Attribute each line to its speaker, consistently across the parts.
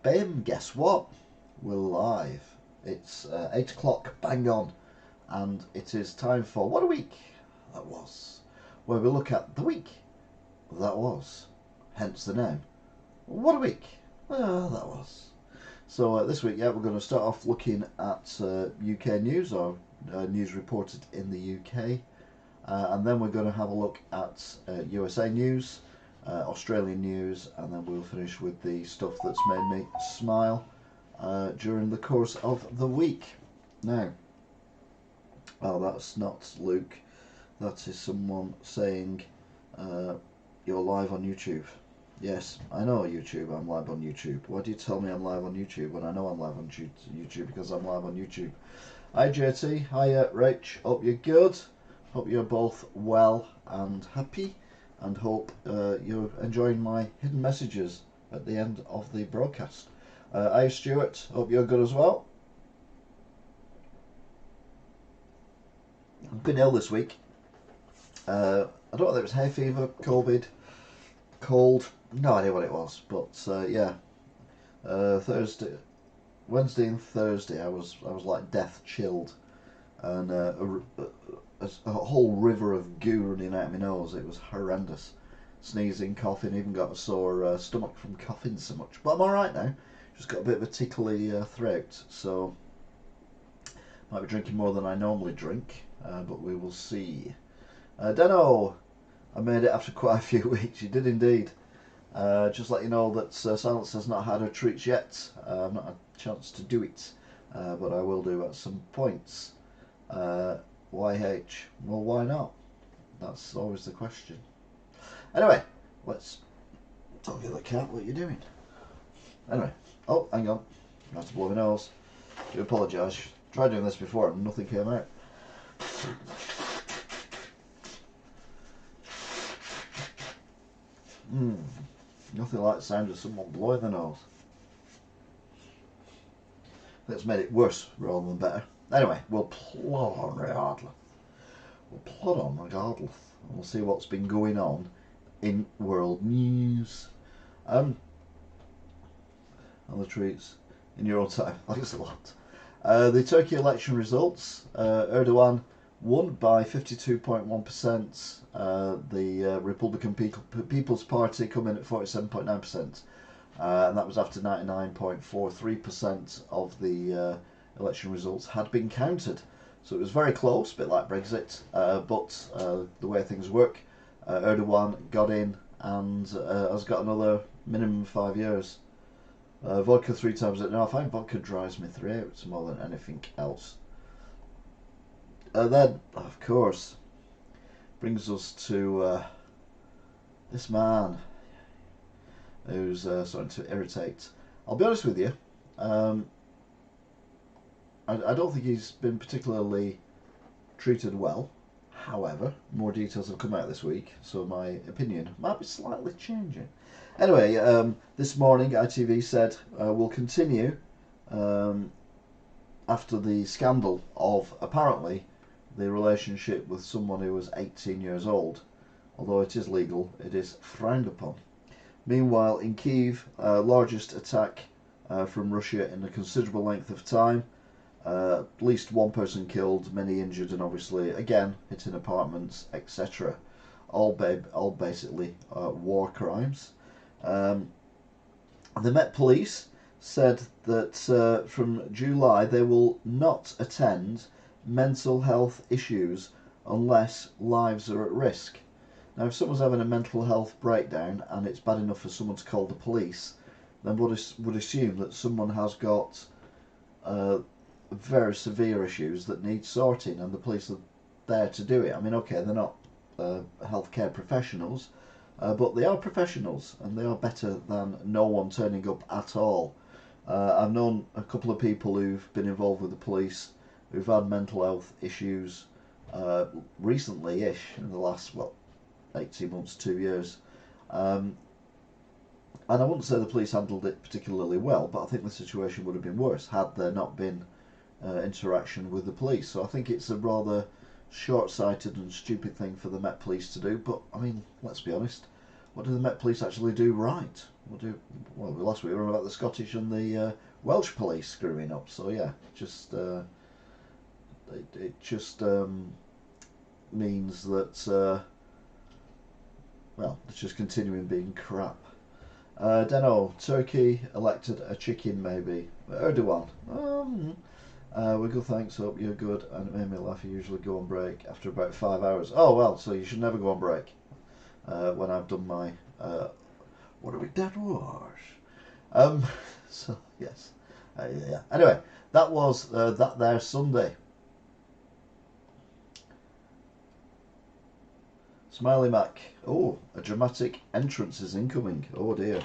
Speaker 1: Bim, guess what? We're live. It's 8 o'clock, bang on, and it is time for What a Week That Was, where we look at the week that was, hence the name. What a week that was. So this week, we're going to start off looking at UK news, or news reported in the UK, and then we're going to have a look at USA news, Australian news, and then we'll finish with the stuff that's made me smile during the course of the week. Now, oh, that's not Luke. That is someone saying you're live on YouTube. Yes, I know YouTube. I'm live on YouTube. Why do you tell me I'm live on YouTube when I know I'm live on YouTube? Because I'm live on YouTube. Hi JT. Hiya Rach. Hope you're good. Hope you're both well and happy, and hope you're enjoying my hidden messages at the end of the broadcast. Hi Stuart. Hope you're good as well. I've been ill this week. I don't know whether it was hay fever, COVID, cold, no idea what it was, but yeah, Wednesday and Thursday I was like death chilled, and a whole river of goo running out of my nose. It was horrendous, sneezing, coughing, even got a sore stomach from coughing so much, but I'm alright now. Just got a bit of a tickly throat, so might be drinking more than I normally drink, but we will see. Deno, I made it after quite a few weeks. You did indeed. Just let you know that Silence has not had her treats yet. I've not had a chance to do it, but I will do at some points. YH? Well, why not? That's always the question. Anyway, let's talk to the cat. What are you doing? Anyway, oh, hang on. I have to blow my nose. I do apologise. Tried doing this before and nothing came out. Nothing like the sound of someone blowing their nose. That's made it worse rather than better. Anyway, we'll plod on regardless. And we'll see what's been going on in world news. And the treats in your own time. Thanks a lot. The Turkey election results. Erdogan won by 52.1%. The Republican People's Party come in at 47.9%. And that was after 99.43% of the election results had been counted. So it was very close, a bit like Brexit, but the way things work, Erdogan got in and has got another minimum 5 years. Vodka 3 times a day. No, I find vodka dries me throat more than anything else. Then, of course, brings us to this man who's starting to irritate. I'll be honest with you, I don't think he's been particularly treated well. However, more details have come out this week, so my opinion might be slightly changing. Anyway, this morning ITV said we'll continue after the scandal of apparently the relationship with someone who was 18 years old. Although it is legal, it is frowned upon. Meanwhile, in Kyiv, largest attack from Russia in a considerable length of time. At least one person killed, many injured, and obviously, again, hitting apartments, etc. All basically war crimes. The Met Police said that from July they will not attend mental health issues unless lives are at risk. Now, if someone's having a mental health breakdown and it's bad enough for someone to call the police, then would assume that someone has got very severe issues that need sorting, and the police are there to do it. I mean, okay, they're not healthcare professionals, but they are professionals, and they are better than no one turning up at all. I've known a couple of people who've been involved with the police who've had mental health issues recently-ish, in the last, 18 months, 2 years. And I wouldn't say the police handled it particularly well, but I think the situation would have been worse had there not been interaction with the police. So I think it's a rather short-sighted and stupid thing for the Met Police to do, but I mean, let's be honest, what do the Met Police actually do right? Well, last week we were on about the Scottish and the Welsh police screwing up. So yeah, it just means that well, it's just continuing being crap. Dunno, Turkey elected a chicken maybe. Erdogan. We're good, thanks, hope you're good. And it made me laugh, you usually go on break after about 5 hours. Oh well, so you should never go on break. When I've done my what are we dead wars? So yes. Yeah. Anyway, that was that there Sunday. Smiley Mac. Oh, a dramatic entrance is incoming. Oh dear.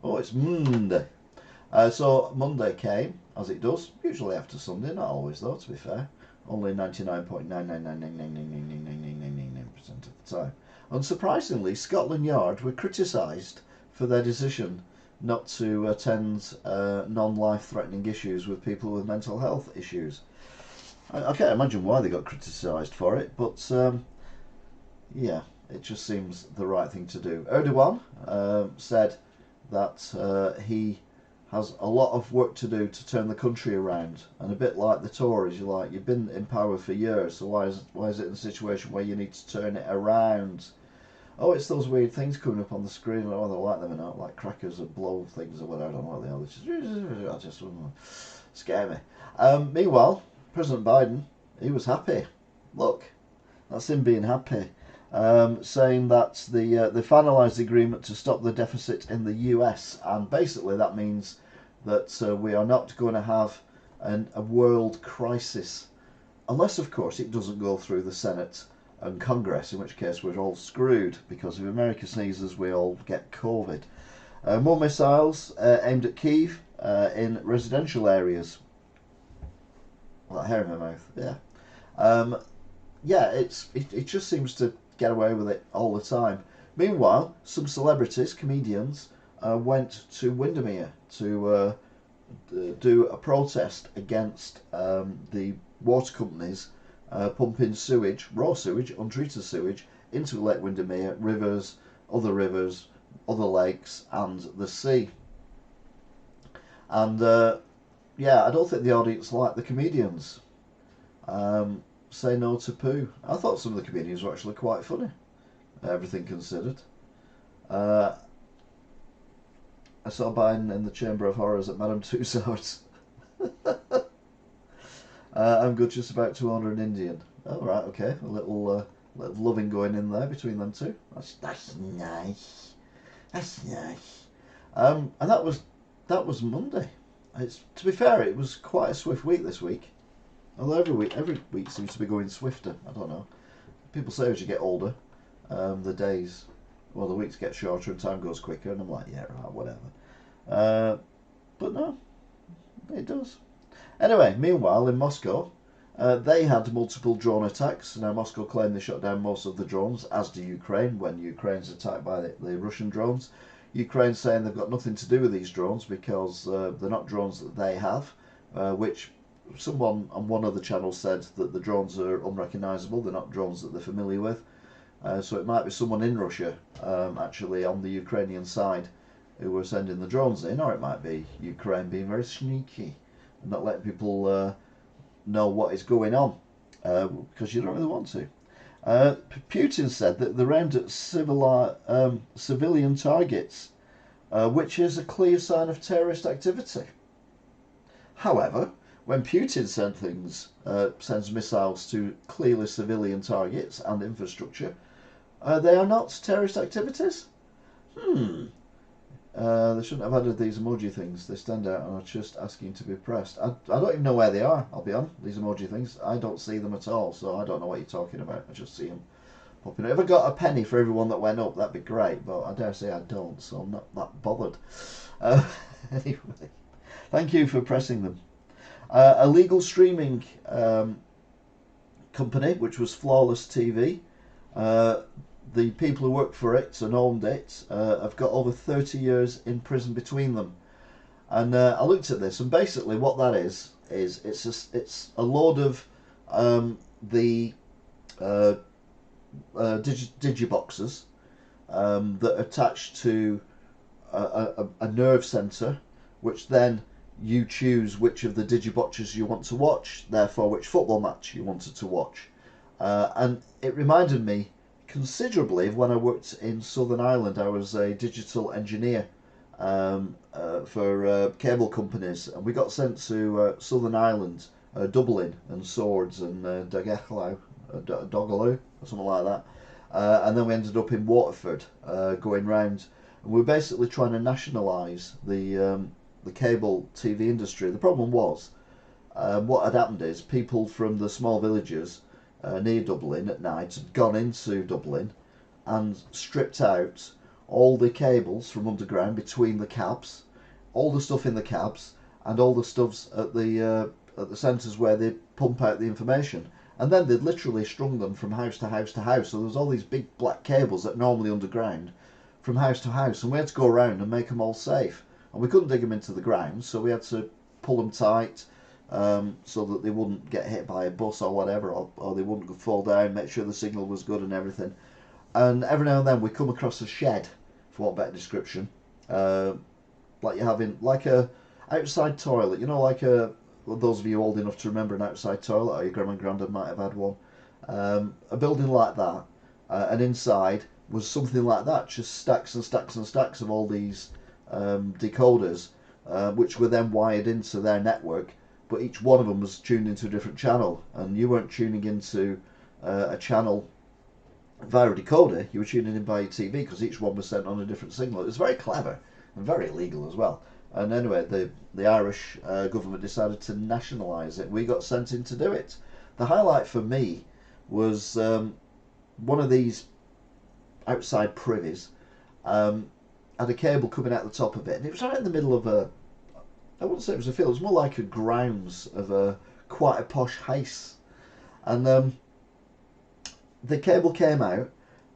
Speaker 1: Oh, it's Monday. So Monday came, as it does, usually after Sunday, not always though, to be fair. Only 99.999999999% of the time. Unsurprisingly, Scotland Yard were criticised for their decision not to attend non-life-threatening issues with people with mental health issues. I can't imagine why they got criticised for it, but yeah, it just seems the right thing to do. Erdogan said that he has a lot of work to do to turn the country around, and a bit like the Tories, you've been in power for years, so why is it in a situation where you need to turn it around? Oh, it's those weird things coming up on the screen. I don't know whether I like them or not, like crackers or blow things or whatever. I don't know what they are. Just scare me. Meanwhile, President Biden, he was happy. Look, that's him being happy. Saying that they finalised the agreement to stop the deficit in the US, and basically that means that we are not going to have a world crisis, unless of course it doesn't go through the Senate and Congress, in which case we're all screwed, because if America sneezes we all get COVID. More missiles aimed at Kyiv in residential areas. Well, that hair in my mouth, yeah. Yeah, it just seems to get away with it all the time. Meanwhile, some celebrities, comedians, went to Windermere to do a protest against the water companies pumping sewage, raw sewage, untreated sewage, into Lake Windermere, rivers, other lakes, and the sea. And yeah, I don't think the audience liked the comedians. Say no to poo. I thought some of the comedians were actually quite funny, everything considered. I saw Biden in the Chamber of Horrors at Madame Tussauds. I'm good, just about to order an Indian. Oh, right, okay. A little loving going in there between them two. That's nice. That's nice. And that was Monday. To be fair, it was quite a swift week this week. Although every week seems to be going swifter. I don't know. People say as you get older, the weeks get shorter and time goes quicker, and I'm like, yeah, right, whatever. But no, it does. Anyway, meanwhile, in Moscow, they had multiple drone attacks. Now, Moscow claimed they shot down most of the drones, as do Ukraine, when Ukraine's attacked by the Russian drones. Ukraine's saying they've got nothing to do with these drones because they're not drones that they have, which someone on one of the channels said that the drones are unrecognisable, they're not drones that they're familiar with. So it might be someone in Russia, actually on the Ukrainian side, who were sending the drones in, or it might be Ukraine being very sneaky and not letting people know what is going on, because you don't really want to. Putin said that they're aimed at civilian targets, which is a clear sign of terrorist activity. However, when Putin sends missiles to clearly civilian targets and infrastructure, they are not terrorist activities? They shouldn't have added these emoji things. They stand out and are just asking to be pressed. I don't even know where they are, I'll be honest, these emoji things. I don't see them at all, so I don't know what you're talking about. I just see them popping up. If I got a penny for everyone that went up, that'd be great, but I dare say I don't, so I'm not that bothered. Anyway, thank you for pressing them. A legal streaming company, which was Flawless TV, the people who worked for it and owned it have got over 30 years in prison between them. And I looked at this, and basically what that is it's a load of the digiboxes that attach to a nerve centre, which then you choose which of the digibotches you want to watch, therefore which football match you wanted to watch. And it reminded me considerably of when I worked in Southern Ireland. I was a digital engineer for cable companies, and we got sent to Southern Ireland, Dublin and Swords and Dogaloo, or something like that. And then we ended up in Waterford, going round, and we were basically trying to nationalise the cable TV industry. The problem was, what had happened is people from the small villages near Dublin at night had gone into Dublin and stripped out all the cables from underground between the cabs, all the stuff in the cabs, and all the stuffs at the centres where they pump out the information. And then they'd literally strung them from house to house to house. So there was all these big black cables that are normally underground from house to house, and we had to go around and make them all safe. And we couldn't dig them into the ground, so we had to pull them tight, so that they wouldn't get hit by a bus or whatever, or they wouldn't fall down, make sure the signal was good and everything. And every now and then we come across a shed, for what better description, like you're having, like a outside toilet, you know, like well, those of you old enough to remember an outside toilet, or your grandma and granddad might have had one, a building like that, and inside was something like that, just stacks and stacks and stacks of all these decoders, which were then wired into their network, but each one of them was tuned into a different channel, and you weren't tuning into a channel via a decoder, you were tuning in by your TV, because each one was sent on a different signal. It was very clever and very illegal as well. And anyway, the Irish government decided to nationalise it. We got sent in to do it. The highlight for me was one of these outside privies had a cable coming out the top of it, and it was right in the middle of I wouldn't say it was a field, it was more like a grounds of a quite a posh house. And the cable came out,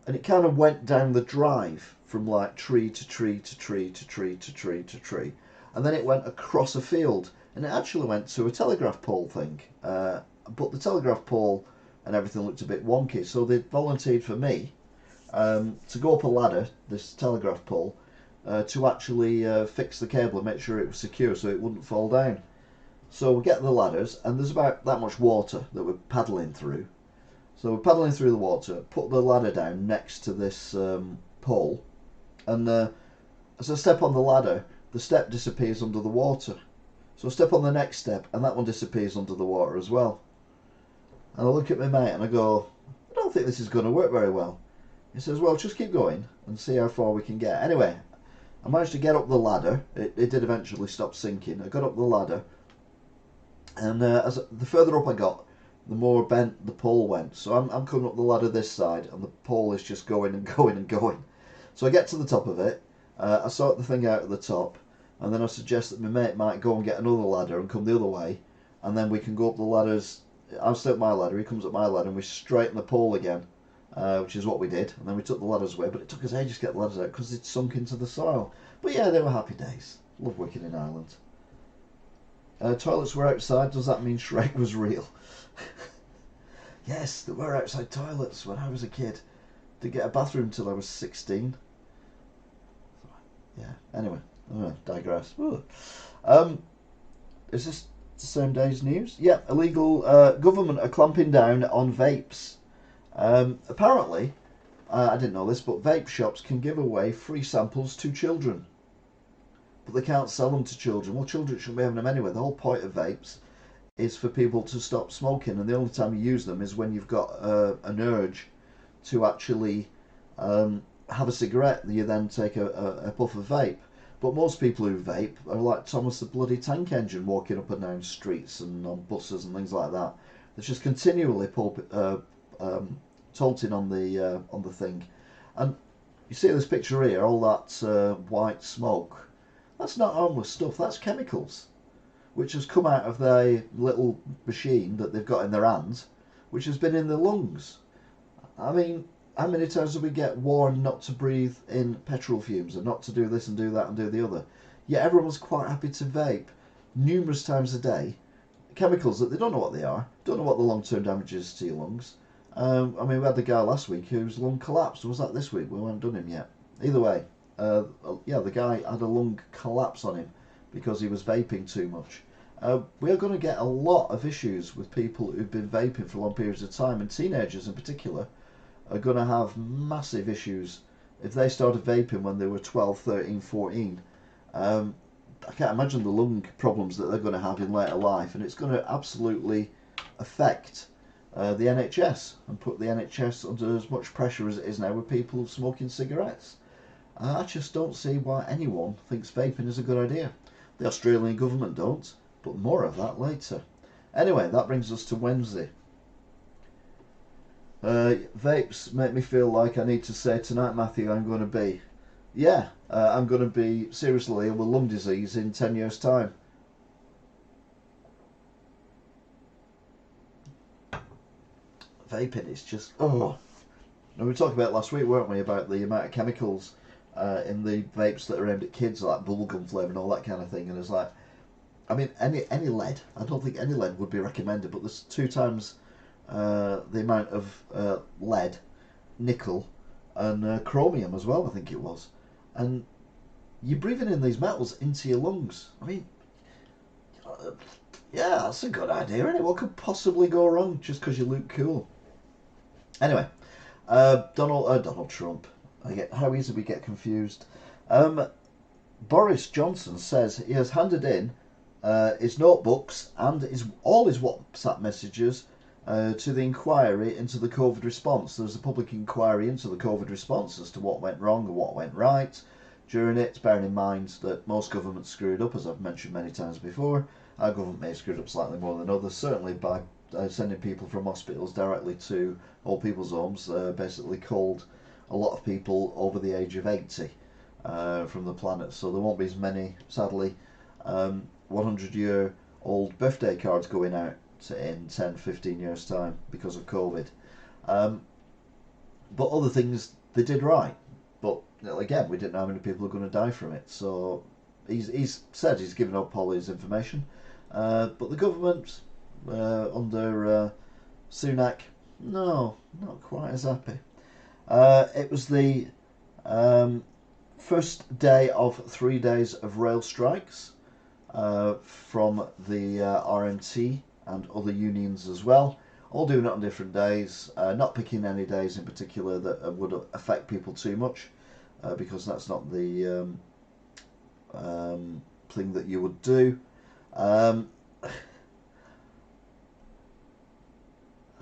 Speaker 1: and it kind of went down the drive from like tree to tree to tree to tree to tree to tree, and then it went across a field, and it actually went to a telegraph pole thing. But the telegraph pole and everything looked a bit wonky, so they volunteered for me to go up a ladder, this telegraph pole, to actually fix the cable and make sure it was secure so it wouldn't fall down. So we get the ladders, and there's about that much water that we're paddling through. So we're paddling through the water, put the ladder down next to this pole, and as I step on the ladder, the step disappears under the water. So I step on the next step, and that one disappears under the water as well. And I look at my mate and I go, I don't think this is going to work very well. He says, well, just keep going and see how far we can get. Anyway, I managed to get up the ladder. It did eventually stop sinking. I got up the ladder, and as the further up I got, the more bent the pole went. So I'm coming up the ladder this side, and the pole is just going and going and going. So I get to the top of it, I sort the thing out at the top, and then I suggest that my mate might go and get another ladder and come the other way, and then we can go up the ladders. I'll stay up my ladder, he comes up my ladder, and we straighten the pole again, which is what we did. And then we took the ladders away, but it took us ages to get the ladders out because they'd sunk into the soil. But yeah, they were happy days. Love working in Ireland. Toilets were outside. Does that mean Shrek was real? Yes, there were outside toilets when I was a kid. Didn't get a bathroom until I was 16. Yeah, anyway, digress. Is this the same day's news? Yeah, illegal government are clamping down on vapes. Apparently, I didn't know this, but vape shops can give away free samples to children. But they can't sell them to children. Well, children shouldn't be having them anyway. The whole point of vapes is for people to stop smoking, and the only time you use them is when you've got an urge to actually have a cigarette. You then take a puff of vape. But most people who vape are like Thomas the Bloody Tank Engine, walking up and down streets and on buses and things like that. They're just continually tolting on the thing. And you see this picture here, all that white smoke. That's not harmless stuff. That's chemicals, which has come out of their little machine that they've got in their hands, which has been in their lungs. I mean, how many times do we get warned not to breathe in petrol fumes and not to do this and do that and do the other? Yet everyone's quite happy to vape numerous times a day. Chemicals that they don't know what they are, don't know what the long-term damage is to your lungs, I mean, we had the guy last week whose lung collapsed. Was that this week? We haven't done him yet. Either way, yeah, the guy had a lung collapse on him because he was vaping too much. We are going to get a lot of issues with people who've been vaping for long periods of time, and teenagers in particular are going to have massive issues if they started vaping when they were 12, 13, 14. I can't imagine the lung problems that they're going to have in later life, and it's going to absolutely affect the NHS and put the NHS under as much pressure as it is now with people smoking cigarettes. I just don't see why anyone thinks vaping is a good idea. The Australian government don't, but more of that later. Anyway, that brings us to Wednesday. Vapes make me feel like I need to say tonight, Matthew, I'm going to be. Yeah, I'm going to be seriously ill with lung disease in 10 years' time. Vaping is just, oh. And we talked about last week, weren't we, about the amount of chemicals in the vapes that are aimed at kids, like bubblegum flavour and all that kind of thing. And it's like, I mean, any lead, I don't think any lead would be recommended, but there's 2 times the amount of lead, nickel, and chromium as well, I think it was. And you're breathing in these metals into your lungs. I mean, yeah, that's a good idea, isn't it? What could possibly go wrong just because you look cool? Anyway, Donald Trump. How easily we get confused. Boris Johnson says he has handed in his notebooks and all his WhatsApp messages to the inquiry into the COVID response. There's a public inquiry into the COVID response as to what went wrong and what went right during it, bearing in mind that most governments screwed up, as I've mentioned many times before. Our government may have screwed up slightly more than others, certainly by sending people from hospitals directly to old people's homes, basically culled a lot of people over the age of 80 from the planet. So there won't be as many, sadly, 100-year-old birthday cards going out in 10, 15 years' time because of COVID. But other things they did right. But again, we didn't know how many people are going to die from it. So he's said he's given up all his information. But the government under Sunak, no, not quite as happy. It was the first day of 3 days of rail strikes from the RMT and other unions as well, all doing it on different days, not picking any days in particular that would affect people too much, because that's not the thing that you would do.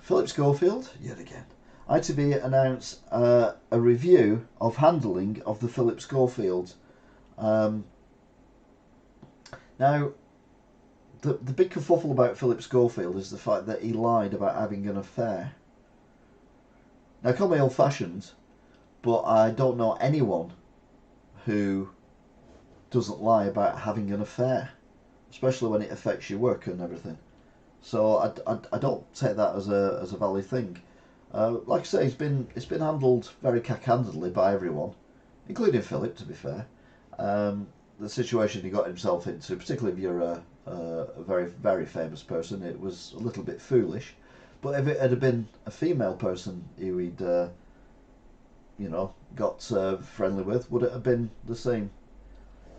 Speaker 1: Philip Schofield, yet again. ITV announced a review of handling of the Philip Schofield. Now, the big kerfuffle about Philip Schofield is the fact that he lied about having an affair. Now, call me old-fashioned, but I don't know anyone who doesn't lie about having an affair, especially when it affects your work and everything. So I don't take that as a valid thing. Like I say, it's been handled very cack-handedly by everyone, including Philip, to be fair. The situation he got himself into, particularly if you're a very, very famous person, it was a little bit foolish. But if it had been a female person who he'd, got friendly with, would it have been the same?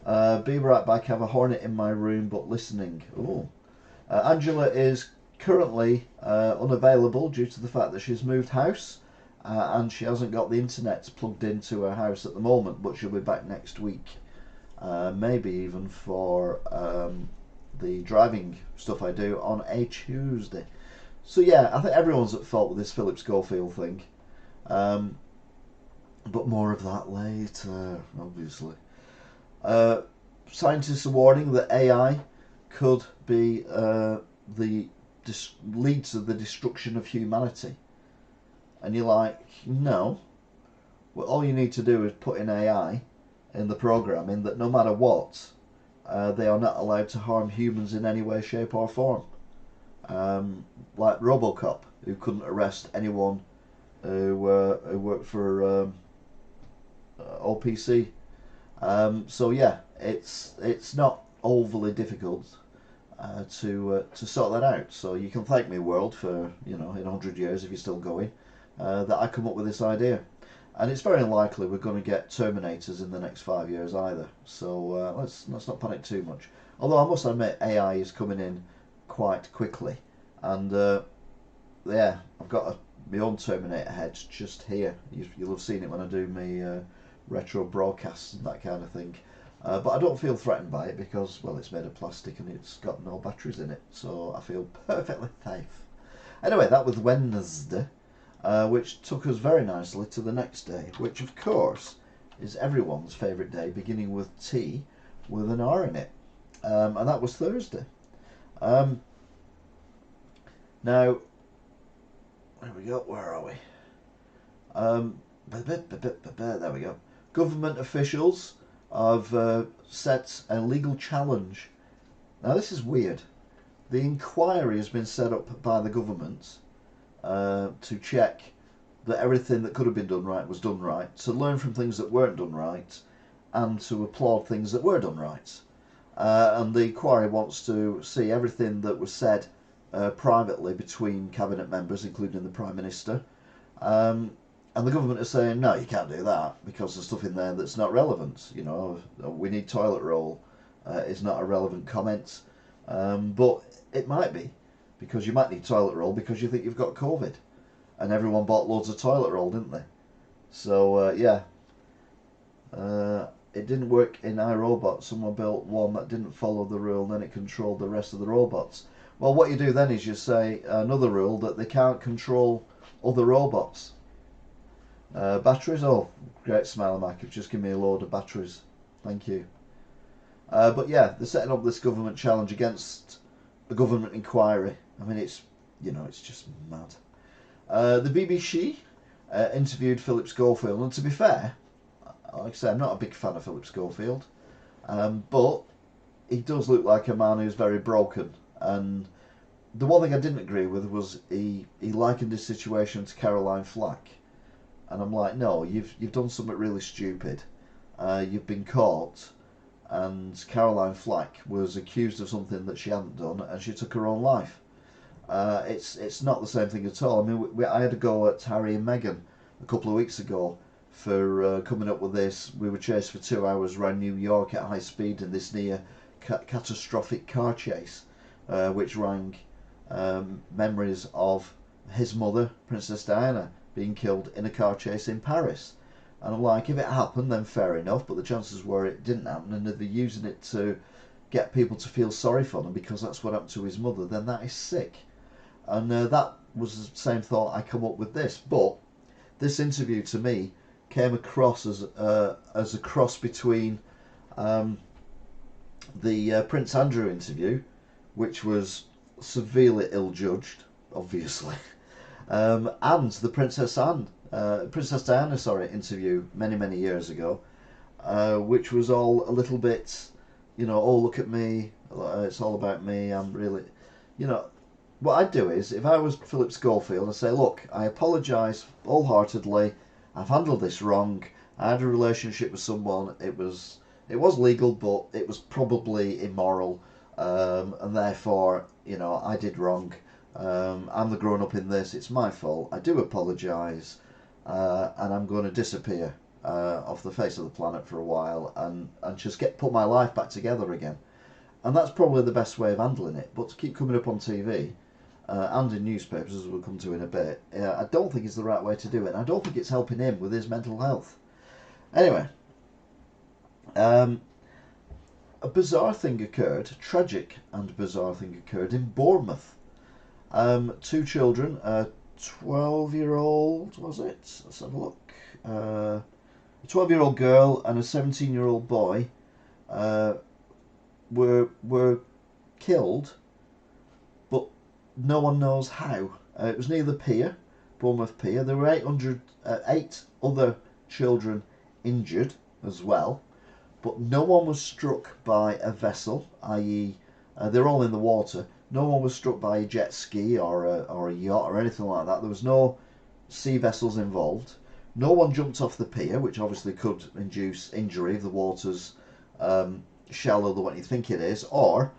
Speaker 1: Be right back. Have a hornet in my room, but listening. Ooh. Angela is currently unavailable due to the fact that she's moved house and she hasn't got the internet plugged into her house at the moment, but she'll be back next week, maybe even for the driving stuff I do on a Tuesday. So yeah, I think everyone's at fault with this Philip Schofield thing, but more of that later, obviously. Scientists are warning that AI could be lead to the destruction of humanity. And you're like, no. Well, all you need to do is put in AI in the programming that no matter what, they are not allowed to harm humans in any way, shape or form. Like Robocop, who couldn't arrest anyone who worked for OPC. So yeah, it's not overly difficult. to sort that out. So you can thank me, world, for in 100 years, if you're still going, that I come up with this idea. And it's very unlikely we're going to get Terminators in the next 5 years either. So let's not panic too much. Although I must admit, AI is coming in quite quickly, and yeah, I've got my own Terminator head just here. You'll have seen it when I do my retro broadcasts and that kind of thing. But I don't feel threatened by it because, well, it's made of plastic and it's got no batteries in it, so I feel perfectly safe. Anyway, that was Wednesday, which took us very nicely to the next day, which of course is everyone's favourite day, beginning with T with an R in it, and that was Thursday. Now, there we go. Where are we? There we go. Government officials have set a legal challenge. Now, this is weird. The inquiry has been set up by the government to check that everything that could have been done right was done right, to learn from things that weren't done right, and to applaud things that were done right. And the inquiry wants to see everything that was said privately between cabinet members, including the Prime Minister. And the government is saying, no, you can't do that because there's stuff in there that's not relevant. We need toilet roll is not a relevant comment. But it might be, because you might need toilet roll because you think you've got COVID. And everyone bought loads of toilet roll, didn't they? So, yeah. It didn't work in iRobot. Someone built one that didn't follow the rule, and then it controlled the rest of the robots. Well, what you do then is you say another rule, that they can't control other robots. Batteries? Oh, great smile, Mike. You've just given me a load of batteries. Thank you. But yeah, they're setting up this government challenge against the government inquiry. I mean, it's just mad. The BBC interviewed Philip Schofield, and to be fair, like I say, I'm not a big fan of Philip Schofield, but he does look like a man who's very broken. And the one thing I didn't agree with was he likened his situation to Caroline Flack. And I'm like, no, you've done something really stupid. You've been caught, and Caroline Flack was accused of something that she hadn't done, and she took her own life. It's not the same thing at all. I mean, I had a go at Harry and Meghan a couple of weeks ago for coming up with this. We were chased for 2 hours around New York at high speed in this near catastrophic car chase, which rang memories of his mother, Princess Diana, being killed in a car chase in Paris. And I'm like, if it happened, then fair enough, but the chances were it didn't happen, and if they're using it to get people to feel sorry for them because that's what happened to his mother, then that is sick. And that was the same thought I come up with this. But this interview to me came across as a cross between the Prince Andrew interview, which was severely ill-judged, obviously, and the Princess Diana interview many years ago, which was all a little bit, oh, look at me, it's all about me, I'm really, what I'd do is, if I was Philip Schofield, I'd say, look, I apologise wholeheartedly, I've handled this wrong, I had a relationship with someone, it was legal, but it was probably immoral, and therefore, I did wrong. I'm the grown up in this, it's my fault, I do apologise, and I'm going to disappear off the face of the planet for a while and just put my life back together again. And that's probably the best way of handling it. But to keep coming up on TV and in newspapers, as we'll come to in a bit, I don't think it's the right way to do it, and I don't think it's helping him with his mental health. Anyway, a bizarre thing occurred, tragic and bizarre thing occurred in Bournemouth. 2 children, 12-year-old, was it? Let's have a look. A 12-year-old girl and a 17-year-old boy were killed, but no one knows how. It was near the pier, Bournemouth Pier. There were 8 other children injured as well, but no one was struck by a vessel, i.e. They're all in the water. No one was struck by a jet ski or a yacht or anything like that. There was no sea vessels involved. No one jumped off the pier, which obviously could induce injury if the water's shallower than what you think it is, or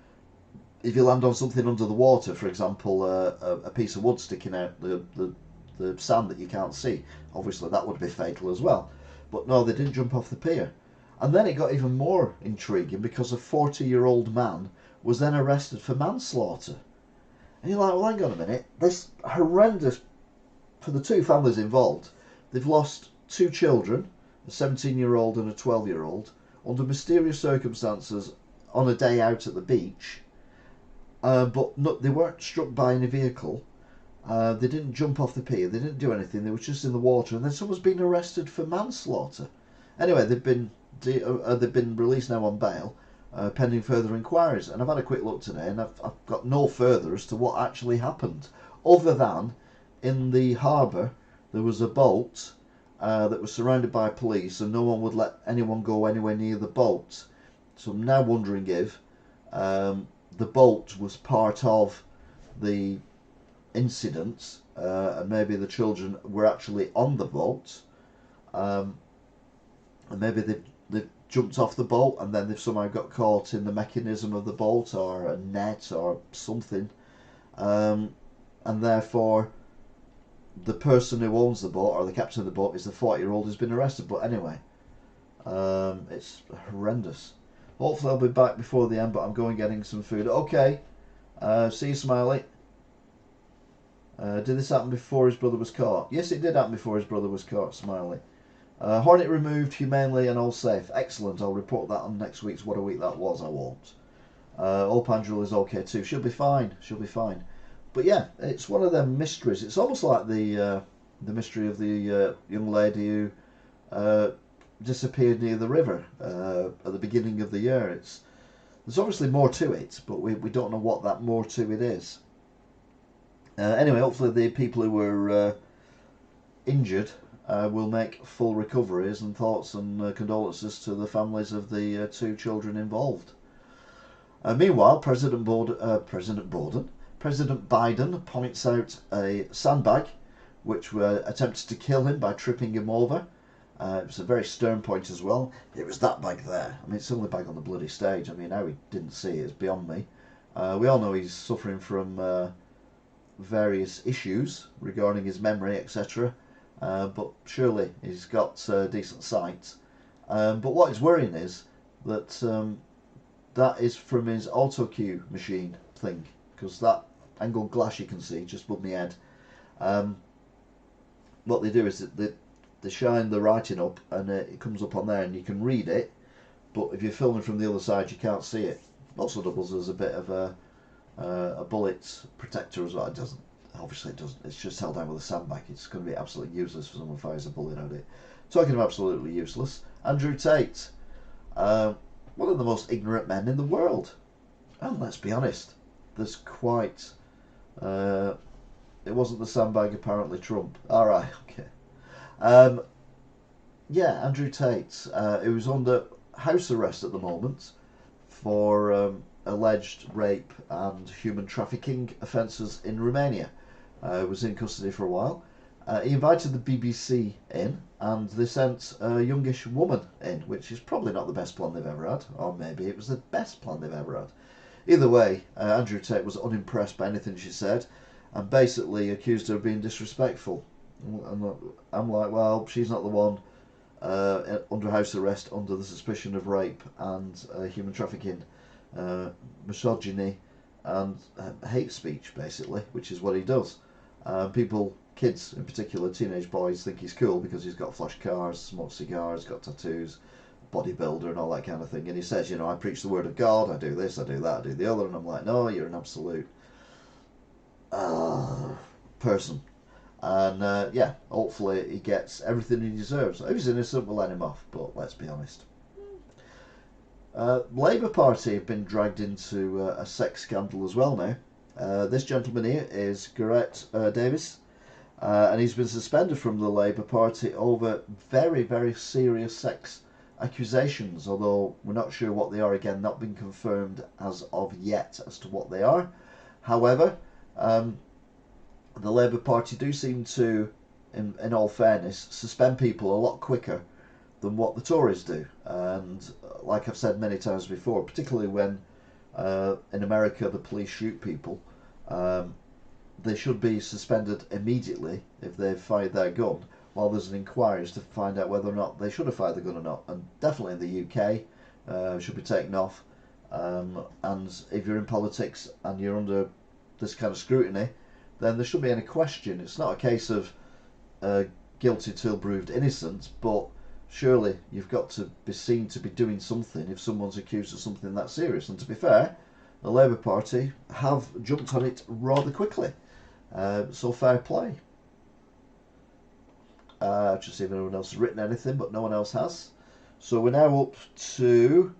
Speaker 1: if you land on something under the water, for example, a piece of wood sticking out the sand that you can't see, obviously that would be fatal as well. But no, they didn't jump off the pier. And then it got even more intriguing because a 40-year-old man was then arrested for manslaughter. And you're like, well, hang on a minute. This horrendous, for the two families involved, they've lost two children, a 17-year-old and a 12-year-old, under mysterious circumstances on a day out at the beach. But no, they weren't struck by any vehicle. They didn't jump off the pier. They didn't do anything. They were just in the water. And then someone's been arrested for manslaughter. Anyway, they've been released now on bail, pending further inquiries. And I've had a quick look today, and I've got no further as to what actually happened, other than in the harbour there was a boat that was surrounded by police, and no one would let anyone go anywhere near the boat. So I'm now wondering if the boat was part of the incident, and maybe the children were actually on the boat, and maybe they jumped off the boat and then they've somehow got caught in the mechanism of the boat or a net or something, and therefore the person who owns the boat or the captain of the boat is the 40-year-old who's been arrested. But anyway, it's horrendous. Hopefully I'll be back before the end, but I'm going getting some food. Okay, see you, Smiley. Did this happen before his brother was caught? Yes, it did happen before his brother was caught, Smiley. Hornet removed humanely and all safe. Excellent. I'll report that on next week's What a Week That Was. I won't. Old Pandrel is okay too. She'll be fine. She'll be fine. But yeah, it's one of them mysteries. It's almost like the mystery of the young lady who disappeared near the river at the beginning of the year. There's obviously more to it, but we don't know what that more to it is. Anyway, hopefully the people who were injured will make full recoveries, and thoughts and condolences to the families of the two children involved. Meanwhile, President Biden points out a sandbag which attempted to kill him by tripping him over. It was a very stern point as well. It was that bag there. I mean, it's the only bag on the bloody stage. I mean, how he didn't see it is beyond me. We all know he's suffering from various issues regarding his memory, etc. But surely he's got decent sight. But what is worrying is that that is from his auto cue machine thing, because that angled glass you can see just above my head. What they do is that they shine the writing up, and it comes up on there, and you can read it. But if you're filming from the other side, you can't see it. Also doubles as a bit of a bullet protector as well. It doesn't. Obviously, it doesn't. It's just held down with a sandbag. It's going to be absolutely useless if someone fires a bullet at it. Talking of absolutely useless, Andrew Tate, one of the most ignorant men in the world. And let's be honest, there's quite. It wasn't the sandbag, apparently Trump. All right, okay. Yeah, Andrew Tate, who's under house arrest at the moment for alleged rape and human trafficking offences in Romania. Was in custody for a while. He invited the BBC in, and they sent a youngish woman in, which is probably not the best plan they've ever had, or maybe it was the best plan they've ever had. Either way, Andrew Tate was unimpressed by anything she said, and basically accused her of being disrespectful. I'm like, well, she's not the one under house arrest under the suspicion of rape and human trafficking, misogyny, and hate speech, basically, which is what he does. People, kids in particular, teenage boys, think he's cool because he's got flash cars, smokes cigars, got tattoos, bodybuilder and all that kind of thing. And he says, I preach the word of God, I do this, I do that, I do the other. And I'm like, no, you're an absolute person. And yeah, hopefully he gets everything he deserves. If he's innocent, we'll let him off, but let's be honest. Labour Party have been dragged into a sex scandal as well now. This gentleman here is Garrett Davis, and he's been suspended from the Labour Party over very, very serious sex accusations, although we're not sure what they are. Again, not been confirmed as of yet as to what they are. However, the Labour Party do seem to, in all fairness, suspend people a lot quicker than what the Tories do. And like I've said many times before, particularly when in America the police shoot people, they should be suspended immediately if they've fired their gun, while there's an inquiry to find out whether or not they should have fired the gun or not. And definitely in the UK, should be taken off. And if you're in politics and you're under this kind of scrutiny, then there shouldn't be any question. It's not a case of guilty till proved innocent, but surely you've got to be seen to be doing something if someone's accused of something that serious. And to be fair, the Labour Party have jumped on it rather quickly. So fair play. Just see if anyone else has written anything, but no one else has. So we're now up to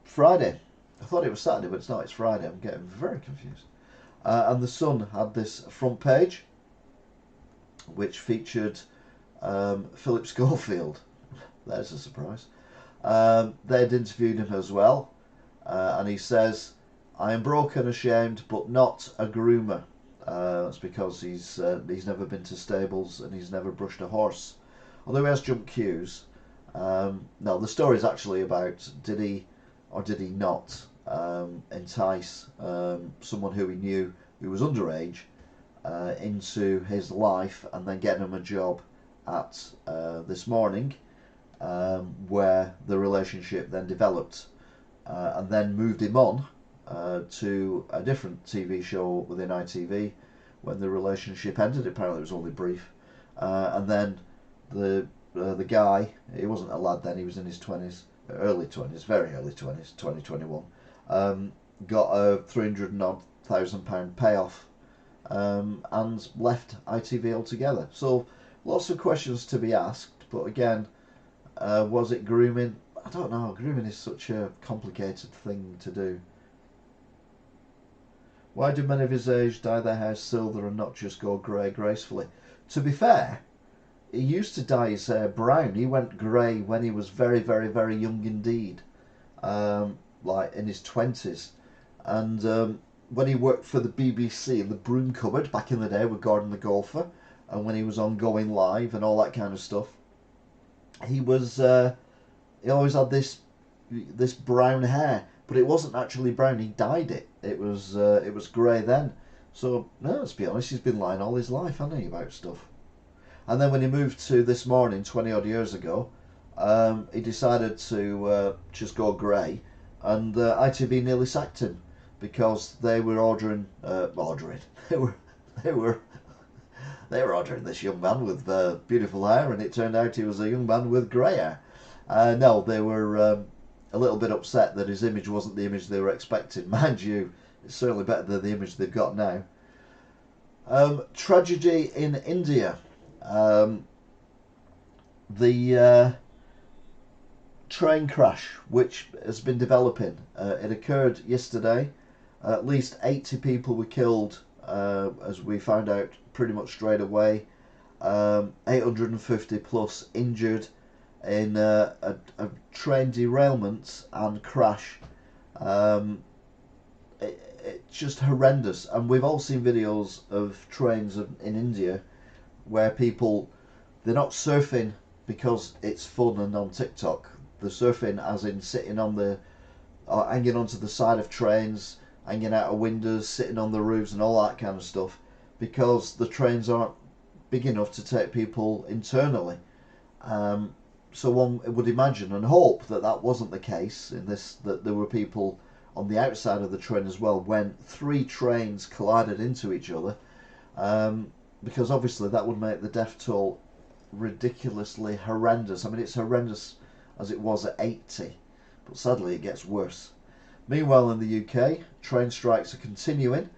Speaker 1: Friday. I thought it was Saturday, but it's not. It's Friday. I'm getting very confused. And the Sun had this front page, which featured Philip Schofield. There's a surprise. They'd interviewed him as well, and he says, "I am broken, ashamed, but not a groomer." That's because he's never been to stables and he's never brushed a horse, although he has jumped queues. No, the story is actually about did he or did he not entice someone who he knew who was underage into his life, and then getting him a job at This Morning, where the relationship then developed, and then moved him on to a different TV show within ITV when the relationship ended. Apparently it was only brief, and then the guy, he wasn't a lad then, he was in his 20s, early 20s, very early 20s, 2021, got a £300,000 payoff, and left ITV altogether. So lots of questions to be asked, but again, was it grooming? I don't know. Grooming is such a complicated thing to do. Why do men of his age dye their hair silver and not just go grey gracefully? To be fair, he used to dye his hair brown. He went grey when he was very, very, very young indeed, like in his 20s. And when he worked for the BBC in the broom cupboard back in the day with Gordon the Golfer, and when he was on Going Live and all that kind of stuff, he was he always had this brown hair, but it wasn't actually brown. He dyed it. It was grey then. So no, let's be honest, he's been lying all his life, hasn't he, about stuff. And then when he moved to This Morning 20 odd years ago, he decided to just go grey, and ITV nearly sacked him because they were ordering they were ordering this young man with beautiful hair, and it turned out he was a young man with grey hair. No, they were a little bit upset that his image wasn't the image they were expecting. Mind you, it's certainly better than the image they've got now. Tragedy in India. The train crash which has been developing, it occurred yesterday. At least 80 people were killed, as we found out pretty much straight away. 850 plus injured in a train derailment and crash. It's just horrendous, and we've all seen videos of trains in India where people, they're not surfing because it's fun and on TikTok. They're surfing as in sitting on the, or hanging onto the side of trains, hanging out of windows, sitting on the roofs and all that kind of stuff, because the trains aren't big enough to take people internally. So one would imagine and hope that that wasn't the case in this, that there were people on the outside of the train as well when 3 trains collided into each other, because obviously that would make the death toll ridiculously horrendous. I mean, it's horrendous as it was at 80, but sadly it gets worse. Meanwhile, in the UK, train strikes are continuing,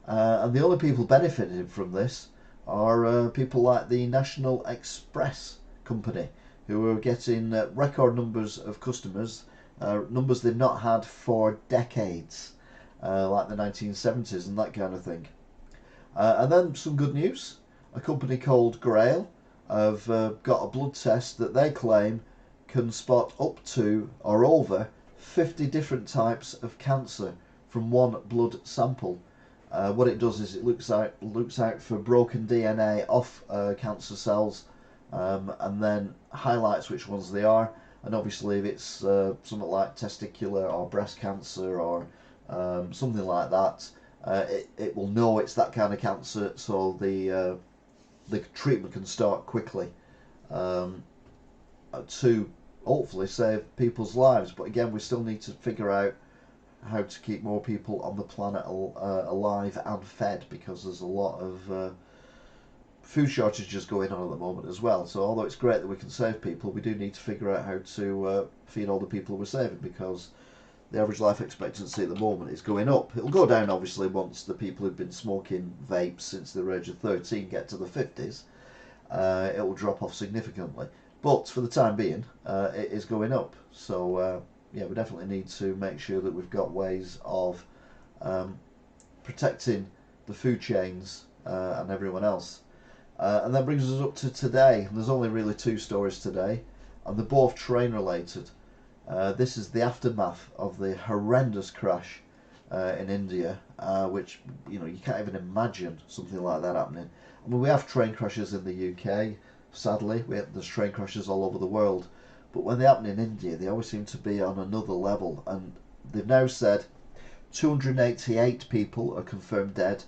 Speaker 1: and the only people benefiting from this are people like the National Express company, who are getting record numbers of customers, numbers they've not had for decades, like the 1970s and that kind of thing. And then some good news. A company called Grail have got a blood test that they claim can spot up to or over 50 different types of cancer from one blood sample. What it does is it looks out for broken DNA off cancer cells, and then highlights which ones they are, and obviously if it's something like testicular or breast cancer or something like that, it will know it's that kind of cancer, so the treatment can start quickly to hopefully save people's lives. But again, we still need to figure out how to keep more people on the planet alive and fed, because there's a lot of food shortages going on at the moment as well. So although it's great that we can save people, we do need to figure out how to feed all the people we're saving, because the average life expectancy at the moment is going up. It'll go down obviously once the people who've been smoking vapes since the age of 13 get to the 50s. It will drop off significantly. But for the time being, it is going up. So yeah, we definitely need to make sure that we've got ways of protecting the food chains and everyone else. And that brings us up to today. There's only really two stories today, and they're both train related. This is the aftermath of the horrendous crash in India, which you can't even imagine something like that happening. I mean, we have train crashes in the UK. Sadly, there's train crashes all over the world, but when they happen in India, they always seem to be on another level. And they've now said 288 people are confirmed dead,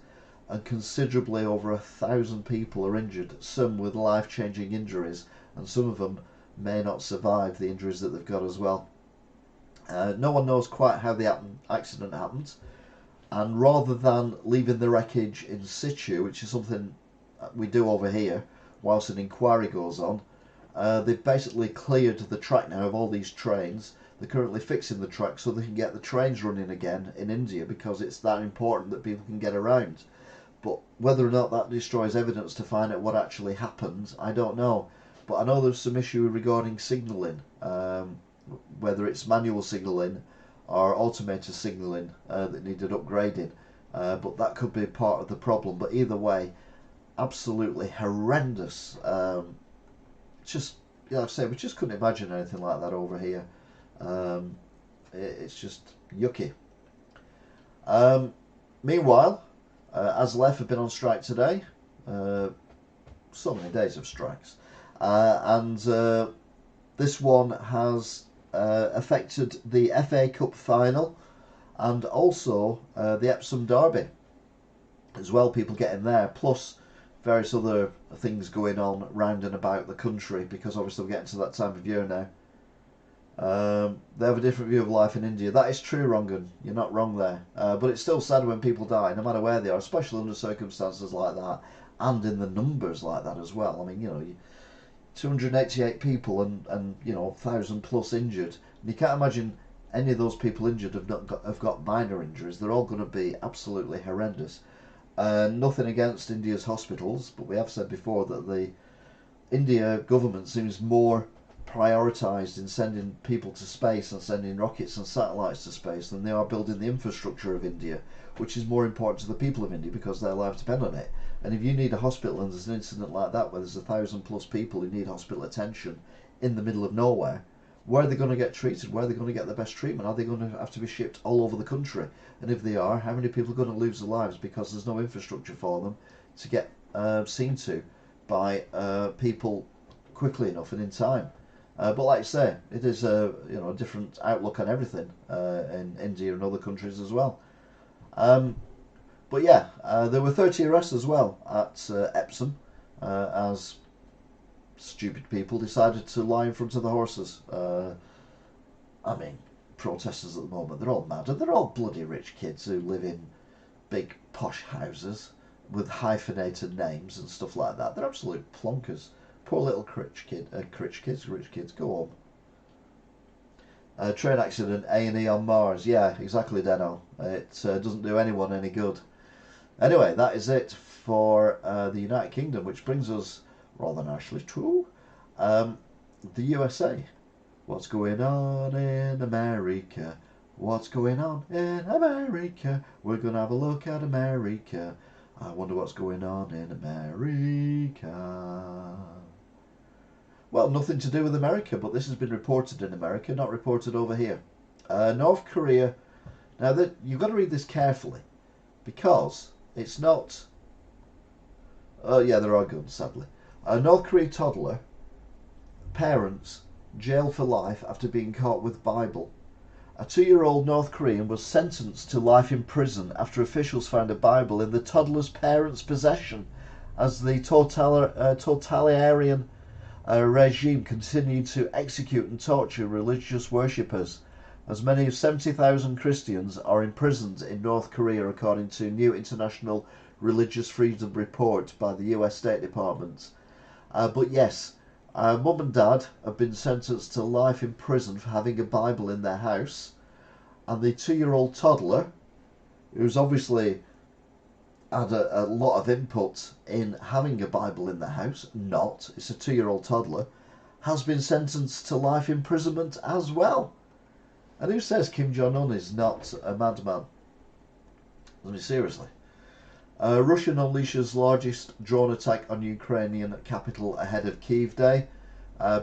Speaker 1: and considerably over 1,000 people are injured, some with life-changing injuries, and some of them may not survive the injuries that they've got as well. No one knows quite how the accident happened, and rather than leaving the wreckage in situ, which is something we do over here whilst an inquiry goes on, they've basically cleared the track now of all these trains. They're currently fixing the track so they can get the trains running again in India, because it's that important that people can get around. But whether or not that destroys evidence to find out what actually happened, I don't know. But I know there's some issue regarding signalling, whether it's manual signalling or automated signalling that needed upgrading. But that could be part of the problem. But either way, absolutely horrendous. Just, like I say, we just couldn't imagine anything like that over here. It's just yucky. Meanwhile, ASLEF have been on strike today. So many days of strikes. And this one has affected the FA Cup final and also the Epsom Derby as well. People getting there, plus various other things going on round and about the country, because obviously we're getting to that time of year now. They have a different view of life in India. That is true, Rongan. You're not wrong there. But it's still sad when people die, no matter where they are, especially under circumstances like that, and in the numbers like that as well. I mean, 288 people and 1,000 plus injured. And you can't imagine any of those people injured have got minor injuries. They're all going to be absolutely horrendous. Nothing against India's hospitals, but we have said before that the India government seems more prioritised in sending people to space and sending rockets and satellites to space than they are building the infrastructure of India, which is more important to the people of India because their lives depend on it. And if you need a hospital and there's an incident like that where there's 1,000 plus people who need hospital attention in the middle of nowhere, where are they going to get treated? Where are they going to get the best treatment? Are they going to have to be shipped all over the country? And if they are, how many people are going to lose their lives because there's no infrastructure for them to get seen to by people quickly enough and in time? But like I say, it is a different outlook on everything in India and other countries as well. But yeah, there were 30 arrests as well at Epsom as stupid people decided to lie in front of the horses. I mean, protesters at the moment, they're all mad. They're all bloody rich kids who live in big posh houses with hyphenated names and stuff like that. They're absolute plonkers. Poor little rich kids, go on. Train accident, A&E on Mars. Yeah, exactly, Deno. It doesn't do anyone any good. Anyway, that is it for the United Kingdom, which brings us rather naturally to the USA. What's going on in America? What's going on in America? We're going to have a look at America. I wonder what's going on in America. Well, nothing to do with America, but this has been reported in America, not reported over here. North Korea. Now, you've got to read this carefully, because it's not... Oh, yeah, there are guns, sadly. A North Korea toddler, parents jailed for life after being caught with Bible. A 2-year-old North Korean was sentenced to life in prison after officials found a Bible in the toddler's parents' possession as the totalitarian regime continued to execute and torture religious worshippers. As many as 70,000 Christians are imprisoned in North Korea, according to new international religious freedom report by the US State Department. But yes, mum and dad have been sentenced to life in prison for having a Bible in their house, and the 2-year-old toddler, who's obviously had a lot of input in having a Bible in the house, it's a 2-year-old toddler, has been sentenced to life imprisonment as well. And who says Kim Jong-un is not a madman? I mean, seriously. Russia unleashes largest drone attack on Ukrainian capital ahead of Kyiv Day.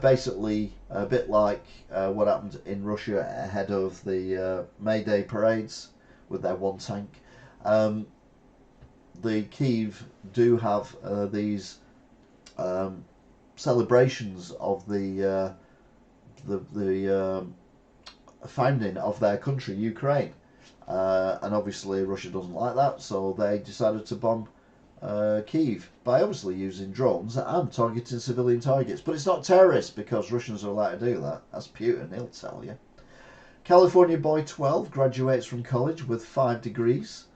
Speaker 1: Basically, a bit like what happened in Russia ahead of the May Day parades with their one tank. The Kyiv do have these celebrations of the founding of their country, Ukraine. And obviously Russia doesn't like that, so they decided to bomb Kyiv by obviously using drones and targeting civilian targets. But it's not terrorists, because Russians are allowed to do that. That's Putin, he'll tell you. California boy 12 graduates from college with 5 degrees.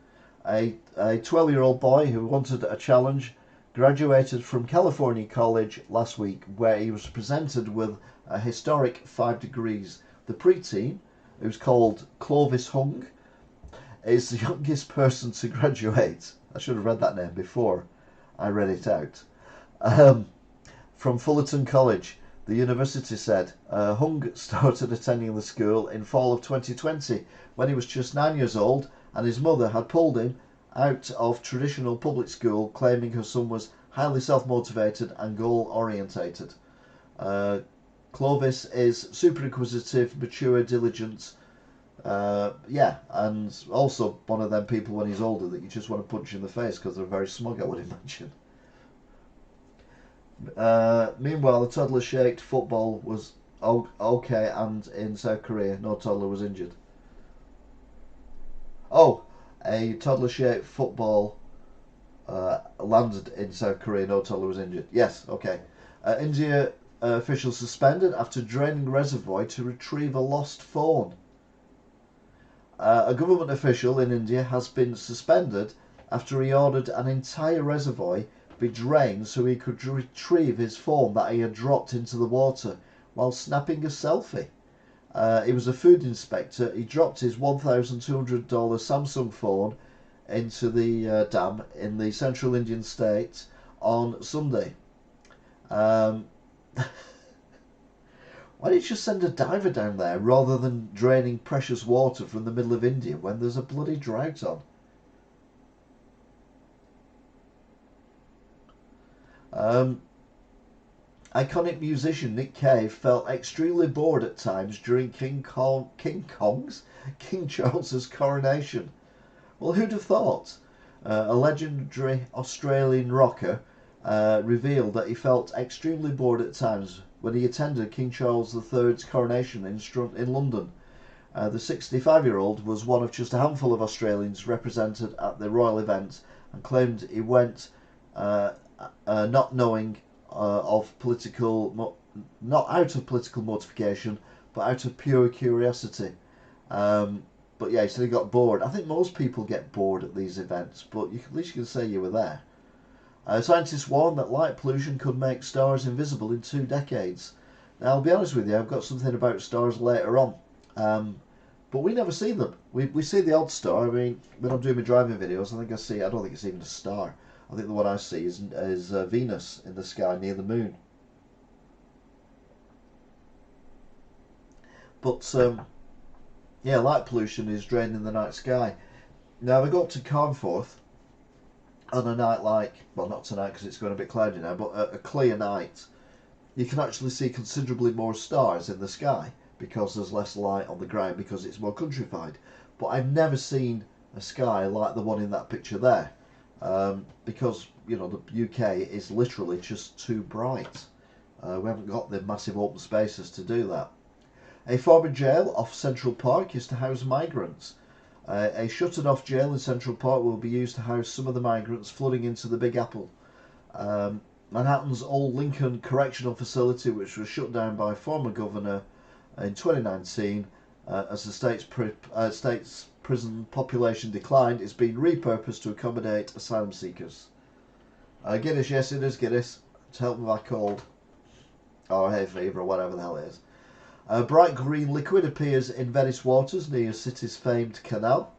Speaker 1: A 12-year-old boy who wanted a challenge graduated from California College last week, where he was presented with a historic 5 degrees. The preteen, who's called Clovis Hung, is the youngest person to graduate. I should have read that name before I read it out. From Fullerton College, the university said. Hung started attending the school in fall of 2020 when he was just 9 years old, and his mother had pulled him out of traditional public school, claiming her son was highly self-motivated and goal-orientated. Clovis is super inquisitive, mature, diligent. And also one of them people when he's older that you just want to punch in the face because they're very smug, I would imagine. Meanwhile, the toddler-shaped football was okay, and in South Korea, no toddler was injured. Oh, a toddler-shaped football landed in South Korea, no toddler was injured. Yes, okay. India officials suspended after draining reservoir to retrieve a lost phone. A government official in India has been suspended after he ordered an entire reservoir be drained so he could retrieve his phone that he had dropped into the water while snapping a selfie. He was a food inspector. He dropped his $1,200 Samsung phone into the dam in the central Indian state on Sunday. Why did you just send a diver down there rather than draining precious water from the middle of India when there's a bloody drought on? Iconic musician Nick Cave felt extremely bored at times during King Charles's coronation. Well, who'd have thought? A legendary Australian rocker revealed that he felt extremely bored at times when he attended King Charles III's coronation in London. The 65-year-old was one of just a handful of Australians represented at the royal event and claimed he went not knowing of political, not out of political motivation, but out of pure curiosity. But yeah, he said he got bored. I think most people get bored at these events, but at least you can say you were there. Scientists warn that light pollution could make stars invisible in 2 decades. Now, I'll be honest with you, I've got something about stars later on. But we never see them. We see the odd star. I mean, when I'm doing my driving videos, I don't think it's even a star. I think the one I see is Venus in the sky near the moon. But, yeah, light pollution is draining the night sky. Now, we go up to Carnforth on a night like, well, not tonight because it's going a bit cloudy now, but a clear night, you can actually see considerably more stars in the sky because there's less light on the ground because it's more countrified. But I've never seen a sky like the one in that picture there, because, you know, the UK is literally just too bright. We haven't got the massive open spaces to do that. A former jail off Central Park is to house migrants. A shuttered off jail in Central Park will be used to house some of the migrants flooding into the Big Apple. Manhattan's Old Lincoln Correctional Facility, which was shut down by former governor in 2019 as the state's prison population declined, is being repurposed to accommodate asylum seekers. Guinness, yes it is Guinness, to help with our cold or hay fever or whatever the hell it is. Bright green liquid appears in Venice waters near the city's famed canal.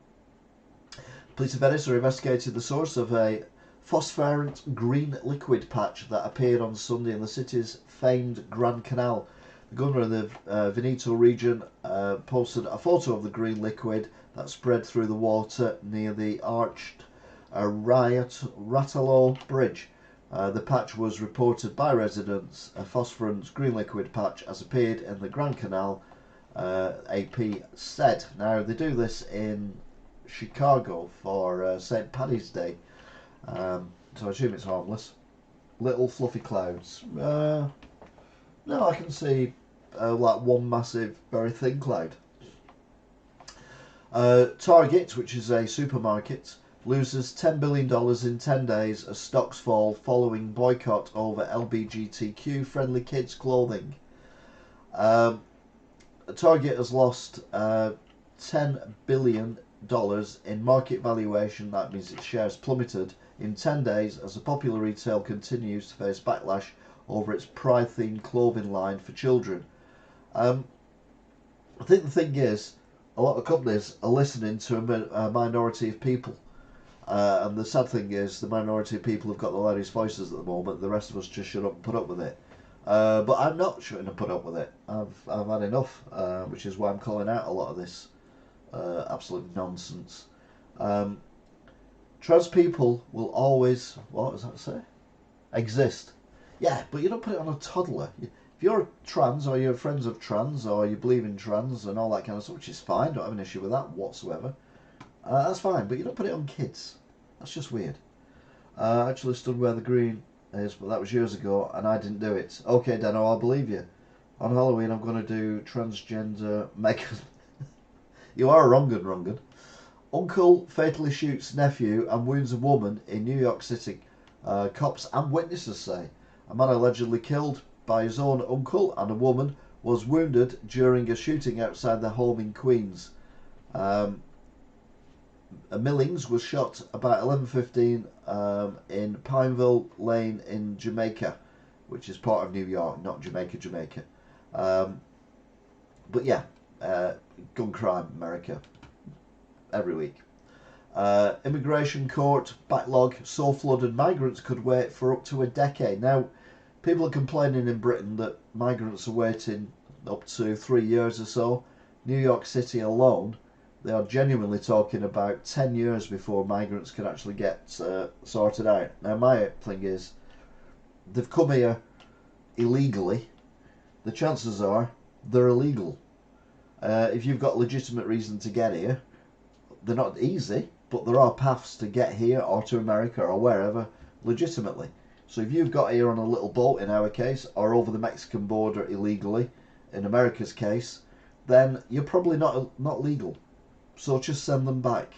Speaker 1: Police of Venice are investigating the source of a phosphorescent green liquid patch that appeared on Sunday in the city's famed Grand Canal. The governor of the Veneto region posted a photo of the green liquid that spread through the water near the arched Rattalo Bridge. The patch was reported by residents. A phosphorescent green liquid patch has appeared in the Grand Canal, AP said. Now, they do this in Chicago for St. Paddy's Day, so I assume it's harmless. Little fluffy clouds. No, I can see like one massive, very thin cloud. Target, which is a supermarket, loses $10 billion in 10 days as stocks fall following boycott over LGBTQ-friendly kids' clothing. Target has lost $10 billion in market valuation. That means its shares plummeted in 10 days as the popular retail continues to face backlash over its pride-themed clothing line for children. I think the thing is, a lot of companies are listening to a minority of people. And the sad thing is, the minority of people have got the loudest voices at the moment. The rest of us just shut up and put up with it. But I'm not shutting and put up with it. I've had enough, which is why I'm calling out a lot of this absolute nonsense. Trans people will always, what does that say? Exist. Yeah, but you don't put it on a toddler. If you're trans, or you're friends of trans, or you believe in trans and all that kind of stuff, which is fine, don't have an issue with that whatsoever. That's fine, but you don't put it on kids. That's just weird. I actually stood where the green is, but that was years ago, and I didn't do it. Okay, Dano, I'll believe you. On Halloween, I'm going to do transgender makeup. You are wronged. Uncle fatally shoots nephew and wounds a woman in New York City. Cops and witnesses say a man allegedly killed by his own uncle and a woman was wounded during a shooting outside their home in Queens. Millings was shot about 11:15 in Pineville Lane in Jamaica, which is part of New York, not Jamaica. But yeah, gun crime, America, every week. Immigration court backlog so flooded migrants could wait for up to a decade. Now, people are complaining in Britain that migrants are waiting up to 3 years or so. New York City alone, they are genuinely talking about 10 years before migrants can actually get sorted out. Now, my thing is, they've come here illegally. The chances are they're illegal. If you've got legitimate reason to get here, they're not easy, but there are paths to get here or to America or wherever legitimately. So if you've got here on a little boat in our case, or over the Mexican border illegally in America's case, then you're probably not legal. So just send them back.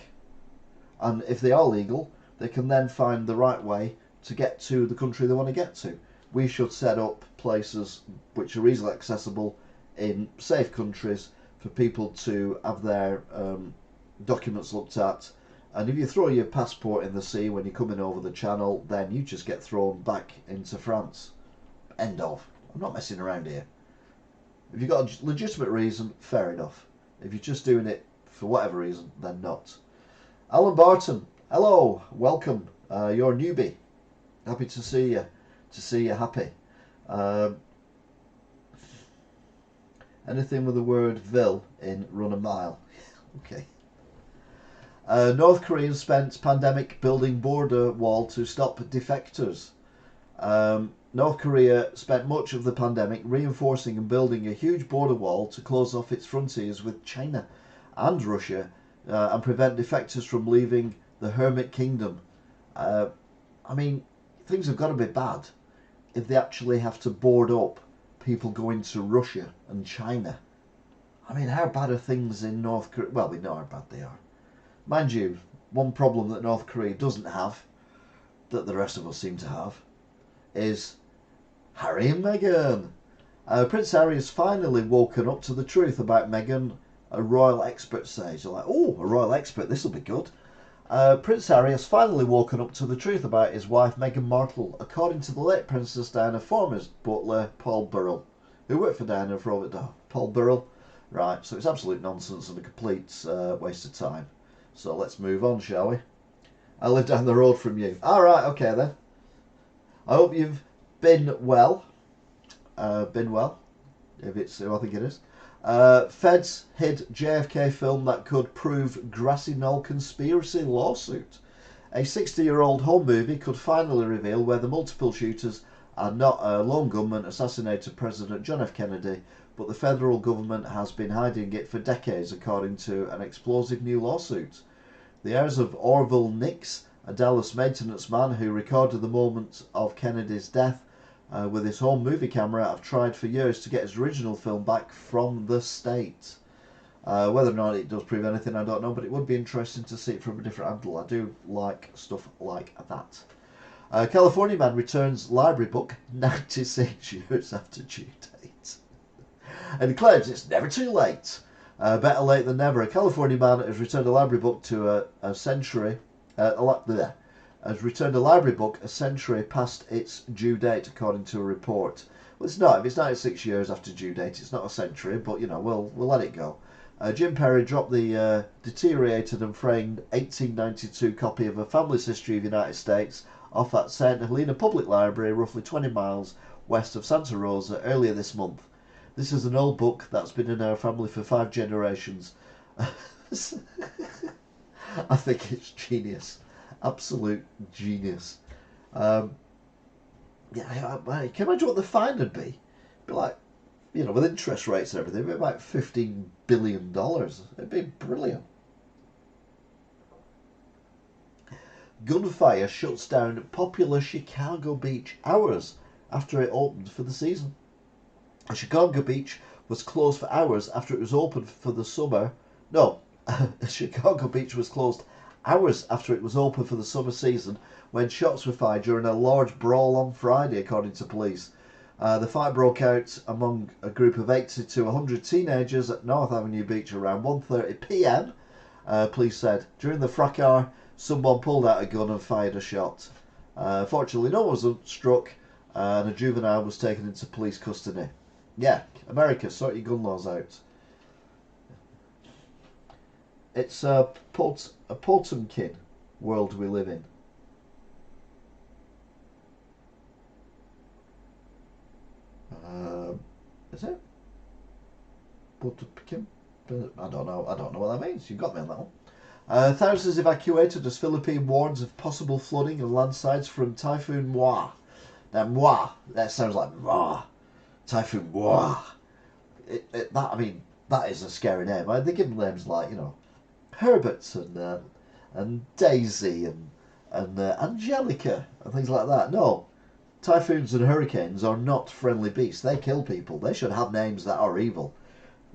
Speaker 1: And if they are legal, they can then find the right way to get to the country they want to get to. We should set up places which are easily accessible in safe countries for people to have their documents looked at. And if you throw your passport in the sea when you're coming over the channel, then you just get thrown back into France. End of. I'm not messing around here. If you've got a legitimate reason, fair enough. If you're just doing it for whatever reason, then not. Alan Barton, hello, welcome. You're a newbie. Happy to see you. To see you happy. Anything with the word "vil" in run a mile. Okay. North Koreans spent pandemic building border wall to stop defectors. North Korea spent much of the pandemic reinforcing and building a huge border wall to close off its frontiers with China and Russia and prevent defectors from leaving the Hermit Kingdom. I mean, things have got to be bad if they actually have to board up people going to Russia and China. I mean, how bad are things in North Korea? Well, we know how bad they are. Mind you, one problem that North Korea doesn't have, that the rest of us seem to have, is Harry and Meghan. Prince Harry has finally woken up to the truth about Meghan, a royal expert says. You're like, oh, a royal expert, this will be good. Prince Harry has finally woken up to the truth about his wife Meghan Markle, according to the late Princess Diana former butler Paul Burrell, who worked for Diana for over... Paul Burrell? Right, so it's absolute nonsense and a complete waste of time. So let's move on, shall we? I live down the road from you. Alright, okay then. I hope you've been well. If it's who I think it is. Feds hid JFK film that could prove grassy knoll conspiracy lawsuit. A 60-year-old home movie could finally reveal whether multiple shooters are not a lone gunman assassinated President John F. Kennedy, but the federal government has been hiding it for decades, according to an explosive new lawsuit. The heirs of Orville Nix, a Dallas maintenance man who recorded the moment of Kennedy's death with his home movie camera, have tried for years to get his original film back from the state. Whether or not it does prove anything, I don't know, but it would be interesting to see it from a different angle. I do like stuff like that. California man returns library book 96 years after due date and claims it's never too late. Better late than never. A California man has returned a library book to a century. Has returned a library book a century past its due date, according to a report. Well, it's not. If it's 96 years after due date, it's not a century. But you know, we'll let it go. Jim Perry dropped the deteriorated and framed 1892 copy of A Family's History of the United States off at St. Helena Public Library, roughly 20 miles west of Santa Rosa, earlier this month. This is an old book that's been in our family for 5 generations. I think it's genius. Absolute genius. Yeah, can you imagine what the fine would be? It'd be like, you know, with interest rates and everything, it'd be about $15 billion. It'd be brilliant. Gunfire shuts down popular Chicago beach hours after it opened for the season. Chicago Beach was closed for hours after it was opened for the summer. No, Chicago Beach was closed hours after it was open for the summer season when shots were fired during a large brawl on Friday, according to police. The fight broke out among a group of 80 to 100 teenagers at North Avenue Beach around 1:30 p.m. Police said during the fracas, someone pulled out a gun and fired a shot. Fortunately, no one was struck, and a juvenile was taken into police custody. Yeah, America, sort your gun laws out. It's a Potemkin world we live in. Is it? Potemkin? I don't know what that means. You got me on that one. Thousands evacuated as Philippines warns of possible flooding and landslides from Typhoon Moa. Now, Moa, that sounds like Moa. Typhoon Moa. That is a scary name. They give them names like, you know, Herbert and Daisy and Angelica and things like that. No, typhoons and hurricanes are not friendly beasts. They kill people. They should have names that are evil.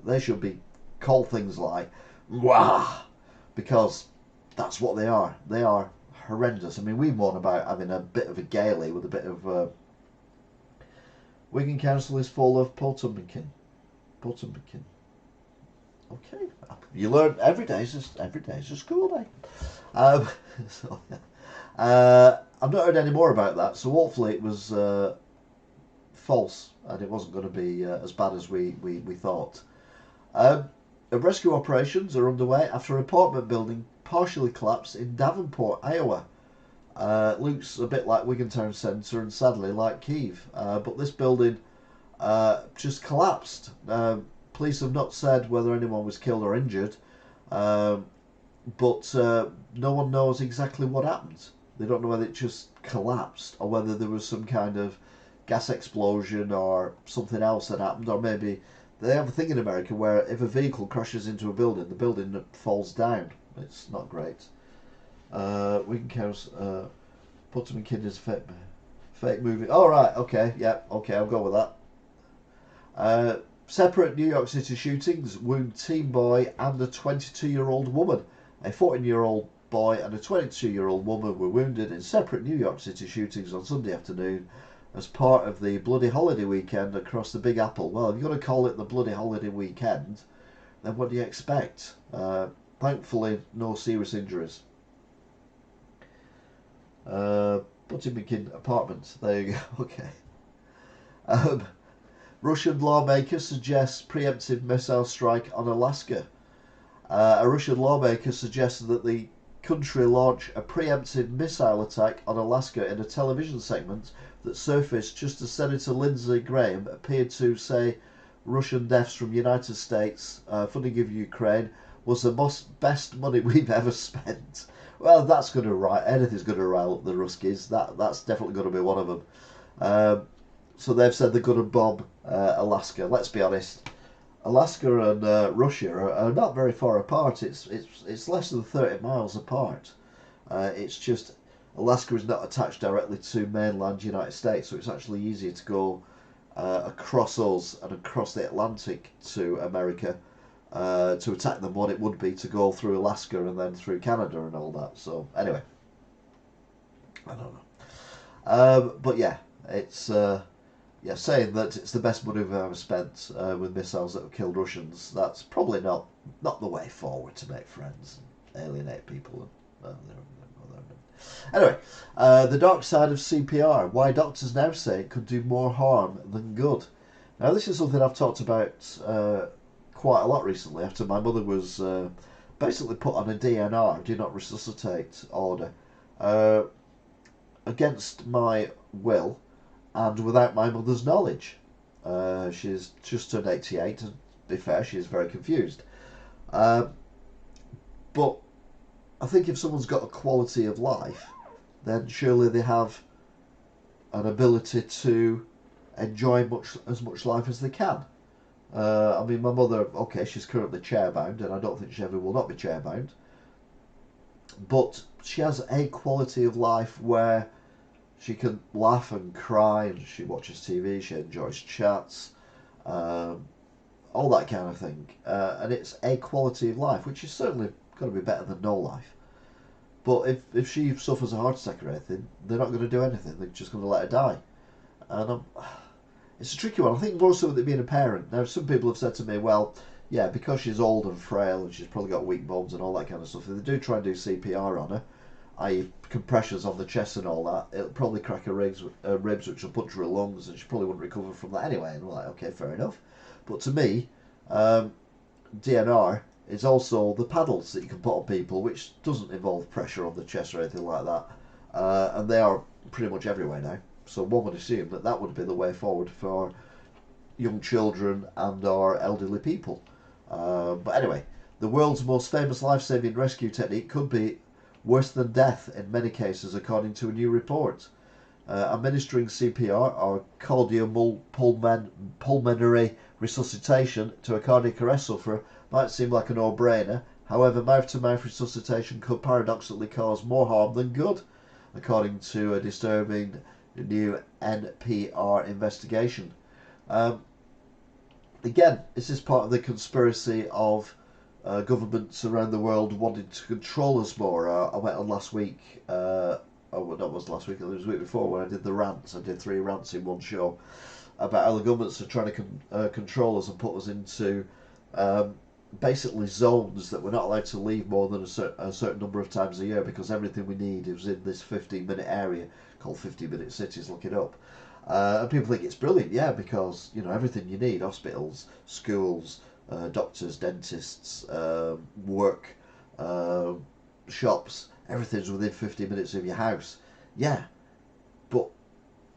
Speaker 1: They should be called things like Mwah, because that's what they are. They are horrendous. I mean, we moan about having a bit of a gaily with a bit of... Wigan Council is full of Potemkin. Potemkin. Okay. You learn every day is just a school day. So, I've not heard any more about that, so hopefully it was false and it wasn't going to be as bad as we thought. Rescue operations are underway after an apartment building partially collapsed in Davenport, Iowa. Looks a bit like Wigan Town Centre and sadly like Kiev, but this building just collapsed. Police have not said whether anyone was killed or injured, but no one knows exactly what happened. They don't know whether it just collapsed or whether there was some kind of gas explosion or something else that happened, or maybe they have a thing in America where if a vehicle crashes into a building, the building falls down. It's not great. Wigan County, Potemkin is fake movie. All right, okay, yeah, okay, I'll go with that. Separate New York City shootings wound teen boy and a 22-year-old woman. A 14-year-old boy and a 22-year-old woman were wounded in separate New York City shootings on Sunday afternoon as part of the bloody holiday weekend across the Big Apple. Well, if you're going to call it the bloody holiday weekend, then what do you expect? Thankfully, no serious injuries. Buttigieg apartment. There you go. Okay. Russian lawmaker suggests preemptive missile strike on Alaska. A Russian lawmaker suggested that the country launch a preemptive missile attack on Alaska in a television segment that surfaced just as Senator Lindsey Graham appeared to say Russian deaths from United States funding of Ukraine was the best money we've ever spent. Well, that's going to rile, anything's going to rile up the Ruskies. That's definitely going to be one of them. So they've said they're going to bomb Alaska. Let's be honest, Alaska and Russia are not very far apart. It's less than 30 miles apart. It's just Alaska is not attached directly to mainland United States, so it's actually easier to go across us and across the Atlantic to America to attack them what it would be to go through Alaska and then through Canada and all that. So anyway, I don't know. But yeah, it's saying that it's the best money we've ever spent with missiles that have killed Russians. That's probably not the way forward to make friends and alienate people. Anyway, the dark side of CPR. Why doctors now say it could do more harm than good. Now, this is something I've talked about quite a lot recently after my mother was basically put on a DNR, do not resuscitate order, against my will and without my mother's knowledge. She's just turned 88, and to be fair, she is very confused. But I think if someone's got a quality of life, then surely they have an ability to enjoy as much life as they can. I mean, my mother, okay, she's currently chairbound, and I don't think she ever will not be chairbound. But she has a quality of life where she can laugh and cry, and she watches TV, she enjoys chats, all that kind of thing. And it's a quality of life, which is certainly going to be better than no life. But if she suffers a heart attack or anything, they're not going to do anything. They're just going to let her die. And it's a tricky one. I think more so with being a parent. Now, some people have said to me, well, yeah, because she's old and frail and she's probably got weak bones and all that kind of stuff, if they do try and do CPR on her, i.e. compressions on the chest and all that, it'll probably crack her ribs which will puncture her lungs, and she probably wouldn't recover from that anyway. And we're like, okay, fair enough. But to me, DNR is also the paddles that you can put on people, which doesn't involve pressure on the chest or anything like that. And they are pretty much everywhere now. So one would assume that that would be the way forward for young children and our elderly people. But anyway, the world's most famous life-saving rescue technique could be worse than death in many cases, according to a new report. Administering CPR, or cardiopulmonary resuscitation, to a cardiac arrest sufferer might seem like a no-brainer. However, mouth-to-mouth resuscitation could paradoxically cause more harm than good, according to a disturbing new NPR investigation. Again, this is part of the conspiracy of governments around the world wanting to control us more. I went on last week, that was last week, it was the week before, when I did the rants. I did 3 rants in one show about how the governments are trying to control us and put us into basically zones that we're not allowed to leave more than a certain number of times a year, because everything we need is in this 15-minute area called 15-minute cities. Look it up. And people think it's brilliant, yeah, because everything you need, hospitals, schools, doctors, dentists, work, shops, everything's within 50 minutes of your house. Yeah, but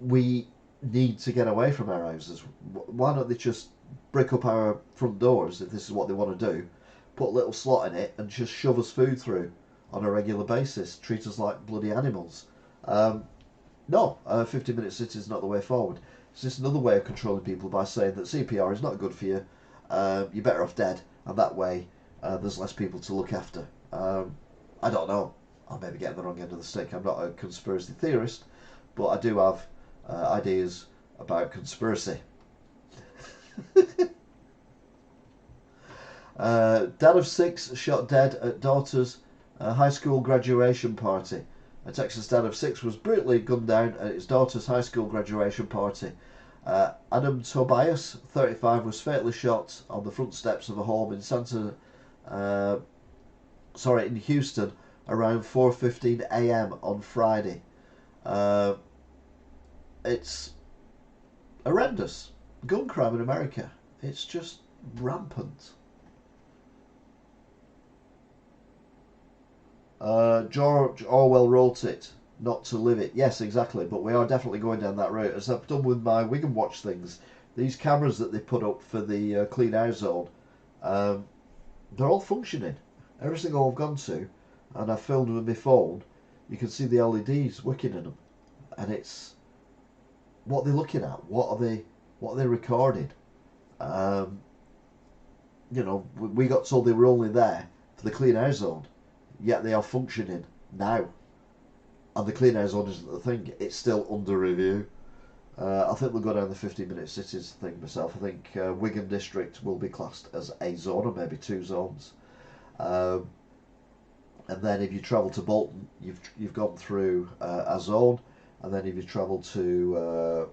Speaker 1: we need to get away from our houses. Why don't they just brick up our front doors, if this is what they want to do, put a little slot in it and just shove us food through on a regular basis, treat us like bloody animals? No, 50-minute city is not the way forward. It's just another way of controlling people by saying that CPR is not good for you, you're better off dead, and that way there's less people to look after. I don't know, I may be getting the wrong end of the stick. I'm not a conspiracy theorist, but I do have ideas about conspiracy. Dad of 6 shot dead at daughter's high school graduation party. A Texas dad of 6 was brutally gunned down at his daughter's high school graduation party. Adam Tobias, 35, was fatally shot on the front steps of a home in in Houston around 4:15 a.m. on Friday. It's horrendous. Gun crime in America. It's just rampant. George Orwell wrote it, not to live it. Yes, exactly, but we are definitely going down that route. As I've done with my Wigan Watch things, these cameras that they put up for the clean air zone, they're all functioning. Every single I've gone to, and I've filmed with my phone, you can see the LEDs working in them. And it's, what they're looking at, what are they recording? We got told they were only there for the clean air zone. Yet they are functioning now, and the clean air zone isn't the thing. It's still under review. I think we'll go down the 15-minute cities thing myself. I think Wigan District will be classed as a zone, or maybe 2 zones. And then if you travel to Bolton, you've gone through a zone, and then if you travel to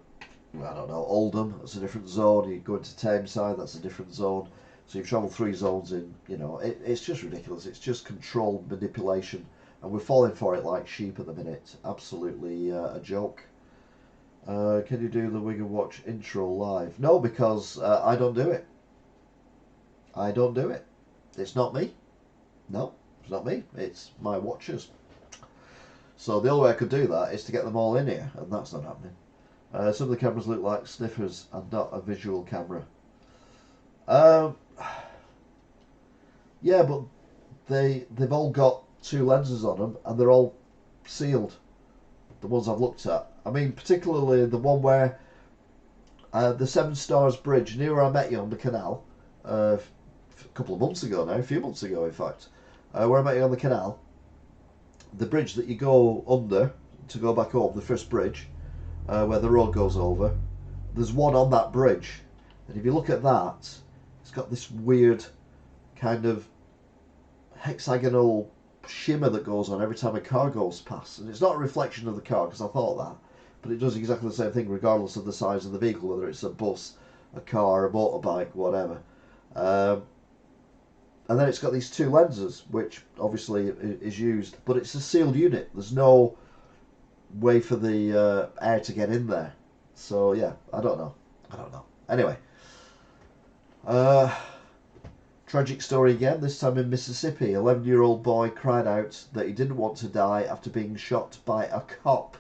Speaker 1: Oldham, that's a different zone. You go into Tameside, that's a different zone. So you've travelled 3 zones in, it's just ridiculous. It's just controlled manipulation, and we're falling for it like sheep at the minute. Absolutely a joke. Can you do the Wigan Watch intro live? No, because I don't do it. I don't do it. It's not me. No, it's not me. It's my watchers. So the only way I could do that is to get them all in here, and that's not happening. Some of the cameras look like sniffers and not a visual camera. Yeah, but they've all got 2 lenses on them, and they're all sealed. The ones I've looked at. I mean, particularly the one where the Seven Stars Bridge, near where I met you on the canal, a couple of months ago now, a few months ago in fact, where I met you on the canal, the bridge that you go under to go back home, the first bridge, where the road goes over, there's one on that bridge, and if you look at that, it's got this weird kind of hexagonal shimmer that goes on every time a car goes past, and it's not a reflection of the car, because I thought that, but it does exactly the same thing regardless of the size of the vehicle, whether it's a bus, a car, a motorbike, whatever. And then it's got these 2 lenses, which obviously is used, but it's a sealed unit. There's no way for the air to get in there. So yeah, I don't know. Anyway, tragic story again, this time in Mississippi. 11-year-old boy cried out that he didn't want to die after being shot by a cop.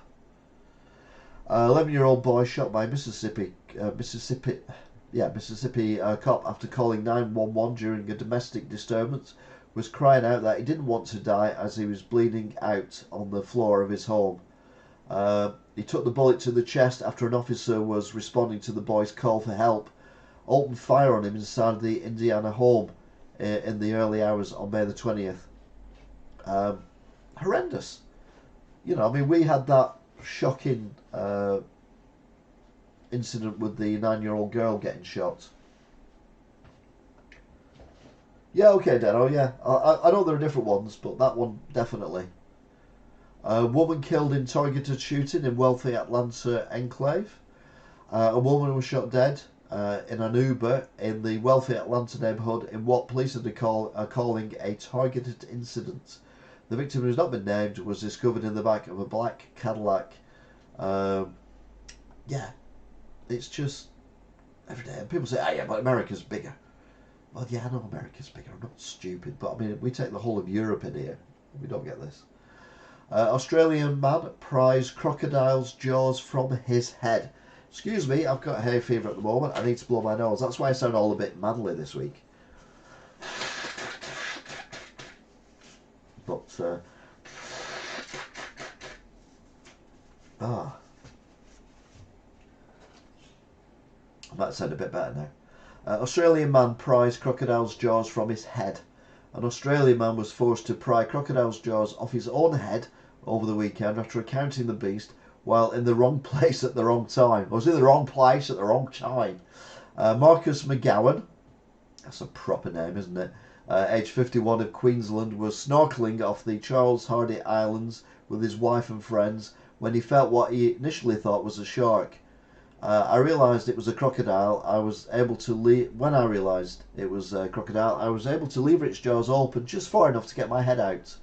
Speaker 1: 11-year-old boy shot by Mississippi cop after calling 911 during a domestic disturbance was crying out that he didn't want to die as he was bleeding out on the floor of his home. He took the bullet to the chest after an officer was responding to the boy's call for help, opened fire on him inside the Indiana home in the early hours on May the 20th. Horrendous. We had that shocking incident with the 9-year-old girl getting shot. Yeah, okay, Deno, yeah. I know there are different ones, but that one definitely. A woman killed in targeted shooting in wealthy Atlanta enclave. A woman was shot dead in an Uber in the wealthy Atlanta neighborhood in what police are calling a targeted incident. The victim, who has not been named, was discovered in the back of a black Cadillac. Yeah, it's just every day. And people say, "Oh yeah, but America's bigger." Well, yeah, I know America's bigger. I'm not stupid, but I mean, we take the whole of Europe in here. We don't get this. Australian man pries crocodile's jaws from his head. Excuse me, I've got hay fever at the moment. I need to blow my nose. That's why I sound all a bit manly this week. But I might sound a bit better now. Australian man pries crocodile's jaws from his head. An Australian man was forced to pry crocodile's jaws off his own head over the weekend after encountering the beast while in the wrong place at the wrong time. I was in the wrong place at the wrong time. Marcus McGowan, that's a proper name, isn't it? Age 51 of Queensland, was snorkelling off the Charles Hardy Islands with his wife and friends when he felt what he initially thought was a shark. I realised it was a crocodile. I was able to when I realised it was a crocodile, I was able to lever its jaws open just far enough to get my head out.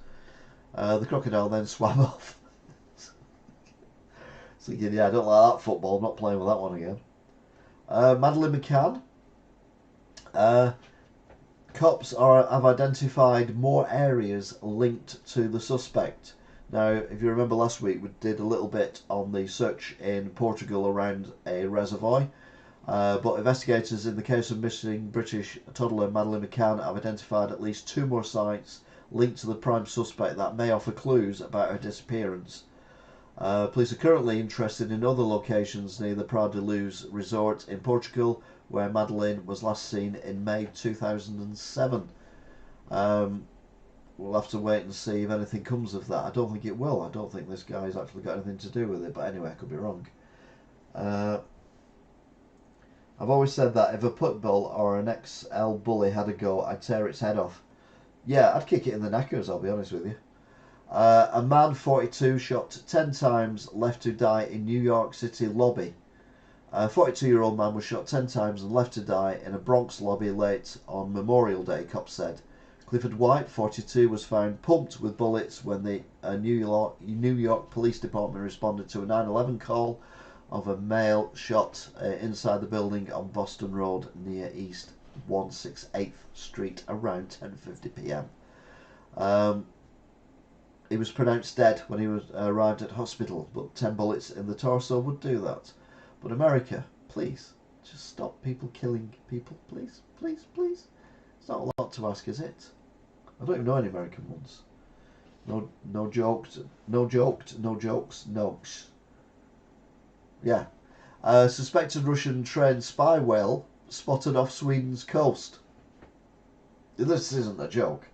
Speaker 1: The crocodile then swam off. Thinking, yeah, I don't like that football. I'm not playing with that one again. Madeleine McCann. Cops have identified more areas linked to the suspect. Now, if you remember last week, we did a little bit on the search in Portugal around a reservoir. But investigators in the case of missing British toddler Madeleine McCann have identified at least 2 more sites linked to the prime suspect that may offer clues about her disappearance. Police are currently interested in other locations near the Praia de Luz resort in Portugal, where Madeleine was last seen in May 2007. We'll have to wait and see if anything comes of that. I don't think it will. I don't think this guy's actually got anything to do with it, but anyway, I could be wrong. I've always said that if a pit bull or an XL bully had a go, I'd tear its head off. Yeah, I'd kick it in the knackers, I'll be honest with you. A man 42 shot 10 times, left to die in New York City lobby. A 42-year-old man was shot 10 times and left to die in a Bronx lobby late on Memorial Day, cops said. Clifford White, 42, was found pumped with bullets when the New York Police Department responded to a 911 call of a male shot inside the building on Boston Road near East 168th Street around 10:50 p.m. He was pronounced dead when he arrived at hospital, but 10 bullets in the torso would do that. But America, please, just stop people killing people, please, please, please. It's not a lot to ask, is it? I don't even know any American ones. No jokes, no jokes. Yeah. Suspected Russian trained spy whale spotted off Sweden's coast. This isn't a joke.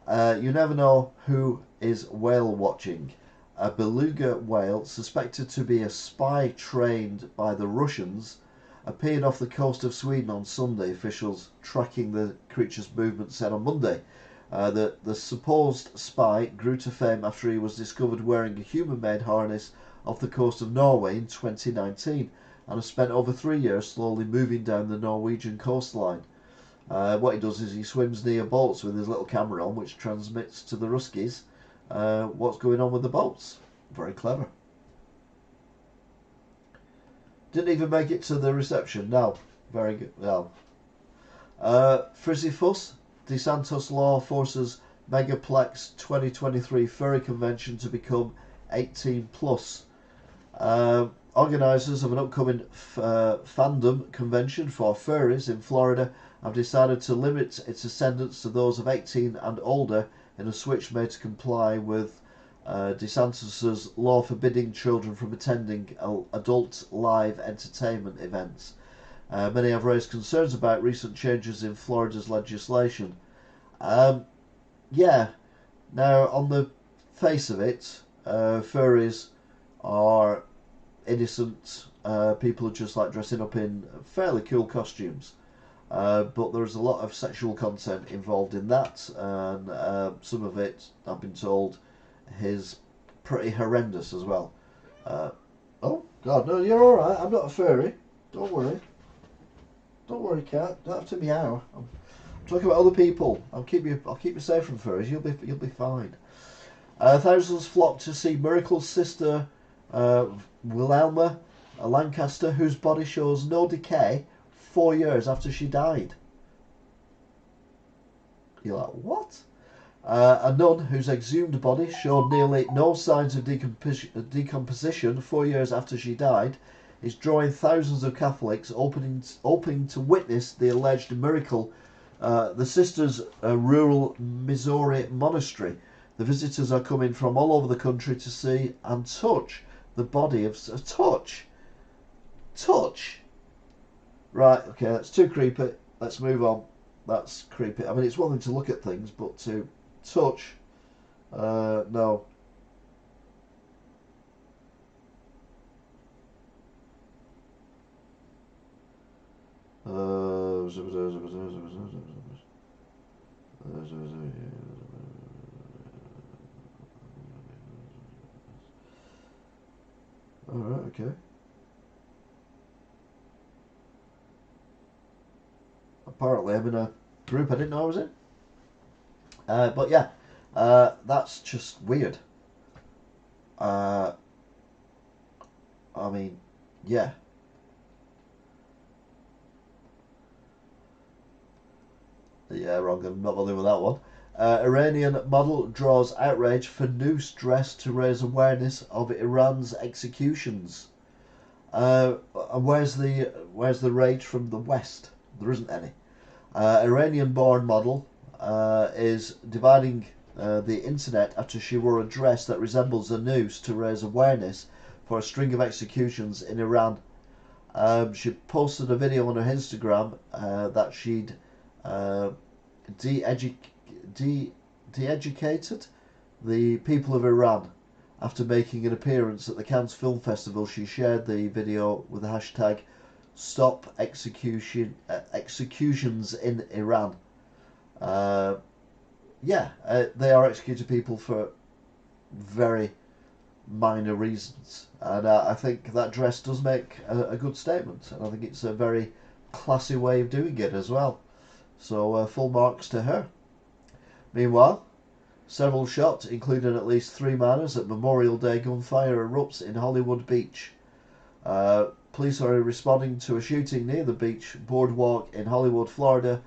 Speaker 1: You never know who is whale watching. A beluga whale suspected to be a spy trained by the Russians appeared off the coast of Sweden on Sunday, officials tracking the creature's movement said on Monday. The supposed spy grew to fame after he was discovered wearing a human-made harness off the coast of Norway in 2019 and has spent over 3 years slowly moving down the Norwegian coastline. What he does is he swims near boats with his little camera on, which transmits to the Ruskies what's going on with the boats. Very clever. Didn't even make it to the reception. No. Very good. No. Frizzy Fuss. DeSantis law forces Megaplex 2023 furry convention to become 18 plus. Organisers of an upcoming fandom convention for furries in Florida have decided to limit its attendance to those of 18 and older in a switch made to comply with DeSantis' law forbidding children from attending adult live entertainment events. Many have raised concerns about recent changes in Florida's legislation. Yeah, now on the face of it, furries are innocent people who just like dressing up in fairly cool costumes. But there's a lot of sexual content involved in that, and some of it, I've been told, is pretty horrendous as well. Oh God, no, you're all right. I'm not a furry. Don't worry. Don't worry, cat. Don't have to meow. I'm talking about other people. I'll keep you safe from furries. You'll be fine. Thousands flocked to see Miracle's sister, Wilhelma Lancaster, whose body shows no decay 4 years after she died. You're like, what? A nun whose exhumed body showed nearly no signs of decomposition 4 years after she died is drawing thousands of Catholics opening to witness the alleged miracle. The sisters' rural Missouri monastery. The visitors are coming from all over the country to see and touch the body of touch. Right, okay, that's too creepy. Let's move on. That's creepy. I mean, it's one thing to look at things, but to touch, no. Alright, okay. Apparently I'm in a group I didn't know I was in. But yeah, that's just weird. Uh, I mean, yeah. Yeah, wrong. I'm not bothering with that one. Iranian model draws outrage for noose dress to raise awareness of Iran's executions. And where's the rage from the West? There isn't any. Iranian-born model is dividing the internet after she wore a dress that resembles a noose to raise awareness for a string of executions in Iran. She posted a video on her Instagram that she'd uh, de-educated the people of Iran. After making an appearance at the Cannes Film Festival, she shared the video with the hashtag Stop Executions in Iran. They are executing people for very minor reasons, and I think that dress does make a good statement, and I think it's a very classy way of doing it as well. So full marks to her. Meanwhile, several shot, including at least 3 minors at Memorial Day gunfire erupts in Hollywood Beach. Police are responding to a shooting near the beach boardwalk in Hollywood, Florida.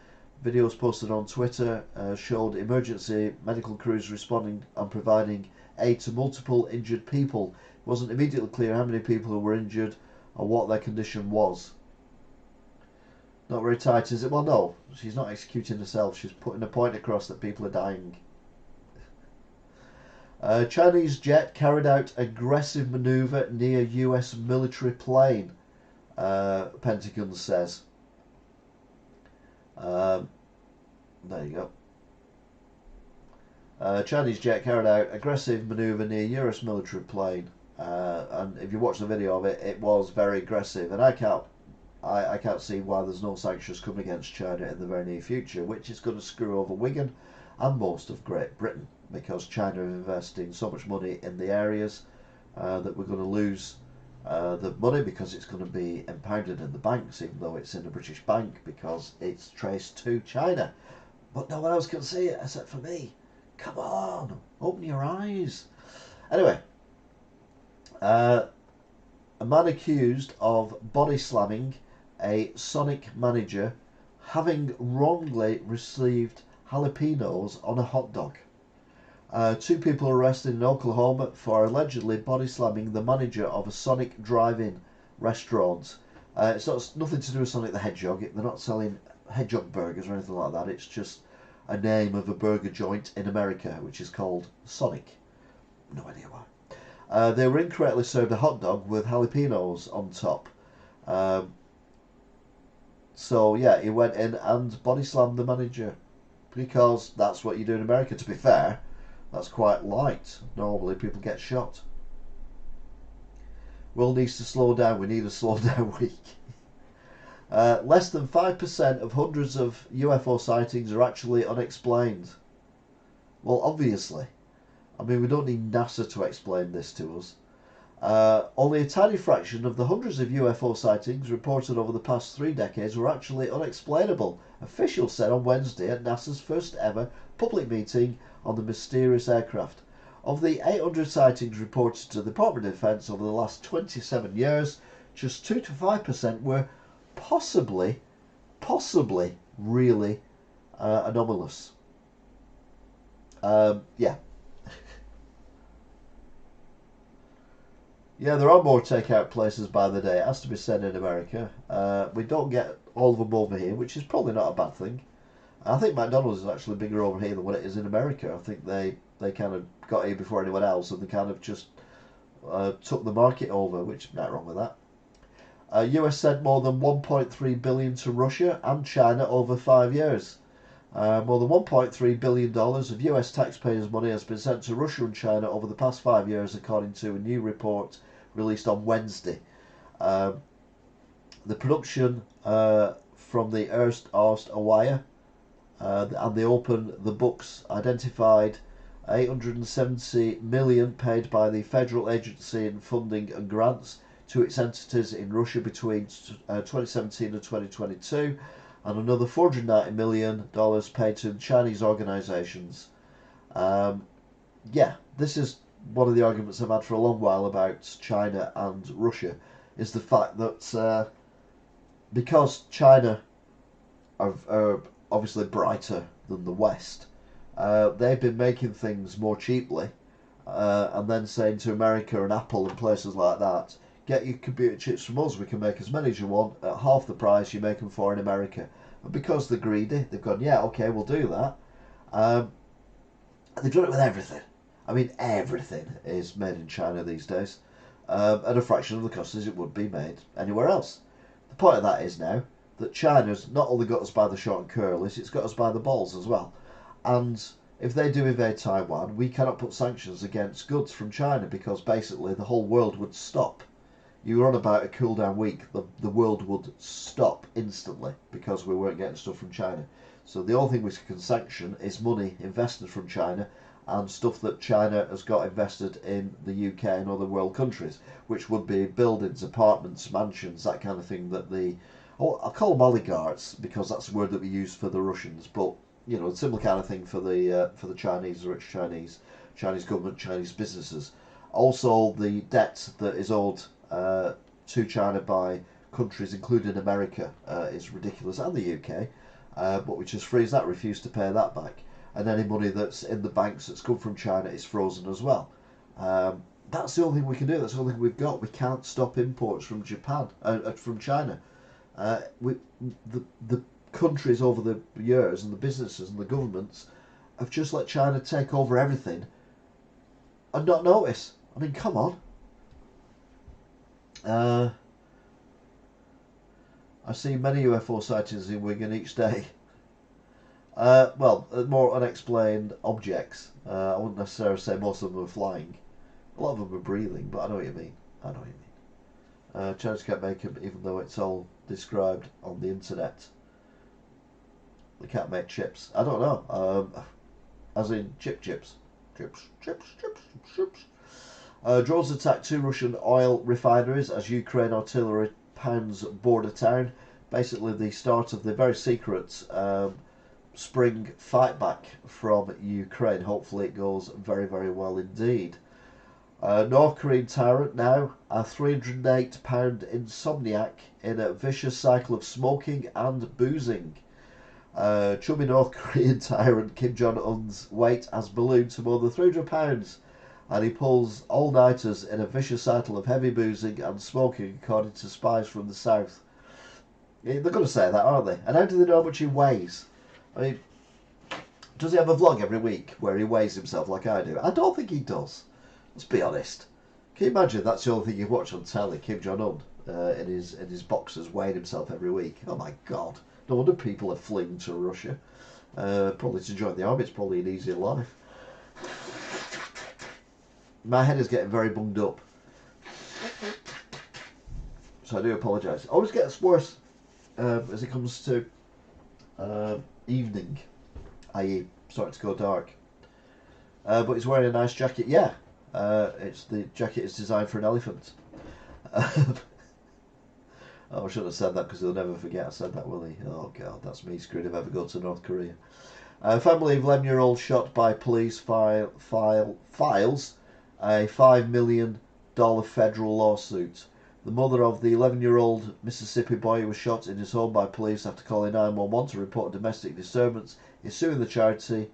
Speaker 1: Videos posted on Twitter showed emergency medical crews responding and providing aid to multiple injured people. It wasn't immediately clear how many people who were injured or what their condition was. Not very tight, is it? Well, no. She's not executing herself. She's putting a point across that people are dying. Chinese jet carried out aggressive maneuver near US military plane, Pentagon says. There you go. Chinese jet carried out aggressive maneuver near US military plane. And if you watch the video of it, it was very aggressive. And I can't see why there's no sanctions coming against China in the very near future, which is going to screw over Wigan and most of Great Britain, because China are investing so much money in the areas that we're going to lose the money, because it's going to be impounded in the banks, even though it's in a British bank, because it's traced to China. But no one else can see it except for me. Come on, open your eyes. Anyway, a man accused of body slamming a Sonic manager having wrongly received jalapenos on a hot dog. 2 people arrested in Oklahoma for allegedly body slamming the manager of a Sonic drive-in restaurant. It's nothing to do with Sonic the Hedgehog. They're not selling hedgehog burgers or anything like that. It's just a name of a burger joint in America, which is called Sonic. No idea why. They were incorrectly served a hot dog with jalapenos on top. So yeah, he went in and body slammed the manager, because that's what you do in America. To be fair, that's quite light. Normally people get shot. World needs to slow down. We need a slow down week. Less than 5% of hundreds of UFO sightings are actually unexplained. Well, obviously. I mean, we don't need NASA to explain this to us. Only a tiny fraction of the hundreds of UFO sightings reported over the past 3 decades were actually unexplainable, officials said on Wednesday at NASA's first ever public meeting on the mysterious aircraft. Of the 800 sightings reported to the Department of Defense over the last 27 years, just 2 to 5% were possibly really anomalous. Yeah. Yeah, there are more takeout places by the day, it has to be said, in America. We don't get all of them over here, which is probably not a bad thing. I think McDonald's is actually bigger over here than what it is in America. I think they kind of got here before anyone else, and they kind of just took the market over, which not wrong with that. US sent more than 1.3 billion to Russia and China over 5 years. More than $1.3 billion of US taxpayers' money has been sent to Russia and China over the past 5 years, according to a new report released on Wednesday. The production from the Erst Awaya, and they opened the books, identified 870 million paid by the federal agency in funding and grants to its entities in Russia between 2017 and 2022, and another $490 million paid to Chinese organisations. Yeah, this is one of the arguments I've had for a long while about China and Russia, is the fact that because China are obviously brighter than the West, they've been making things more cheaply, and then saying to America and Apple and places like that, get your computer chips from us, we can make as many as you want at half the price you make them for in America. And because they're greedy, they've gone, yeah, okay, we'll do that. And they've done it with everything. I mean, everything is made in China these days, at a fraction of the cost as it would be made anywhere else. The point of that is now that China's not only got us by the short and curlies, it's got us by the balls as well. And if they do invade Taiwan, we cannot put sanctions against goods from China, because basically the whole world would stop. You were on about a cool down week, the world would stop instantly because we weren't getting stuff from China. So the only thing we can sanction is money invested from China and stuff that China has got invested in the UK and other world countries, which would be buildings, apartments, mansions, that kind of thing that I'll call them oligarchs because that's the word that we use for the Russians, but you know, similar kind of thing for the Chinese, the rich Chinese government, Chinese businesses. Also, the debt that is owed to China by countries, including America, is ridiculous, and the UK, but we just freeze that, refuse to pay that back, and any money that's in the banks that's come from China is frozen as well. That's the only thing we can do. That's the only thing we've got. We can't stop imports from from China. The countries over the years, and the businesses and the governments have just let China take over everything and not notice. I mean, come on. I see many UFO sightings in Wigan each day. Well, more unexplained objects. I wouldn't necessarily say most of them are flying. A lot of them are breathing, but I know what you mean. China's can't make them, even though it's all described on the internet. They can't make chips. I don't know. As in chips. Drones attacked 2 Russian oil refineries as Ukraine artillery pounds border town. Basically the start of the very secret spring fight back from Ukraine. Hopefully it goes very, very well indeed. North Korean tyrant now, a 308-pound insomniac in a vicious cycle of smoking and boozing. Chubby North Korean tyrant Kim Jong-un's weight has ballooned to more than 300 pounds, and he pulls all-nighters in a vicious cycle of heavy boozing and smoking, according to spies from the south. They're going to say that, aren't they? And how do they know how much he weighs? I mean, does he have a vlog every week where he weighs himself like I do? I don't think he does. Let's be honest. Can you imagine that's the only thing you watch on telly? Kim Jong-un in his boxers weighing himself every week. Oh my God! No wonder people are fleeing to Russia. Probably to join the army. It's probably an easier life. My head is getting very bunged up, so I do apologise. It always gets worse as it comes to evening, i.e. starting to go dark. But he's wearing a nice jacket. Yeah, the jacket is designed for an elephant. Oh, I shouldn't have said that because he'll never forget I said that, will he? Oh God, that's me screwed if I ever go to North Korea. Family of 11-year-old shot by police files a $5 million federal lawsuit. The mother of the 11-year-old Mississippi boy who was shot in his home by police after calling 911 to report a domestic disturbance is suing the city,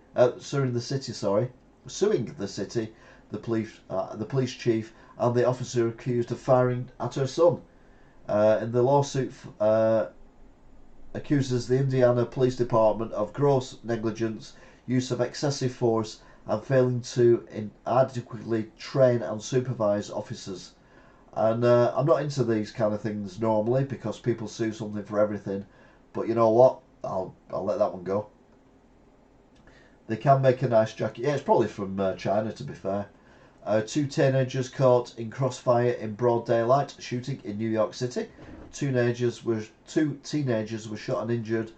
Speaker 1: the police chief, and the officer accused of firing at her son. And the lawsuit accuses the Indiana Police Department of gross negligence, use of excessive force, and failing to adequately train and supervise officers. And I'm not into these kind of things normally because people sue something for everything, but you know what? I'll let that one go. They can make a nice jacket. Yeah, it's probably from China, to be fair. 2 teenagers caught in crossfire in broad daylight shooting in New York City. two teenagers were shot and injured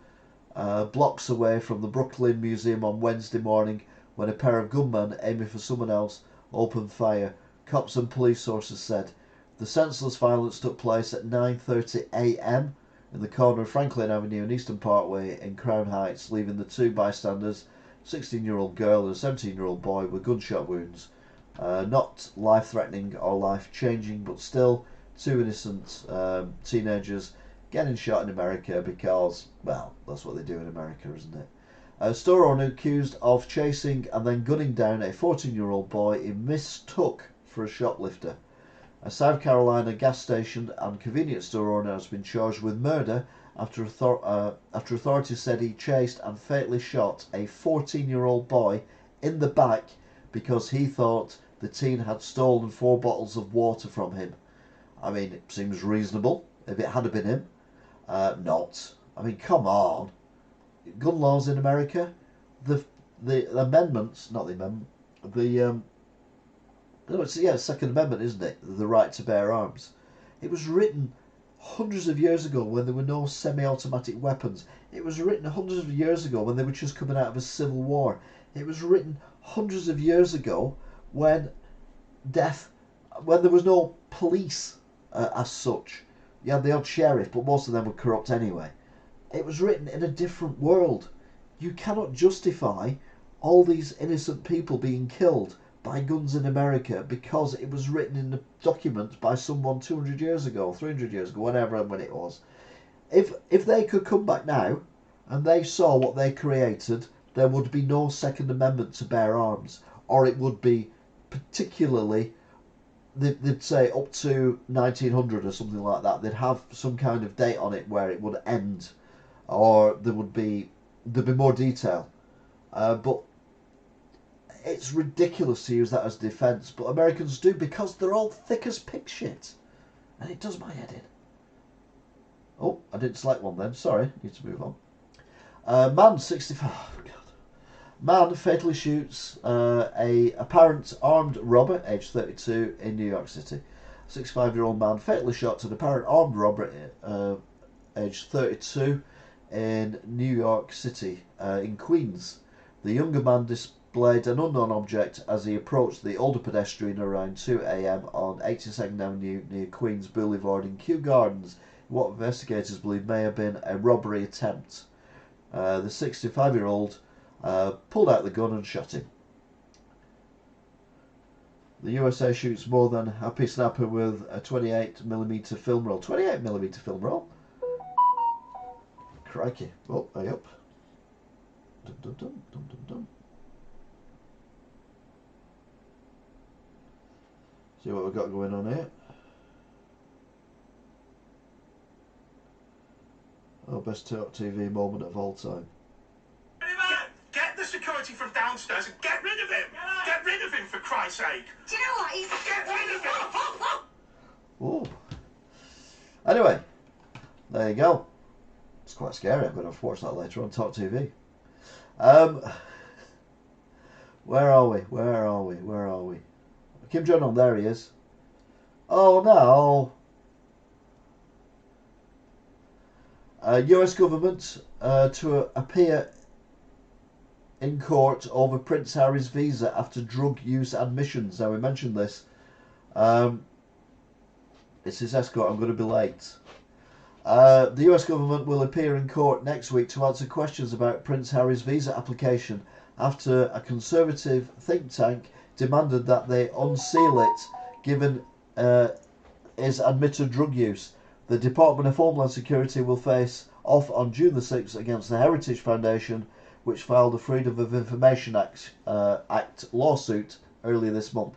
Speaker 1: blocks away from the Brooklyn Museum on Wednesday morning when a pair of gunmen aiming for someone else opened fire. Cops and police sources said the senseless violence took place at 9:30 a.m. in the corner of Franklin Avenue and Eastern Parkway in Crown Heights, leaving the two bystanders, a 16-year-old girl and a 17-year-old boy, with gunshot wounds. Not life-threatening or life-changing, but still two innocent teenagers getting shot in America because, well, that's what they do in America, isn't it? A store owner accused of chasing and then gunning down a 14-year-old boy he mistook for a shoplifter. A South Carolina gas station and convenience store owner has been charged with murder after authorities said he chased and fatally shot a 14-year-old boy in the back because he thought the teen had stolen 4 bottles of water from him. I mean, it seems reasonable if it had been him. Not. I mean, come on. Gun laws in America, the amendments, not the amendment, Second Amendment, isn't it? The right to bear arms. It was written hundreds of years ago when there were no semi-automatic weapons. It was written hundreds of years ago when they were just coming out of a civil war. It was written hundreds of years ago when there was no police as such. You had the odd sheriff, but most of them were corrupt anyway. It was written in a different world. You cannot justify all these innocent people being killed by guns in America because it was written in a document by someone 200 years ago, 300 years ago, whatever when it was. If they could come back now and they saw what they created, there would be no Second Amendment to bear arms, or it would be particularly, they'd say up to 1900 or something like that. They'd have some kind of date on it where it would end, or there'd be more detail. But it's ridiculous to use that as defence, but Americans do because they're all thick as pig shit, and it does my head in. Oh, I didn't select one then. Sorry, need to move on. Man 65. Oh, God. Man fatally shoots a apparent armed robber, aged 32, in New York City. 65-year-old man fatally shot an apparent armed robber, aged 32, in New York City, in Queens. The younger man displayed an unknown object as he approached the older pedestrian around 2 a.m. on 82nd Avenue near Queens Boulevard in Kew Gardens, what investigators believe may have been a robbery attempt. The 65-year-old pulled out the gun and shot him. The USA shoots more than happy snapper with a 28mm film roll. 28mm film roll? Crikey. Oh, way up. Dum, dum, dum, dum, dum, dum. See what we've got going on here. Oh, best TV moment of all time.
Speaker 2: Get the security from downstairs and get rid of him! Get rid of him, for Christ's sake!
Speaker 3: Do you know what? He's...
Speaker 2: Get rid of him!
Speaker 1: Oh. Anyway, there you go. It's quite scary. I'm going to watch that later on Talk TV. Where are we? Kim Jong-un, there he is. Oh no! US government to appear in court over Prince Harry's visa after drug use admissions. Now, we mentioned this. It's his escort. I'm going to be late. The US government will appear in court next week to answer questions about Prince Harry's visa application after a conservative think tank demanded that they unseal it given his admitted drug use. The Department of Homeland Security will face off on June the 6th against the Heritage Foundation, which filed a Freedom of Information Act lawsuit earlier this month.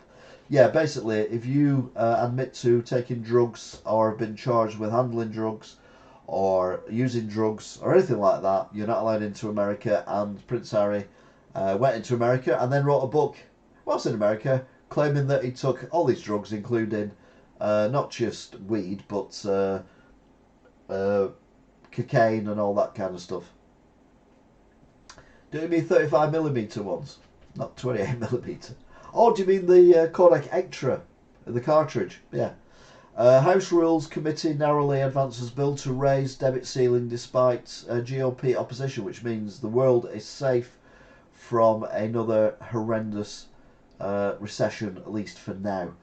Speaker 1: Yeah, basically, if you admit to taking drugs or have been charged with handling drugs or using drugs or anything like that, you're not allowed into America. And Prince Harry went into America and then wrote a book whilst in America claiming that he took all these drugs, including not just weed, but cocaine and all that kind of stuff. Do you mean 35mm ones? Not 28mm. Oh, do you mean the Kodak Extra, the cartridge? Yeah. House Rules Committee narrowly advances bill to raise debt ceiling despite GOP opposition, which means the world is safe from another horrendous recession, at least for now.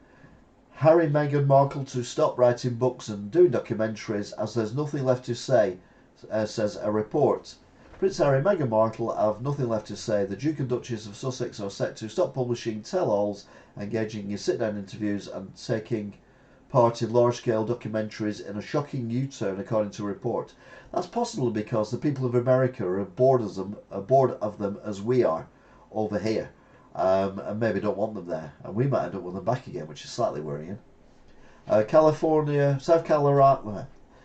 Speaker 1: Harry and Meghan Markle to stop writing books and doing documentaries as there's nothing left to say, says a report. Prince Harry and Meghan Markle have nothing left to say. The Duke and Duchess of Sussex are set to stop publishing tell-alls, engaging in sit-down interviews and taking part in large-scale documentaries in a shocking U-turn, according to a report. That's possibly because the people of America are bored of them as we are over here, and maybe don't want them there, and we might end up with them back again, which is slightly worrying.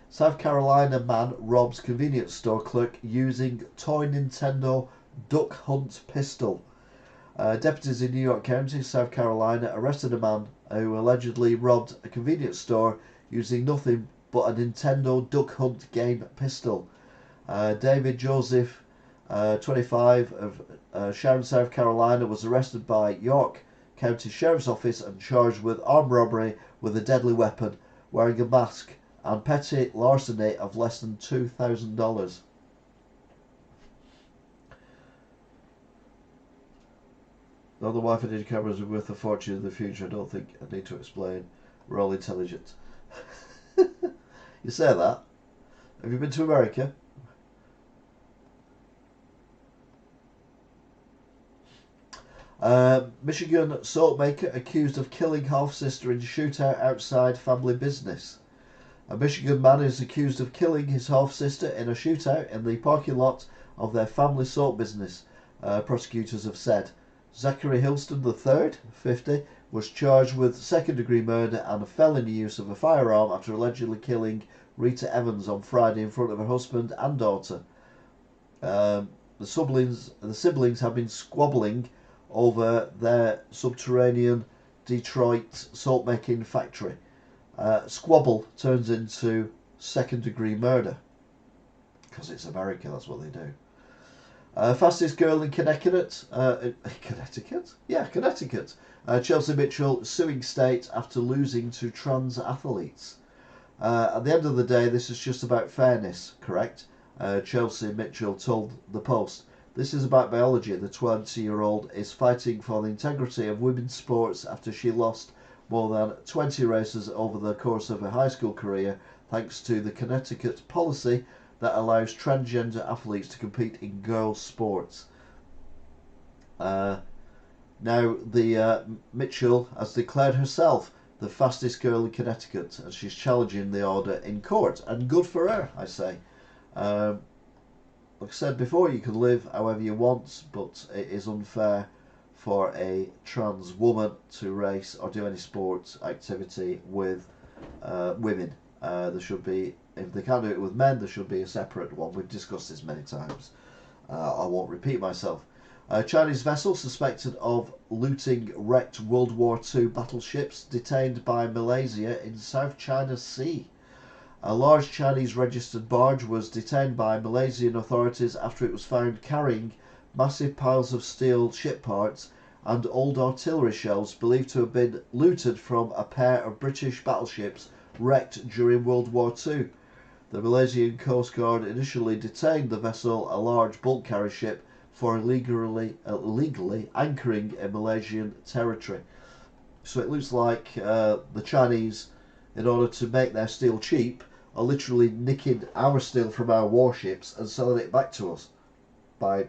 Speaker 1: South Carolina man robs convenience store clerk using toy Nintendo Duck Hunt pistol. Deputies in New York County, South Carolina, arrested a man who allegedly robbed a convenience store using nothing but a Nintendo Duck Hunt game pistol. David Joseph, 25, of Sharon, South Carolina, was arrested by York County Sheriff's Office and charged with armed robbery with a deadly weapon, wearing a mask, and petty larceny of less than $2,000. Though the wife and digital cameras are worth a fortune in the future, I don't think I need to explain. We're all intelligent. You say that. Have you been to America? Michigan salt maker accused of killing half-sister in shootout outside family business. A Michigan man is accused of killing his half-sister in a shootout in the parking lot of their family salt business, prosecutors have said. Zachary Hilston III, 50, was charged with second-degree murder and a felony use of a firearm after allegedly killing Rita Evans on Friday in front of her husband and daughter. The siblings have been squabbling over their subterranean Detroit salt-making factory. Squabble turns into second-degree murder. Because it's America, that's what they do. Fastest girl in Connecticut. Connecticut? Yeah, Connecticut. Chelsea Mitchell suing state after losing to trans athletes. At the end of the day, this is just about fairness, correct? Chelsea Mitchell told The Post. This is about biology. The 20-year-old is fighting for the integrity of women's sports after she lost more than 20 races over the course of her high school career, thanks to the Connecticut policy that allows transgender athletes to compete in girls' sports. Now, the Mitchell has declared herself the fastest girl in Connecticut, and she's challenging the order in court. And good for her, I say. Like I said before, you can live however you want, but it is unfair for a trans woman to race or do any sports activity with women. There should be, if they can't do it with men, there should be a separate one. We've discussed this many times. I won't repeat myself. A Chinese vessel suspected of looting wrecked World War II battleships detained by Malaysia in South China Sea. A large Chinese registered barge was detained by Malaysian authorities after it was found carrying massive piles of steel ship parts and old artillery shells believed to have been looted from a pair of British battleships wrecked during World War II. The Malaysian Coast Guard initially detained the vessel, a large bulk carrier ship, for illegally anchoring in Malaysian territory. So it looks like the Chinese, in order to make their steel cheap, are literally nicking our steel from our warships and selling it back to us by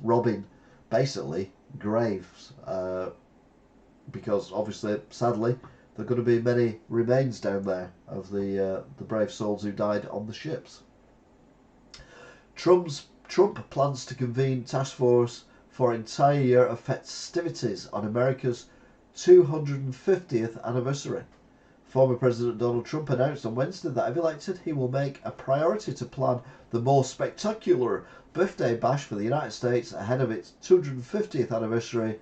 Speaker 1: robbing, basically, graves. Because obviously, sadly, there are going to be many remains down there of the brave souls who died on the ships. Trump plans to convene task force for entire year of festivities on America's 250th anniversary. Former President Donald Trump announced on Wednesday that if elected, he will make a priority to plan the more spectacular birthday bash for the United States ahead of its 250th anniversary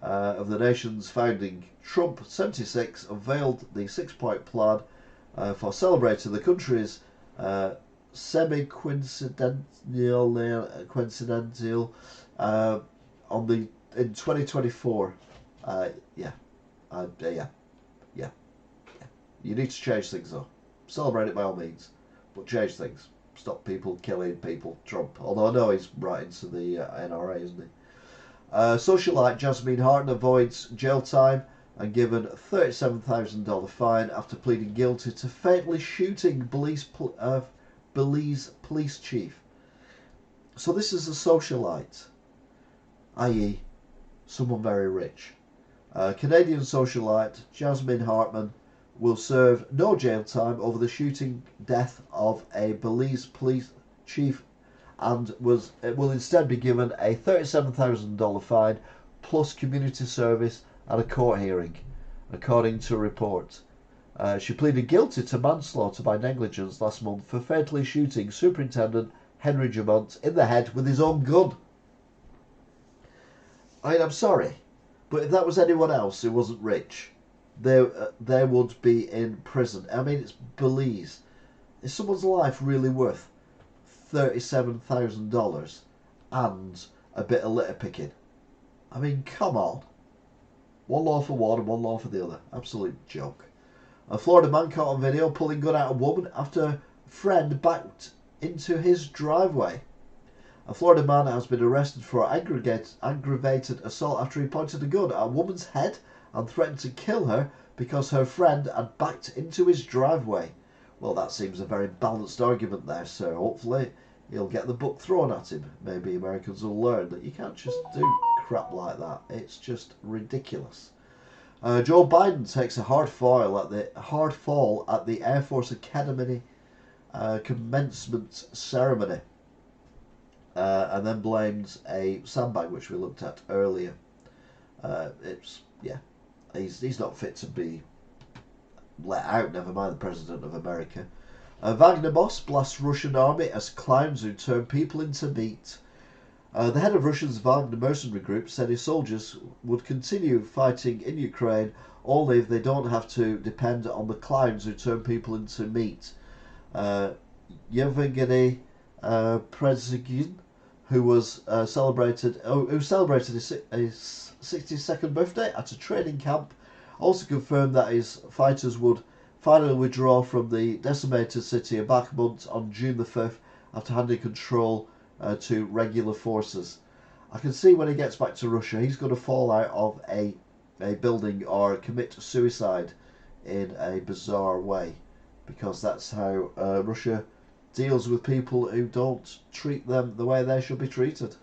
Speaker 1: of the nation's founding. Trump, 76, unveiled the six-point plan for celebrating the country's semi-coincidental in 2024. You need to change things though. Celebrate it by all means, but change things. Stop people killing people. Trump. Although I know he's right into the NRA, isn't he? Socialite Jasmine Harden avoids jail time and given a $37,000 fine after pleading guilty to fatally shooting Belize police chief. So this is a socialite, i.e. someone very rich. Canadian socialite Jasmine Hartman will serve no jail time over the shooting death of a Belize police chief and will instead be given a $37,000 fine plus community service and a court hearing, according to a report. She pleaded guilty to manslaughter by negligence last month for fatally shooting Superintendent Henry Jamont in the head with his own gun. I mean, I'm sorry, but if that was anyone else who wasn't rich, they would be in prison. I mean, it's Belize. Is someone's life really worth $37,000 and a bit of litter picking? I mean, come on. One law for one and one law for the other. Absolute joke. A Florida man caught on video pulling gun out of a woman after a friend backed into his driveway. A Florida man has been arrested for aggravated assault after he pointed a gun at a woman's head and threatened to kill her because her friend had backed into his driveway. Well, that seems a very balanced argument there, sir. Hopefully he'll get the book thrown at him. Maybe Americans will learn that you can't just do crap like that. It's just ridiculous. Joe Biden takes a hard fall at the Air Force Academy commencement ceremony, and then blames a sandbag, which we looked at earlier. He's not fit to be let out. Never mind the president of America. Wagner boss blasts Russian army as clowns who turn people into meat. The head of Russia's Wagner mercenary group said his soldiers would continue fighting in Ukraine only if they don't have to depend on the clowns who turn people into meat. Yevgeny Prigozhin, who celebrated his 62nd birthday at a training camp, also confirmed that his fighters would finally withdraw from the decimated city of Bakhmut on June the 5th after handing control to regular forces. I can see when he gets back to Russia, he's going to fall out of a building or commit suicide in a bizarre way, because that's how Russia deals with people who don't treat them the way they should be treated.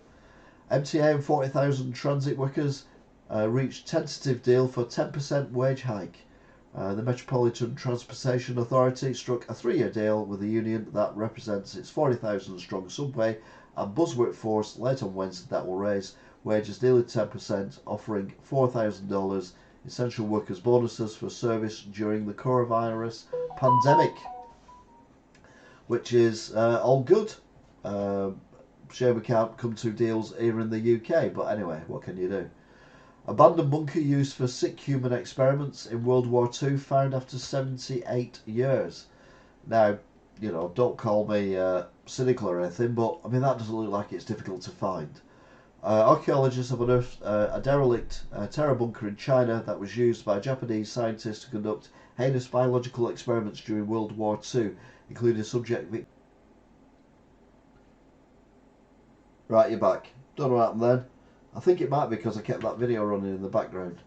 Speaker 1: MTA and 40,000 transit workers reached tentative deal for 10% wage hike. The Metropolitan Transportation Authority struck a 3-year deal with the union that represents its 40,000 strong subway and bus workforce late on Wednesday that will raise wages nearly 10%, offering $4,000 essential workers bonuses for service during the coronavirus pandemic, which is all good. Shame we can't come to deals here in the UK, but anyway, what can you do? Abandoned bunker used for sick human experiments in World War II found after 78 years. Now, you know, don't call me cynical or anything, but I mean, that doesn't look like it's difficult to find. Archaeologists have unearthed a derelict terror bunker in China that was used by Japanese scientists to conduct heinous biological experiments during World War II, including subject. Right, you're back. Don't know what happened then. I think it might be because I kept that video running in the background.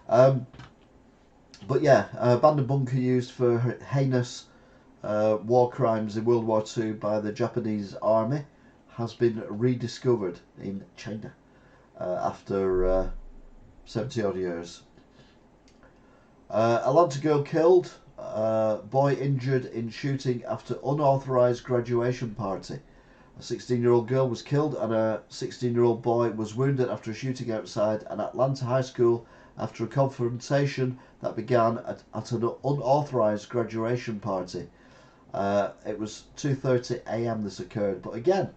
Speaker 1: But yeah, abandoned bunker used for heinous war crimes in World War II by the Japanese army has been rediscovered in China after 70 odd years. Atlanta girl killed, boy injured in shooting after unauthorised graduation party. A 16-year-old girl was killed and a 16-year-old boy was wounded after a shooting outside an Atlanta high school after a confrontation that began at an unauthorised graduation party. It was 2:30 a.m. this occurred, but again,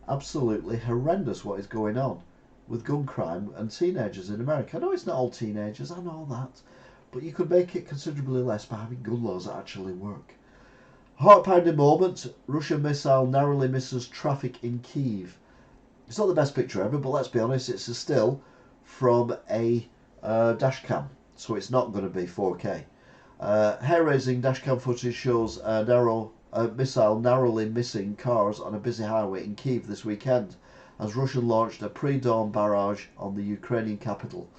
Speaker 1: absolutely horrendous what is going on with gun crime and teenagers in America. I know it's not all teenagers, I know that, but you could make it considerably less by having gun laws that actually work. Heart-pounding moment, Russian missile narrowly misses traffic in Kyiv. It's not the best picture ever, but let's be honest, it's a still from a dash cam, so it's not going to be 4K. Hair-raising dashcam footage shows a missile narrowly missing cars on a busy highway in Kyiv this weekend as Russia launched a pre-dawn barrage on the Ukrainian capital.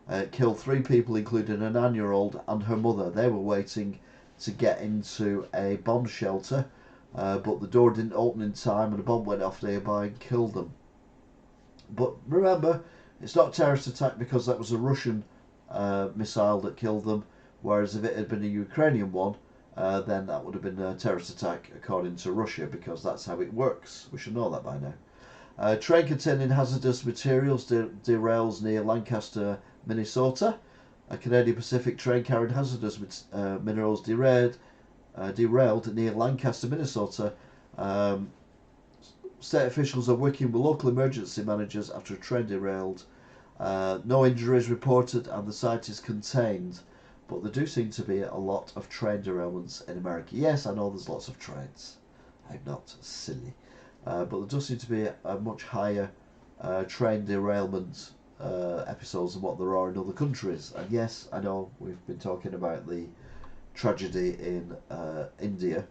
Speaker 1: It killed 3 people, including a 9-year-old and her mother. They were waiting to get into a bomb shelter, but the door didn't open in time and a bomb went off nearby and killed them. But remember, it's not a terrorist attack because that was a Russian missile that killed them, whereas if it had been a Ukrainian one, then that would have been a terrorist attack according to Russia, because that's how it works. We should know that by now. Train containing hazardous materials derails near Lancaster, Minnesota. A Canadian Pacific train carrying hazardous minerals derailed near Lancaster, Minnesota. State officials are working with local emergency managers after a train derailed. No injuries reported and the site is contained, but there do seem to be a lot of train derailments in America. Yes, I know there's lots of trains. I'm not silly. But there does seem to be a much higher train derailment episodes than what there are in other countries. And yes, I know we've been talking about the tragedy in India,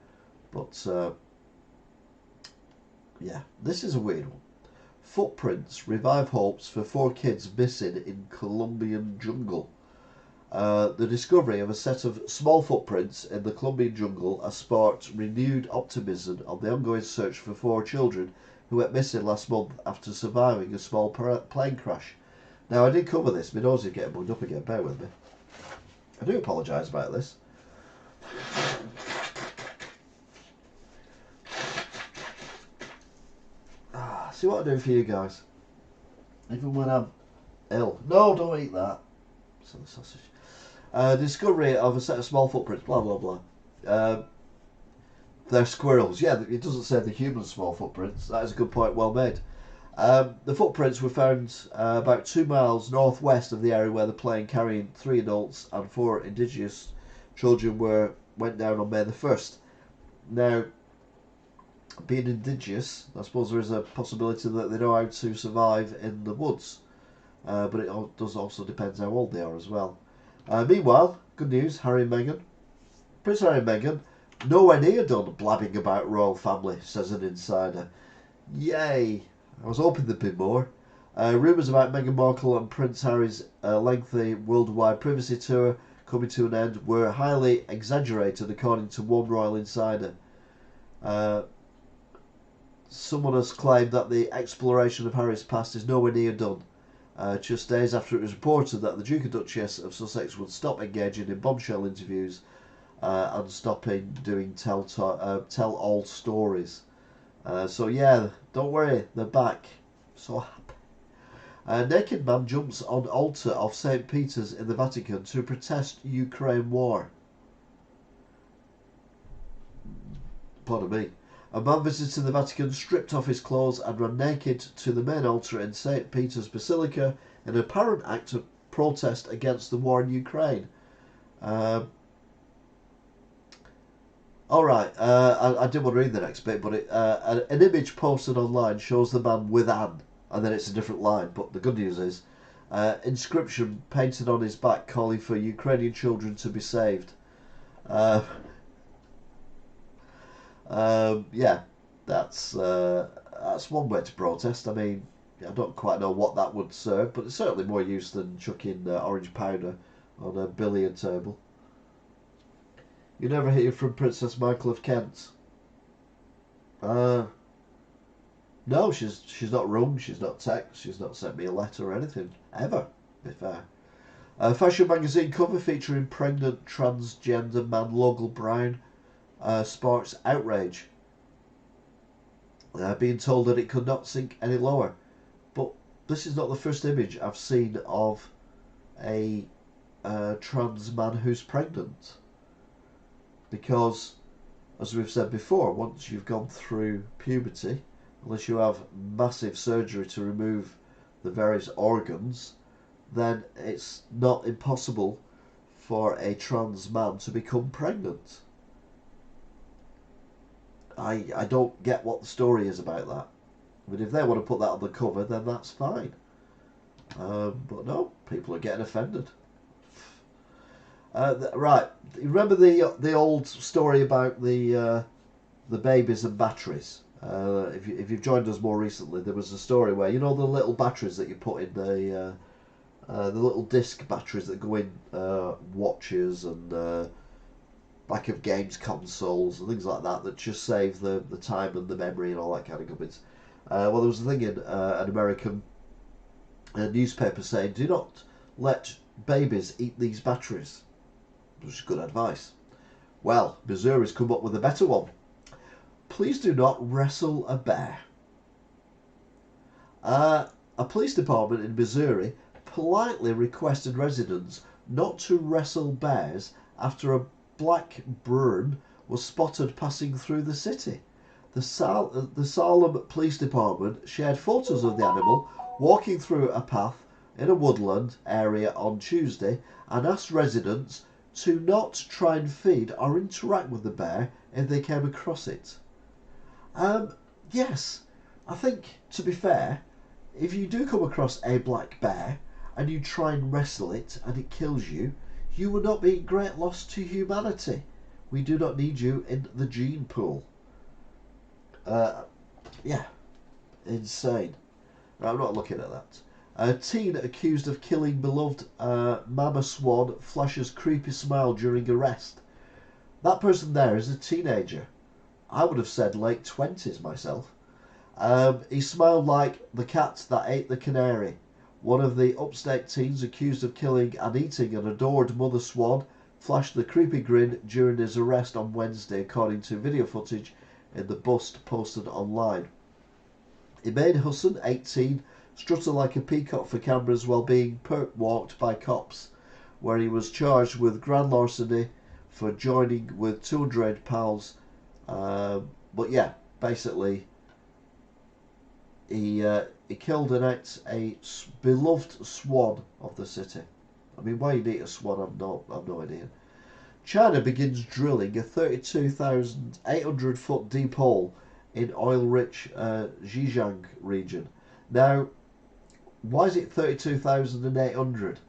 Speaker 1: but yeah, this is a weird one. Footprints revive hopes for 4 kids missing in Colombian jungle. The discovery of a set of small footprints in the Colombian jungle has sparked renewed optimism on the ongoing search for 4 children who went missing last month after surviving a small plane crash. Now, I did cover this. My nose is getting bugged up again. Bear with me. I do apologise about this. See what I do for you guys. Even when I'm ill. No, don't eat that. Silly sausage. Discovery of a set of small footprints. Blah, blah, blah. They're squirrels. Yeah, it doesn't say the human small footprints. That is a good point. Well made. The footprints were found about 2 miles northwest of the area where the plane carrying 3 adults and 4 indigenous children went down on May the 1st. Now, being indigenous, I suppose there is a possibility that they know how to survive in the woods. But it does also depend how old they are as well. Meanwhile, good news, Harry and Meghan. Prince Harry and Meghan, nowhere near done blabbing about royal family, says an insider. Yay! I was hoping there'd be more. Rumours about Meghan Markle and Prince Harry's lengthy worldwide privacy tour coming to an end were highly exaggerated, according to one royal insider. Someone has claimed that the exploration of Harry's past is nowhere near done. Just days after it was reported that the Duke and Duchess of Sussex would stop engaging in bombshell interviews and stopping doing tell-all stories. So yeah, don't worry, they're back. So happy. A naked man jumps on altar of St. Peter's in the Vatican to protest Ukraine war. Pardon me. A man visiting the Vatican stripped off his clothes and ran naked to the main altar in St. Peter's Basilica in an apparent act of protest against the war in Ukraine. Alright, I didn't want to read the next bit, but an image posted online shows the man with Anne, and then it's a different line, but the good news is, inscription painted on his back calling for Ukrainian children to be saved. Yeah, that's one way to protest. I mean, I don't quite know what that would serve, but it's certainly more use than chucking orange powder on a billiard table. You never hear from Princess Michael of Kent? No, she's not rung, she's not text, she's not sent me a letter or anything, ever, to be fair. Fashion magazine cover featuring pregnant transgender man Logan Brown sparks outrage. Being told that it could not sink any lower. But this is not the first image I've seen of a trans man who's pregnant. Because, as we've said before, once you've gone through puberty, unless you have massive surgery to remove the various organs, then it's not impossible for a trans man to become pregnant. I don't get what the story is about that. But if they want to put that on the cover, then that's fine. But no, people are getting offended. Right, you remember the old story about the babies and batteries? If you've joined us more recently, there was a story where, you know, the little batteries that you put in the little disc batteries that go in watches and back of games consoles and things like that just save the time and the memory and all that kind of gubbins. Well, there was a thing in an American newspaper saying, do not let babies eat these batteries, which is good advice. Well, Missouri's come up with a better one. Please do not wrestle a bear. A police department in Missouri politely requested residents not to wrestle bears after a black Bruin was spotted passing through the city. The Salem Police Department shared photos of the animal walking through a path in a woodland area on Tuesday and asked residents to not try and feed or interact with the bear if they came across it. Yes, I think, to be fair, if you do come across a black bear and you try and wrestle it and it kills you, you will not be a great loss to humanity. We do not need you in the gene pool. Yeah, insane. I'm not looking at that. A teen accused of killing beloved mama swan flashes creepy smile during arrest. That person there is a teenager. I would have said late 20s myself. He smiled like the cat that ate the canary. One of the upstate teens accused of killing and eating an adored mother swan flashed the creepy grin during his arrest on Wednesday, according to video footage in the bust posted online. Imain Hussain, 18, strutted like a peacock for cameras while being perp-walked by cops, where he was charged with grand larceny for joining with 200 pals. But yeah, basically, he killed and ate a beloved swan of the city. I mean, why you'd eat a swan, I've no idea. China begins drilling a 32,800 foot deep hole in oil-rich Zhejiang region. Now, why is it 32,800?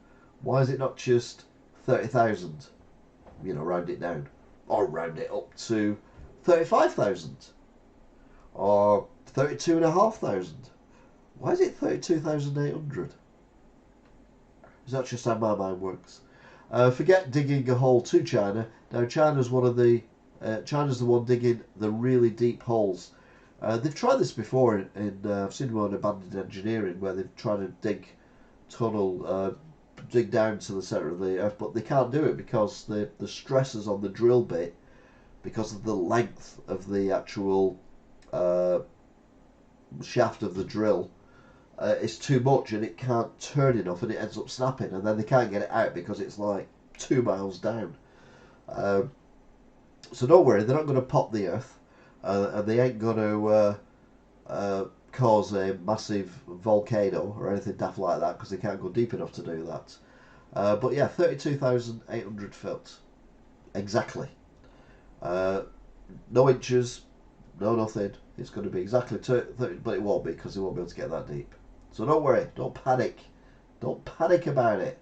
Speaker 1: Why is it not just 30,000? You know, round it down. Or round it up to 35,000. Or 32,500. Why is it 32,800? Is that just how my mind works? Forget digging a hole to China. Now China's China's the one digging the really deep holes. They've tried this before in I've seen one in abandoned engineering where they've tried to dig down to the centre of the earth, but they can't do it because the stresses on the drill bit, because of the length of the actual shaft of the drill, is too much and it can't turn enough and it ends up snapping, and then they can't get it out because it's like 2 miles down. So don't worry, they're not going to pop the earth, and they ain't going to cause a massive volcano or anything daft like that because they can't go deep enough to do that. But yeah, 32,800 foot. Exactly. No inches, no nothing. It's going to be exactly 30, but it won't be because they won't be able to get that deep. So don't worry, don't panic. Don't panic about it.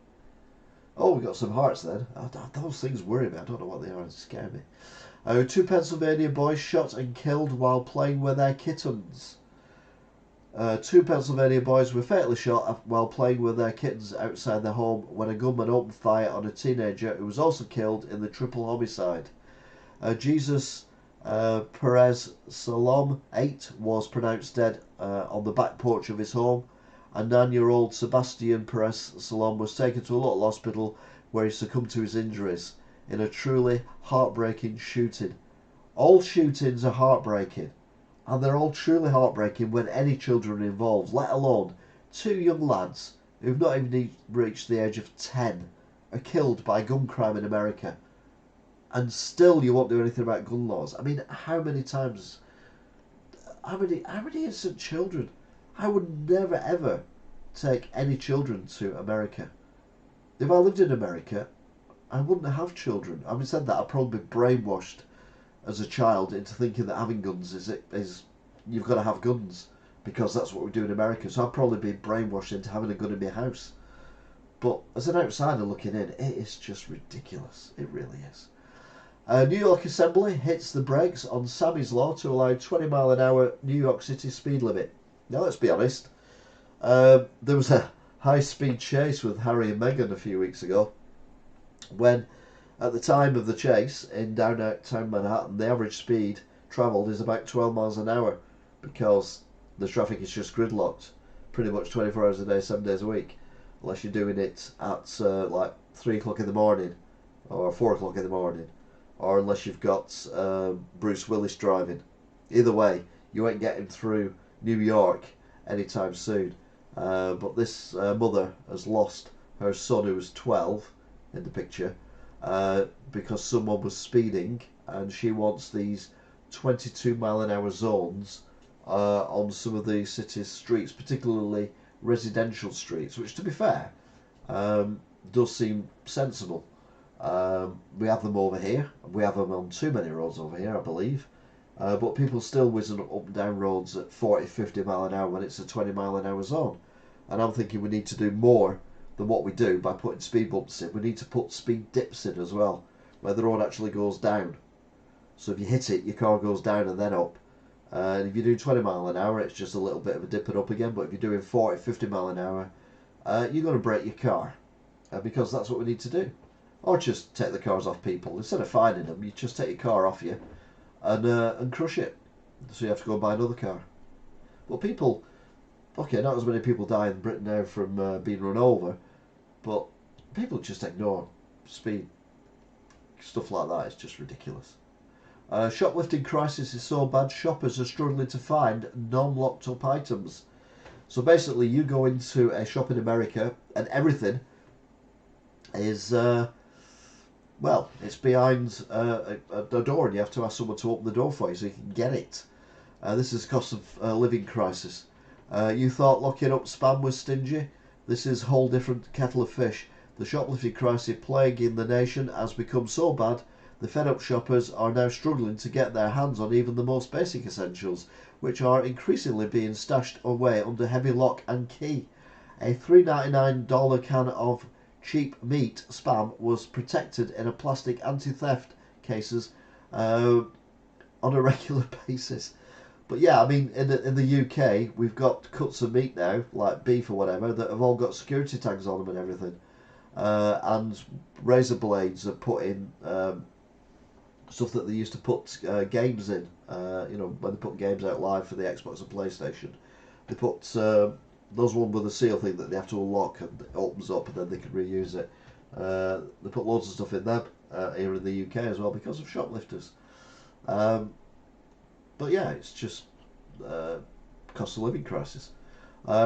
Speaker 1: Oh, we got some hearts then. Those things worry me. I don't know what they are. They scare me. 2 Pennsylvania boys shot and killed while playing with their kittens. 2 Pennsylvania boys were fatally shot while playing with their kittens outside their home when a gunman opened fire on a teenager who was also killed in the triple homicide. Jesus Perez Salom, 8, was pronounced dead on the back porch of his home, and 9-year-old Sebastian Perez Salom was taken to a local hospital where he succumbed to his injuries in a truly heartbreaking shooting. All shootings are heartbreaking, and they're all truly heartbreaking when any children are involved, let alone 2 young lads who've not even reached the age of 10 are killed by gun crime in America. And still you won't do anything about gun laws. I mean, how many innocent children? I would never ever take any children to America. If I lived in America, I wouldn't have children. Having said that, I'd probably be brainwashed as a child into thinking that having guns is you've got to have guns because that's what we do in America. So I'd probably be brainwashed into having a gun in my house. But as an outsider looking in, it is just ridiculous. It really is. New York Assembly hits the brakes on Sammy's Law to allow 20-mile-an-hour New York City speed limit. Now, let's be honest. There was a high-speed chase with Harry and Meghan a few weeks ago when, at the time of the chase in downtown Manhattan, the average speed travelled is about 12 miles an hour because the traffic is just gridlocked pretty much 24 hours a day, 7 days a week, unless you're doing it at like 3 o'clock in the morning or 4 o'clock in the morning, or unless you've got Bruce Willis driving. Either way, you ain't getting through New York anytime soon. But this mother has lost her son, who was 12 in the picture, because someone was speeding, and she wants these 22-mile-an-hour zones on some of the city's streets, particularly residential streets, which, to be fair, does seem sensible. We have them over here. We have them on too many roads over here, I believe. But people still whizzing up and down roads at 40, 50 mile an hour when it's a 20 mile an hour zone. And I'm thinking we need to do more than what we do by putting speed bumps in. We need to put speed dips in as well, where the road actually goes down. So if you hit it, your car goes down and then up. And if you do 20 mile an hour, it's just a little bit of a dip and up again. But if you're doing 40, 50 mile an hour, you're going to break your car, because that's what we need to do. Or just take the cars off people. Instead of finding them, you just take your car off you and crush it. So you have to go and buy another car. But people, okay, not as many people die in Britain now from being run over, but people just ignore speed. Stuff like that is just ridiculous. Shoplifting crisis is so bad, shoppers are struggling to find non-locked up items. So basically, you go into a shop in America and everything is, well, it's behind a door, and you have to ask someone to open the door for you so you can get it. This is cost of living crisis. You thought locking up spam was stingy? This is a whole different kettle of fish. The shoplifting crisis plaguing the nation has become so bad, the fed-up shoppers are now struggling to get their hands on even the most basic essentials, which are increasingly being stashed away under heavy lock and key. A $3.99 can of cheap meat spam was protected in a plastic anti-theft cases on a regular basis. But yeah, I mean, in the UK, we've got cuts of meat now, like beef or whatever, that have all got security tags on them and everything. And razor blades are put in stuff that they used to put games in. You know, when they put games out live for the Xbox and PlayStation, they put those one with a seal thing that they have to unlock, and it opens up and then they can reuse it. They put loads of stuff in there here in the UK as well because of shoplifters. But yeah, it's just cost of living crisis.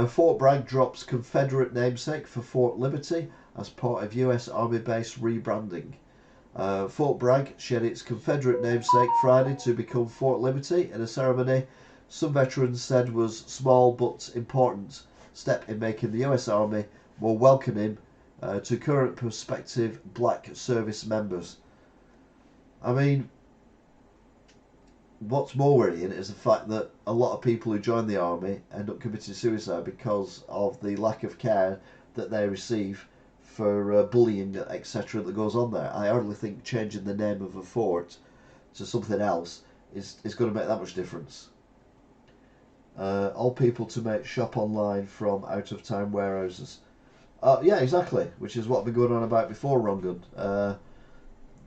Speaker 1: Fort Bragg drops Confederate namesake for Fort Liberty as part of US Army base rebranding. Fort Bragg shed its Confederate namesake Friday to become Fort Liberty in a ceremony some veterans said was small but important step in making the US Army more welcoming to current prospective black service members. I mean, what's more worrying is the fact that a lot of people who join the army end up committing suicide because of the lack of care that they receive for bullying, etc., that goes on there. I hardly think changing the name of a fort to something else is going to make that much difference. All people to make shop online from out-of-town warehouses. Yeah, exactly, which is what I've been going on about before, Rongun.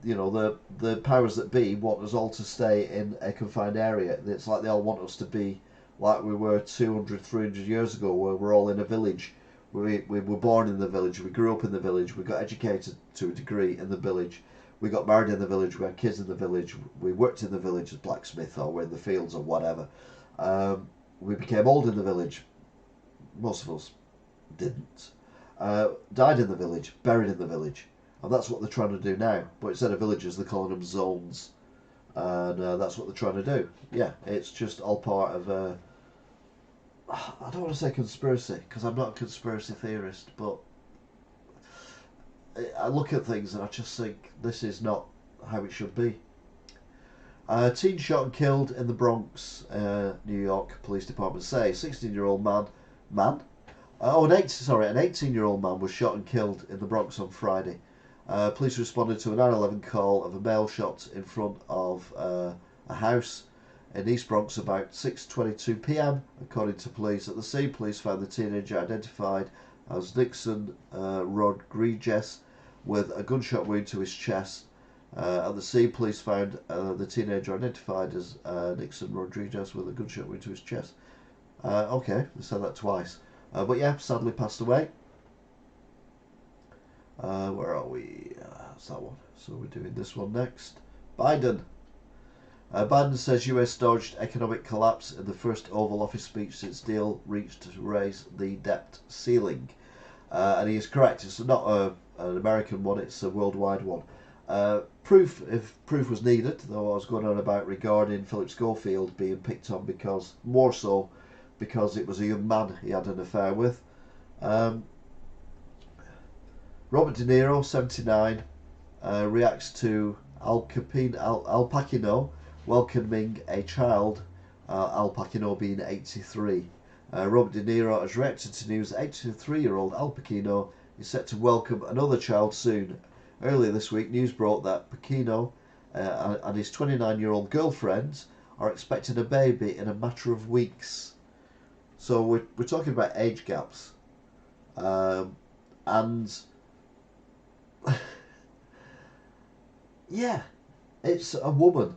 Speaker 1: You know, the powers that be want us all to stay in a confined area. It's like they all want us to be like we were 200, 300 years ago, where we're all in a village. We were born in the village, we grew up in the village, we got educated to a degree in the village, we got married in the village, we had kids in the village, we worked in the village as blacksmith or we're in the fields or whatever. We became old in the village. Most of us didn't. Died in the village, buried in the village. And that's what they're trying to do now. But instead of villages, they're calling them zones. And that's what they're trying to do. Yeah, it's just all part of I don't want to say conspiracy, because I'm not a conspiracy theorist, but I look at things and I just think this is not how it should be. Teen shot and killed in the Bronx, New York Police Department say 16-year-old man An 18-year-old man was shot and killed in the Bronx on Friday. Police responded to a 911 call of a male shot in front of a house in East Bronx about 6:22 p.m. According to police at the scene, police found the teenager identified as Nixon Rodriguez with a gunshot wound to his chest. At the scene, police found the teenager identified as Nixon Rodriguez with a gunshot wound to his chest. Okay, they said that twice. But yeah, sadly passed away. Where are we? That's that one. So we're doing this one next. Biden. Biden says US dodged economic collapse in the first Oval Office speech since deal reached to raise the debt ceiling. And he is correct. It's not an American one, it's a worldwide one. Proof, if proof was needed, though I was going on about regarding Philip Schofield being picked on because, more so, because it was a young man he had an affair with. Robert De Niro, 79, reacts to Al Pacino welcoming a child, Al Pacino being 83. Robert De Niro has reacted to news that 83-year-old Al Pacino is set to welcome another child soon. Earlier this week, news brought that Pacino and his 29-year-old girlfriend are expecting a baby in a matter of weeks. So we're talking about age gaps. And yeah, it's a woman,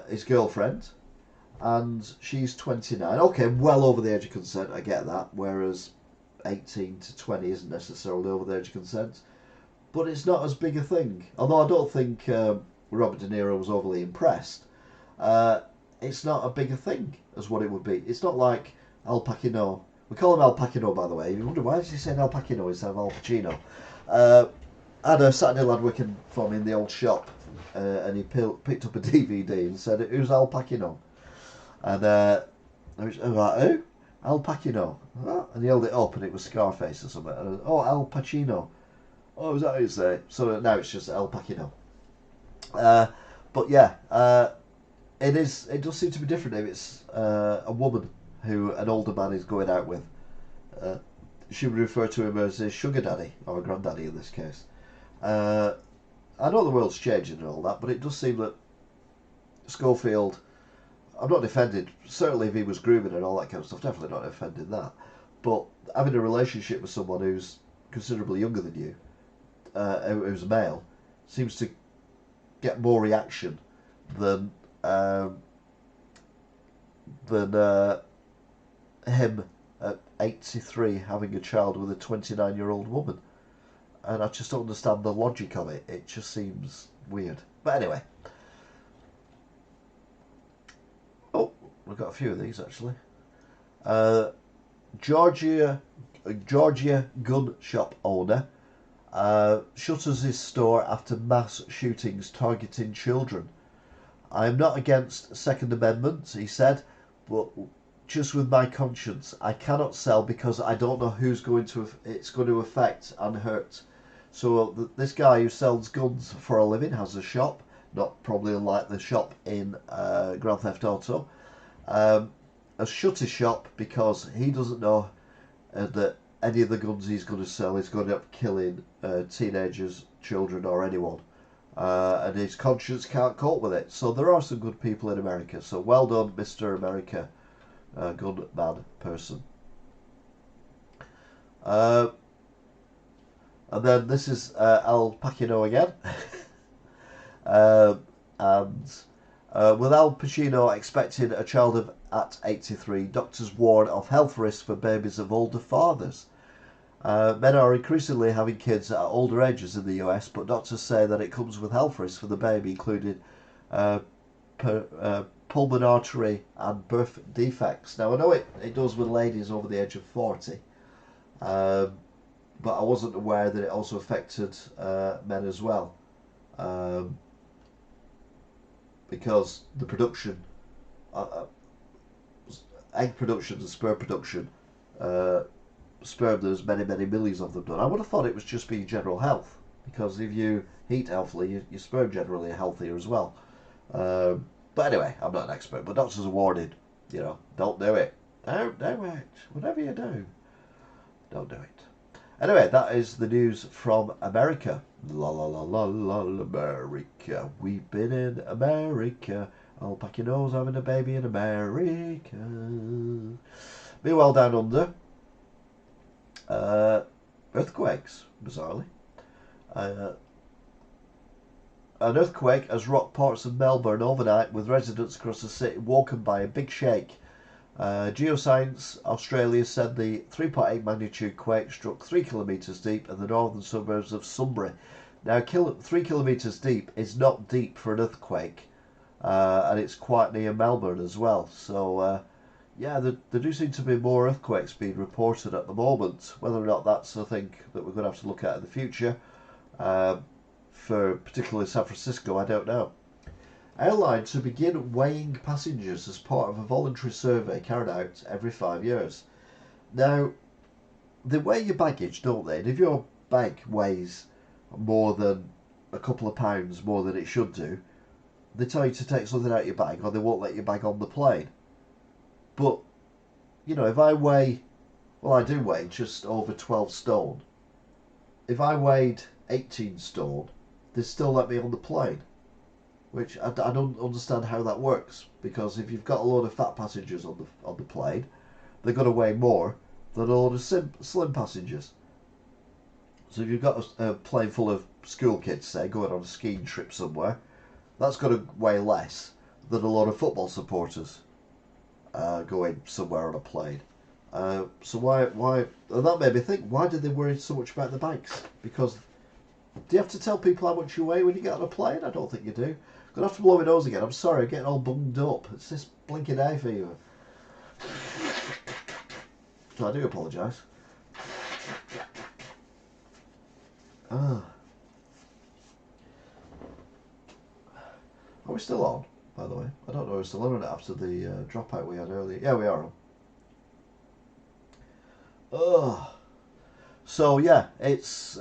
Speaker 1: his girlfriend, and she's 29. Okay, well over the age of consent, I get that, whereas 18 to 20 isn't necessarily over the age of consent. But it's not as big a thing. Although I don't think Robert De Niro was overly impressed. It's not a bigger thing as what it would be. It's not like Al Pacino. We call him Al Pacino, by the way. You wonder why is he saying Al Pacino instead of Al Pacino? I had a Saturday lad working for me in the old shop, and he picked up a DVD and said, "Who's Al Pacino?" And I was like, "Who? Al Pacino?" Oh, and he held it up, and it was Scarface or something. And I was, "Oh, Al Pacino." Oh, is that how you say it? So now it's just Al Pacino. But yeah, it is. It does seem to be different if it's a woman who an older man is going out with. She would refer to him as his sugar daddy, or a granddaddy in this case. I know the world's changing and all that, but it does seem that Schofield, I'm not defending, certainly if he was grooming and all that kind of stuff, definitely not defending that. But having a relationship with someone who's considerably younger than you, who's a male, seems to get more reaction than him at 83 having a child with a 29-year-old woman. And I just don't understand the logic of it. It just seems weird. But anyway. Oh, we've got a few of these actually. Georgia gun shop owner shutters his store after mass shootings targeting children. I am not against Second Amendment, he said, but just with my conscience, I cannot sell because I don't know who's it's going to affect and hurt. So this guy who sells guns for a living has a shop, not probably unlike the shop in Grand Theft Auto, has shut his shop because he doesn't know that any of the guns he's going to sell is going to end up killing teenagers, children, or anyone. And his conscience can't cope with it. So there are some good people in America. So well done, Mr. America, gun man person. And then this is Al Pacino again. With Al Pacino expecting a child at 83, doctors warn of health risks for babies of older fathers. Men are increasingly having kids at older ages in the US, but doctors say that it comes with health risks for the baby, including pulmonary artery and birth defects. Now, I know it does with ladies over the age of 40, but I wasn't aware that it also affected men as well. Because the production, egg production and sperm production, sperm, there's many millions of them done. I would have thought it was just being general health, because if you eat healthily, your sperm generally are healthier as well. But anyway, I'm not an expert, but doctors are warning, don't do it. Don't do it, whatever you do. Don't do it. Anyway, that is the news from America. La la la la la, America. We've been in America. I'll pack your nose having a baby in America. Meanwhile, down under, earthquakes, bizarrely. An earthquake has rocked parts of Melbourne overnight, with residents across the city woken by a big shake. Geoscience Australia said the 3.8 magnitude quake struck 3 kilometres deep in the northern suburbs of Sunbury. Now, 3 kilometres deep is not deep for an earthquake, and it's quite near Melbourne as well. So, yeah, there do seem to be more earthquakes being reported at the moment. Whether or not that's a thing that we're going to have to look at in the future, for particularly San Francisco, I don't know. Airlines to begin weighing passengers as part of a voluntary survey carried out every 5 years. Now, they weigh your baggage, don't they? And if your bag weighs more than a couple of pounds more than it should do, they tell you to take something out of your bag, or they won't let your bag on the plane. But, you know, if I weigh, well, I do weigh just over 12 stone. If I weighed 18 stone, they still let me on the plane. Which I don't understand how that works, because if you've got a load of fat passengers on the plane, they're going to weigh more than a load of slim passengers. So if you've got a plane full of school kids, say, going on a skiing trip somewhere, that's going to weigh less than a lot of football supporters going somewhere on a plane. So why? And that made me think, why did they worry so much about the bags? Because do you have to tell people how much you weigh when you get on a plane? I don't think you do. I'm going to have to blow my nose again. I'm sorry, I'm getting all bunged up. It's this blinking hay fever. So I do apologise. Are we still on, by the way? I don't know if we're still on or not after the dropout we had earlier. Yeah, we are on. Ugh. So yeah, it's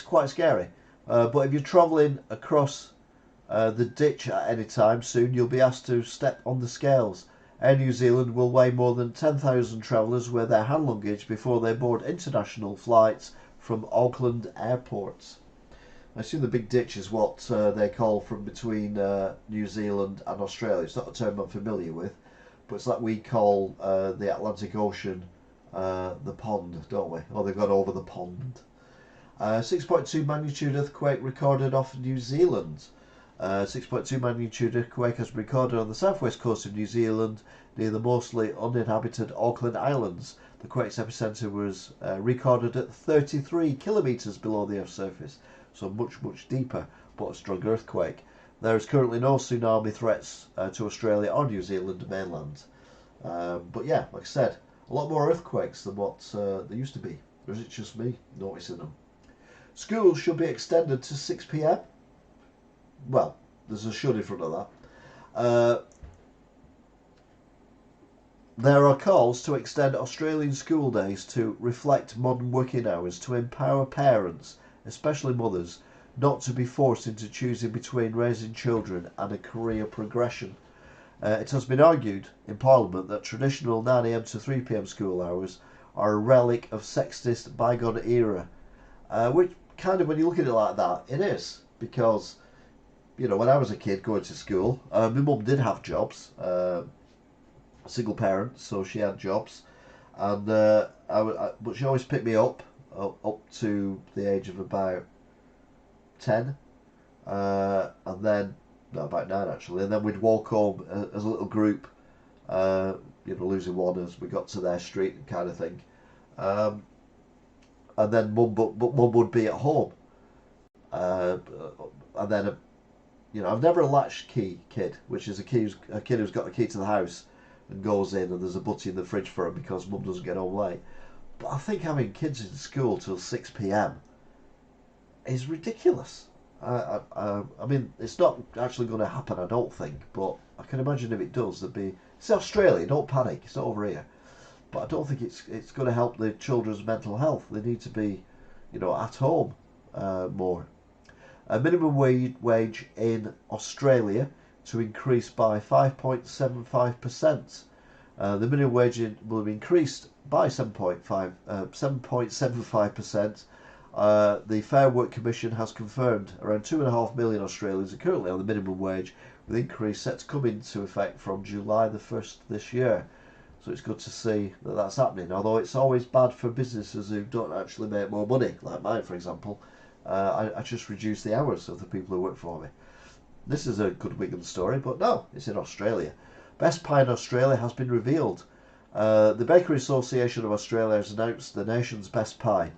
Speaker 1: quite scary. But if you're travelling across the ditch at any time soon, you'll be asked to step on the scales. Air New Zealand will weigh more than 10,000 travellers with their hand luggage before they board international flights from Auckland airports. I assume the big ditch is what they call from between New Zealand and Australia. It's not a term I'm familiar with, but it's like we call the Atlantic Ocean the pond, don't we? Or they've gone over the pond. 6.2 magnitude earthquake recorded off New Zealand. 6.2 magnitude earthquake has been recorded on the southwest coast of New Zealand near the mostly uninhabited Auckland Islands. The quake's epicentre was recorded at 33 kilometres below the Earth's surface, so much deeper, but a strong earthquake. There is currently no tsunami threats to Australia or New Zealand mainland. But yeah, like I said, a lot more earthquakes than what there used to be. Or is it just me noticing them? Schools should be extended to 6 p.m. Well, there's a should in front of that. There are calls to extend Australian school days to reflect modern working hours to empower parents, especially mothers, not to be forced into choosing between raising children and a career progression. It has been argued in Parliament that traditional 9am to 3pm school hours are a relic of sexist bygone era. Which kind of, when you look at it like that, it is. Because, you know, when I was a kid going to school, my mum did have jobs. Single parent, so she had jobs. And but she always picked me up to the age of about 10. And then no, about 9 actually, and then we'd walk home as a little group, losing one as we got to their street kind of thing, and then mum would be at home, and then I've never a latchkey kid, which is a kid who's got the key to the house and goes in and there's a butty in the fridge for him because mum doesn't get home late. But I think having kids in school till 6 p.m. is ridiculous. I mean, it's not actually going to happen, I don't think, but I can imagine if it does, it's Australia, don't panic, it's not over here. But I don't think it's going to help the children's mental health. They need to be, at home more. A minimum wage in Australia to increase by 5.75%. The minimum wage will be increased by 7.75%. The Fair Work Commission has confirmed around 2.5 million Australians are currently on the minimum wage, with increase set to come into effect from July the 1st this year. So it's good to see that that's happening, although it's always bad for businesses who don't actually make more money, like mine for example. I just reduce the hours of the people who work for me. This is a good Wigan story, but no, it's in Australia. Best pie in Australia has been revealed. The Bakery Association of Australia has announced the nation's best pie.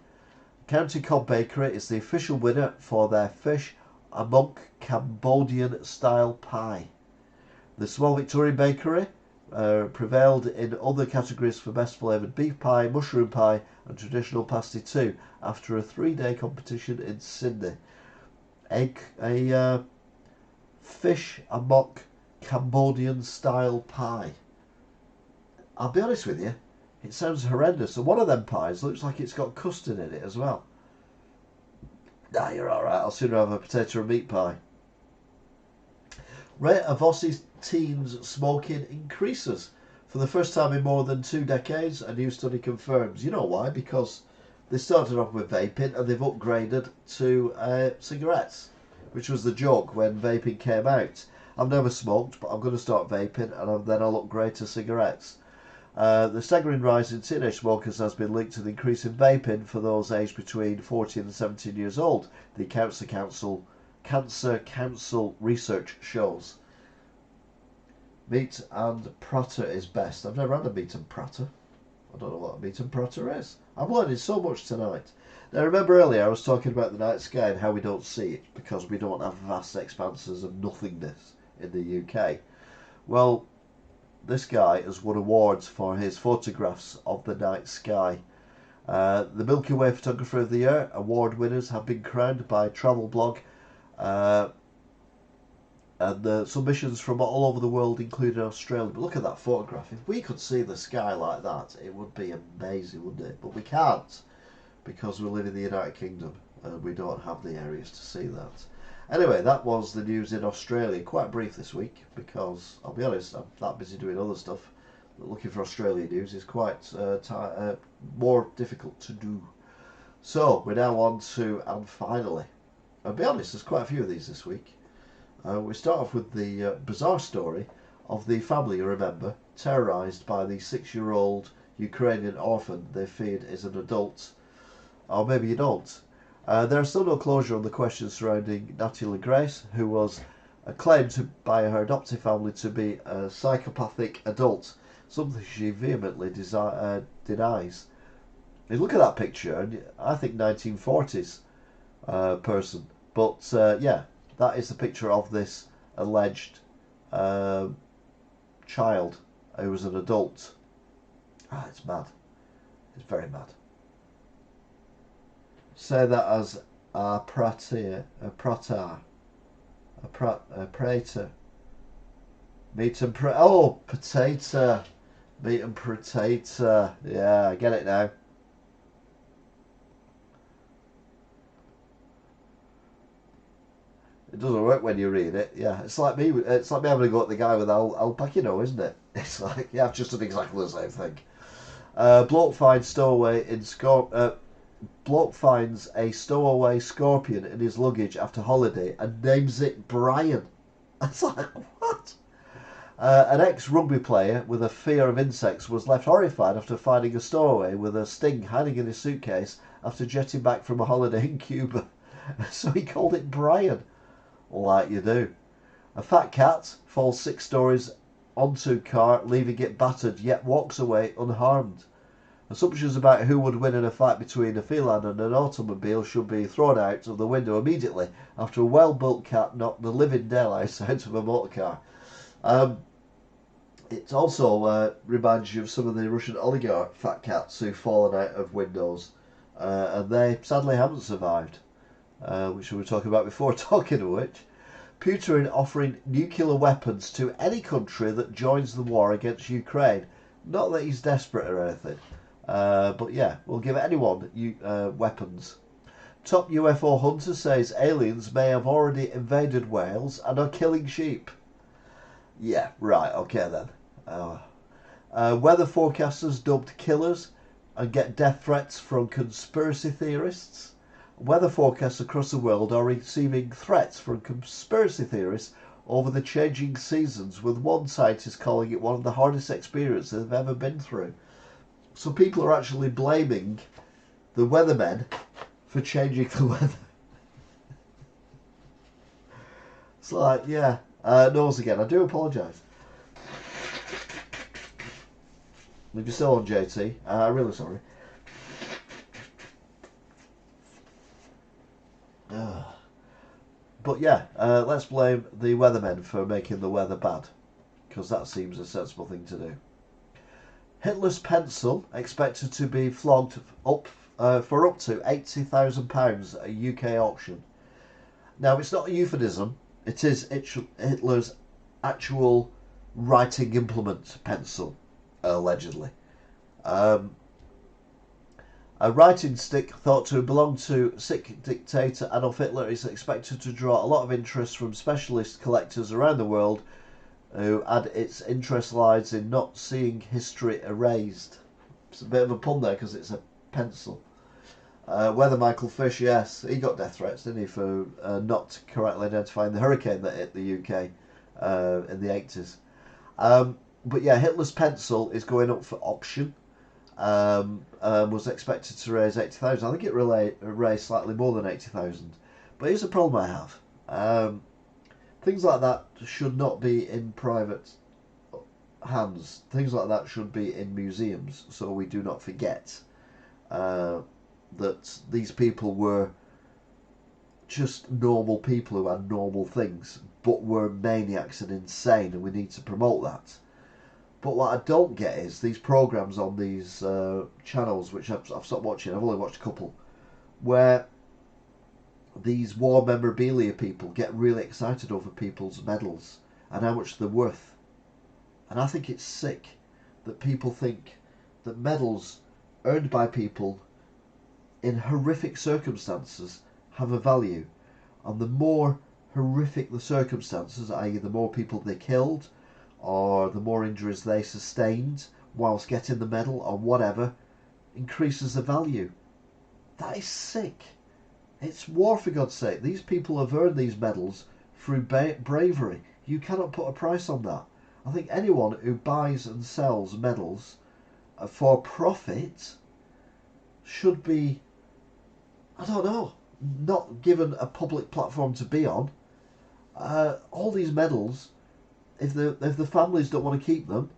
Speaker 1: County Cobb Bakery is the official winner for their fish amok Cambodian style pie. The Small Victorian Bakery prevailed in other categories for best flavoured beef pie, mushroom pie and traditional pasty too, after a 3-day competition in Sydney. A fish amok Cambodian style pie. I'll be honest with you, it sounds horrendous, and one of them pies looks like it's got custard in it as well. Nah, you're alright, I'll sooner have a potato and meat pie. Rate of Aussies teens smoking increases. For the first time in more than 2 decades, a new study confirms. You know why? Because they started off with vaping and they've upgraded to cigarettes, which was the joke when vaping came out. I've never smoked, but I'm going to start vaping and then I'll upgrade to cigarettes. The staggering rise in teenage smokers has been linked to the increase in vaping for those aged between 14 and 17 years old, the Cancer Council research shows. Meat and Pratter is best. I've never had a meat and Pratter. I don't know what a meat and Pratter is. I'm learning so much tonight. Now remember earlier I was talking about the night sky and how we don't see it because we don't have vast expanses of nothingness in the UK. Well, this guy has won awards for his photographs of the night sky. The Milky Way Photographer of the Year award winners have been crowned by Travel Blog, and the submissions from all over the world, including Australia. But look at that photograph. If we could see the sky like that, it would be amazing, wouldn't it? But we can't, because we live in the United Kingdom and we don't have the areas to see that. Anyway, that was the news in Australia. Quite brief this week because, I'll be honest, I'm that busy doing other stuff. Looking for Australian news is quite more difficult to do. So, we're now on to, and finally, I'll be honest, there's quite a few of these this week. We start off with the bizarre story of the family, you remember, terrorised by the 6-year-old Ukrainian orphan they feared is an adult. Or maybe you don't. There is still no closure on the questions surrounding Natalie Grace, who was claimed by her adoptive family to be a psychopathic adult, something she vehemently denies. You look at that picture, and I think 1940s person, but yeah, that is the picture of this alleged child who was an adult. It's mad. It's very mad. Say that as a prater, meat and potato, meat and potato. Yeah, I get it now. It doesn't work when you read it. Yeah, it's like me. It's like me having to go at the guy with alpaca, isn't it? It's like, yeah, I've just done exactly the same thing. Bloke finds a stowaway scorpion in his luggage after holiday and names it Brian. It's like, what? An ex-rugby player with a fear of insects was left horrified after finding a stowaway with a sting hiding in his suitcase after jetting back from a holiday in Cuba. So he called it Brian. Like you do. A fat cat falls 6 stories onto car, leaving it battered, yet walks away unharmed. Assumptions about who would win in a fight between a feline and an automobile should be thrown out of the window immediately after a well-built cat knocked the living daylights out of a motorcar. It also reminds you of some of the Russian oligarch fat cats who've fallen out of windows, and they sadly haven't survived, which we were talking about before. Talking of which, Putin offering nuclear weapons to any country that joins the war against Ukraine. Not that he's desperate or anything. But yeah, we'll give anyone weapons. Top UFO hunter says aliens may have already invaded Wales and are killing sheep. Yeah, right, okay then. Weather forecasters dubbed killers and get death threats from conspiracy theorists. Weather forecasts across the world are receiving threats from conspiracy theorists over the changing seasons, with one scientist calling it one of the hardest experiences they've ever been through. So people are actually blaming the weathermen for changing the weather. It's like, yeah, nose again. I do apologise. If you're still on, JT, I'm really sorry. But yeah, let's blame the weathermen for making the weather bad, because that seems a sensible thing to do. Hitler's pencil expected to be flogged up for up to £80,000 at a UK auction. Now, it's not a euphemism. It is Hitler's actual writing implement pencil, allegedly. A writing stick thought to belong to sick dictator Adolf Hitler is expected to draw a lot of interest from specialist collectors around the world who add its interest lies in not seeing history erased. It's a bit of a pun there because it's a pencil. Whether Michael Fish, yes, he got death threats, didn't he, for not correctly identifying the hurricane that hit the UK in the 80s. But yeah, Hitler's pencil is going up for auction. Was expected to raise 80,000. I think it raised slightly more than 80,000. But here's the problem I have. Things like that should not be in private hands. Things like that should be in museums, so we do not forget that these people were just normal people who had normal things, but were maniacs and insane, and we need to promote that. But what I don't get is these programs on these channels, which I've stopped watching. I've only watched a couple, where these war memorabilia people get really excited over people's medals and how much they're worth. And I think it's sick that people think that medals earned by people in horrific circumstances have a value. And the more horrific the circumstances, i.e. the more people they killed, or the more injuries they sustained whilst getting the medal or whatever, increases the value. That is sick. It's war, for God's sake. These people have earned these medals through bravery. You cannot put a price on that. I think anyone who buys and sells medals for profit should be, I don't know, not given a public platform to be on. All these medals, if the families don't want to keep them,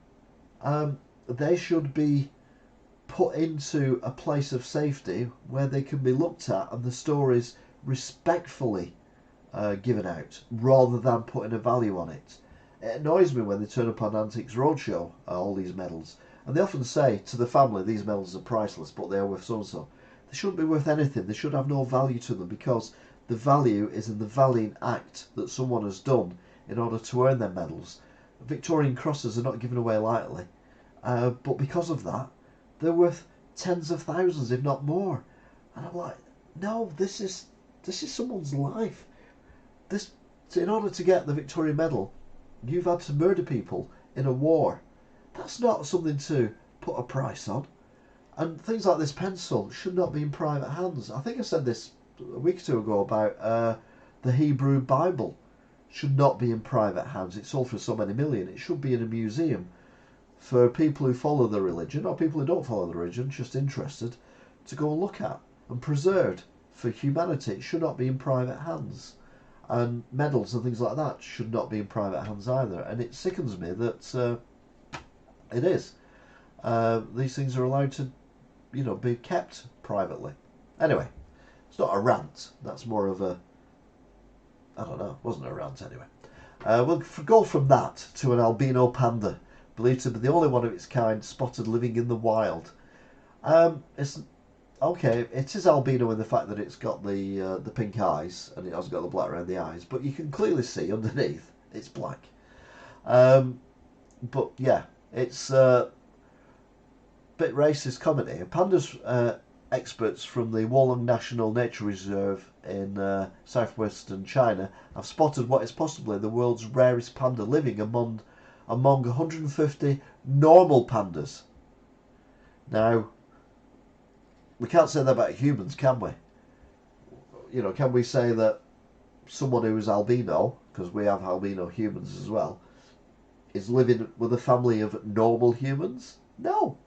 Speaker 1: they should be put into a place of safety where they can be looked at and the stories respectfully given out, rather than putting a value on it. It annoys me when they turn up on Antiques Roadshow, all these medals, and they often say to the family, these medals are priceless, but they are worth so-and-so. They shouldn't be worth anything. They should have no value to them, because the value is in the valiant act that someone has done in order to earn their medals. Victorian crosses are not given away lightly, but because of that, they're worth tens of thousands, if not more. And I'm like, no, this is someone's life. In order to get the Victoria Medal, you've had to murder people in a war. That's not something to put a price on. And things like this pencil should not be in private hands. I think I said this a week or two ago about the Hebrew Bible should not be in private hands. It's sold for so many million. It should be in a museum for people who follow the religion, or people who don't follow the religion, just interested, to go and look at and preserved for humanity. It should not be in private hands. And medals and things like that should not be in private hands either. And it sickens me that it is. These things are allowed to, be kept privately. Anyway, it's not a rant. That's more of a, I don't know, it wasn't a rant anyway. We'll go from that to an albino panda, believed to be the only one of its kind spotted living in the wild. It's okay. It is albino in the fact that it's got the pink eyes and it hasn't got the black around the eyes, but you can clearly see underneath it's black. But yeah, it's a bit racist comment here. Pandas experts from the Wolong National Nature Reserve in southwestern China have spotted what is possibly the world's rarest panda living among 150 normal pandas. Now, we can't say that about humans, can we? You know, can we say that someone who is albino, because we have albino humans as well, is living with a family of normal humans? No.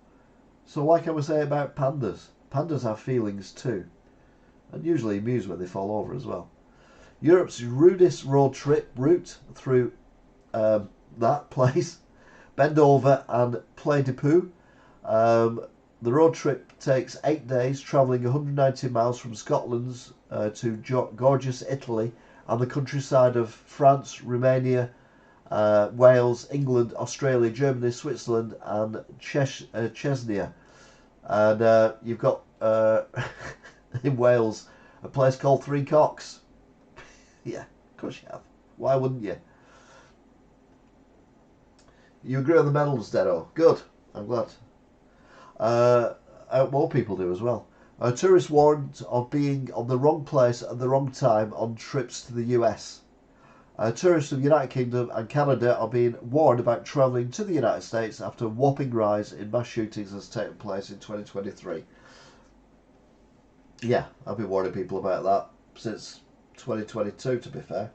Speaker 1: So why can't we say it about pandas? Pandas have feelings too, and usually amuse when they fall over as well. Europe's rudest road trip route through that place, Bend Over and Play de Pou. The road trip takes 8 days, travelling 190 miles from Scotland to gorgeous Italy and the countryside of France, Romania, Wales, England, Australia, Germany, Switzerland, and Chesnea. And you've got in Wales a place called Three Cocks. Yeah, of course you have. Why wouldn't you? You agree on the medals, Deno? Good. I'm glad. More people do as well. Tourists warned of being on the wrong place at the wrong time on trips to the US. Tourists of the United Kingdom and Canada are being warned about travelling to the United States after a whopping rise in mass shootings has taken place in 2023. Yeah, I've been warning people about that since 2022, to be fair.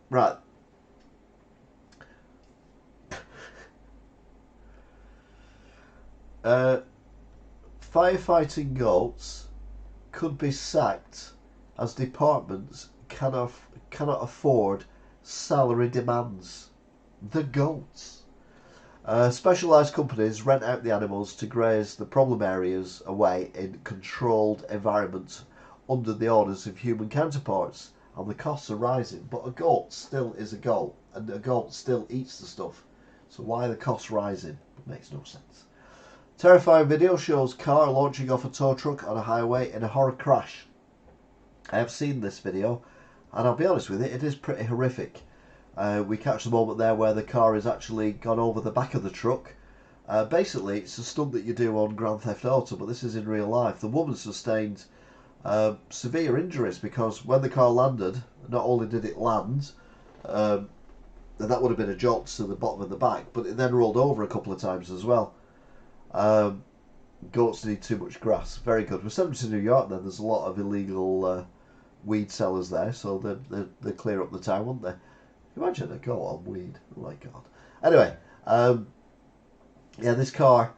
Speaker 1: Right. Firefighting goats could be sacked as departments cannot afford salary demands. The goats. Specialised companies rent out the animals to graze the problem areas away in controlled environments under the orders of human counterparts, and the costs are rising. But a goat still is a goat, and a goat still eats the stuff. So why are the costs rising? It makes no sense. Terrifying video shows car launching off a tow truck on a highway in a horror crash. I have seen this video, and I'll be honest with it is pretty horrific. We catch the moment there where the car has actually gone over the back of the truck. Basically, it's a stunt that you do on Grand Theft Auto, but this is in real life. The woman sustained severe injuries because when the car landed, not only did it land, and that would have been a jolt to the bottom of the back, but it then rolled over a couple of times as well. Goats need too much grass. Very good. We sent them to New York then. There's a lot of illegal weed sellers there, so they clear up the town, won't they? Imagine a goat on weed. Oh my God. Anyway, yeah, this car,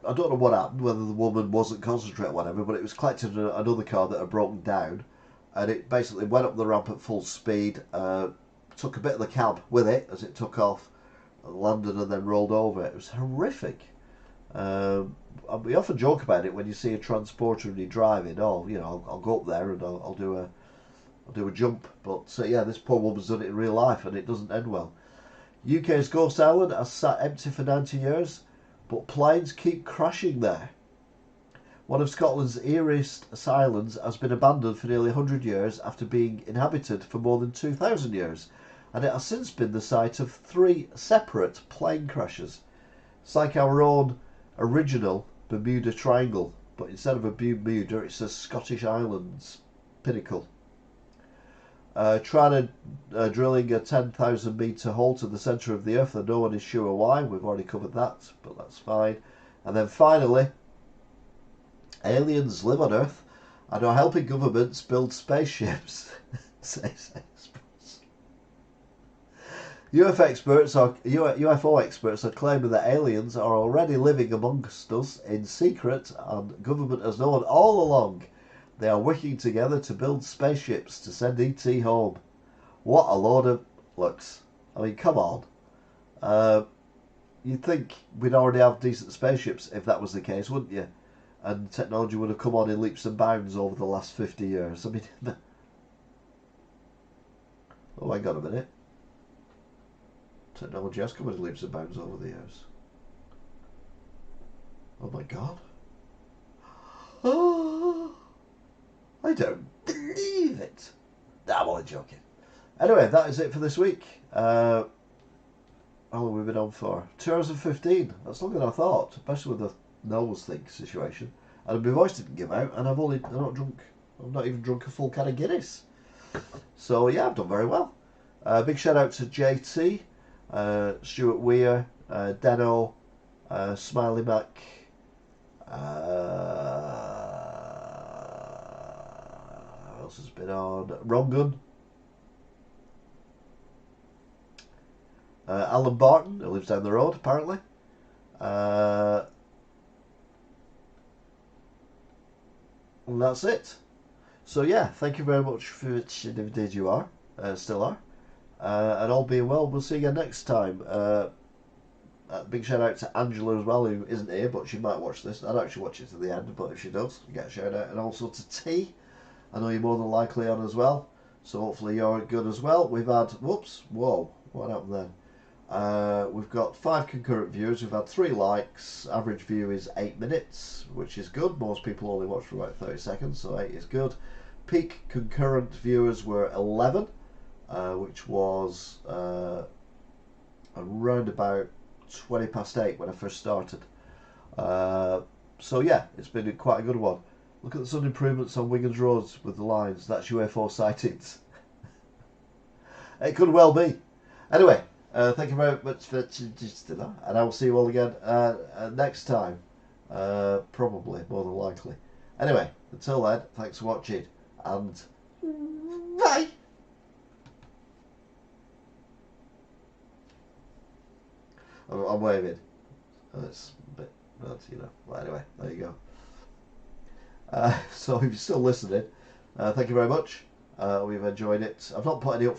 Speaker 1: I don't know what happened, whether the woman wasn't concentrating or whatever, but it was collecting another car that had broken down, and it basically went up the ramp at full speed, took a bit of the cab with it as it took off, landed and then rolled over. It was horrific. We often joke about it when you see a transporter and you're driving. Oh, you know, I'll go up there and I'll do a jump. But yeah, this poor woman's done it in real life and it doesn't end well. UK's Ghost Island has sat empty for 90 years, but planes keep crashing there. One of Scotland's eeriest islands has been abandoned for nearly 100 years after being inhabited for more than 2,000 years, and it has since been the site of 3 separate plane crashes. It's like our own original Bermuda Triangle, but instead of a Bermuda, it's a Scottish Islands pinnacle. Drilling a 10,000 metre hole to the centre of the Earth, and no one is sure why. We've already covered that, but that's fine. And then finally, aliens live on Earth and are helping governments build spaceships. UFO experts are claiming that aliens are already living amongst us in secret, and government has known all along. They are working together to build spaceships to send ET home. What a load of looks. I mean, come on. You'd think we'd already have decent spaceships if that was the case, wouldn't you? And technology would have come on in leaps and bounds over the last 50 years. I mean, oh, hang on a minute. Technology has come in leaps and bounds over the years. Oh my God. Oh, I don't believe it. Nah, I'm only joking. Anyway, that is it for this week. How long have we been on for? 2 hours and 15. That's longer than I thought, especially with the nose thing situation. And my voice didn't give out, and I've not even drunk a full can of Guinness. So yeah, I've done very well. Big shout out to JT, Stuart Weir, Deno, Smiley Mac, who else has been on? Rongun, Alan Barton, who lives down the road apparently. And that's it. So yeah, thank you very much for which did you are, still are. And all being well, we'll see you again next time. Big shout out to Angela as well, who isn't here, but she might watch this. I'd actually watch it to the end, but if she does, you get a shout out. And also to T, I know you're more than likely on as well, so hopefully you're good as well. We've had, whoops, whoa, what happened then? We've got 5 concurrent views, we've had 3 likes, average view is 8 minutes, which is good. Most people only watch for about 30 seconds, so 8 is good. Peak concurrent viewers were 11, which was around about 20 past 8 when I first started. So yeah, it's been quite a good one. Look at the sudden improvements on Wigan's roads with the lines. That's UFO sightings. It could well be. Anyway, thank you very much for and I will see you all again next time. Probably, more than likely. Anyway, until then, thanks for watching and bye. I'm waving. It's a bit, but you know. Well, anyway, there you go. So if you're still listening, thank you very much. We've enjoyed it. I've not put any up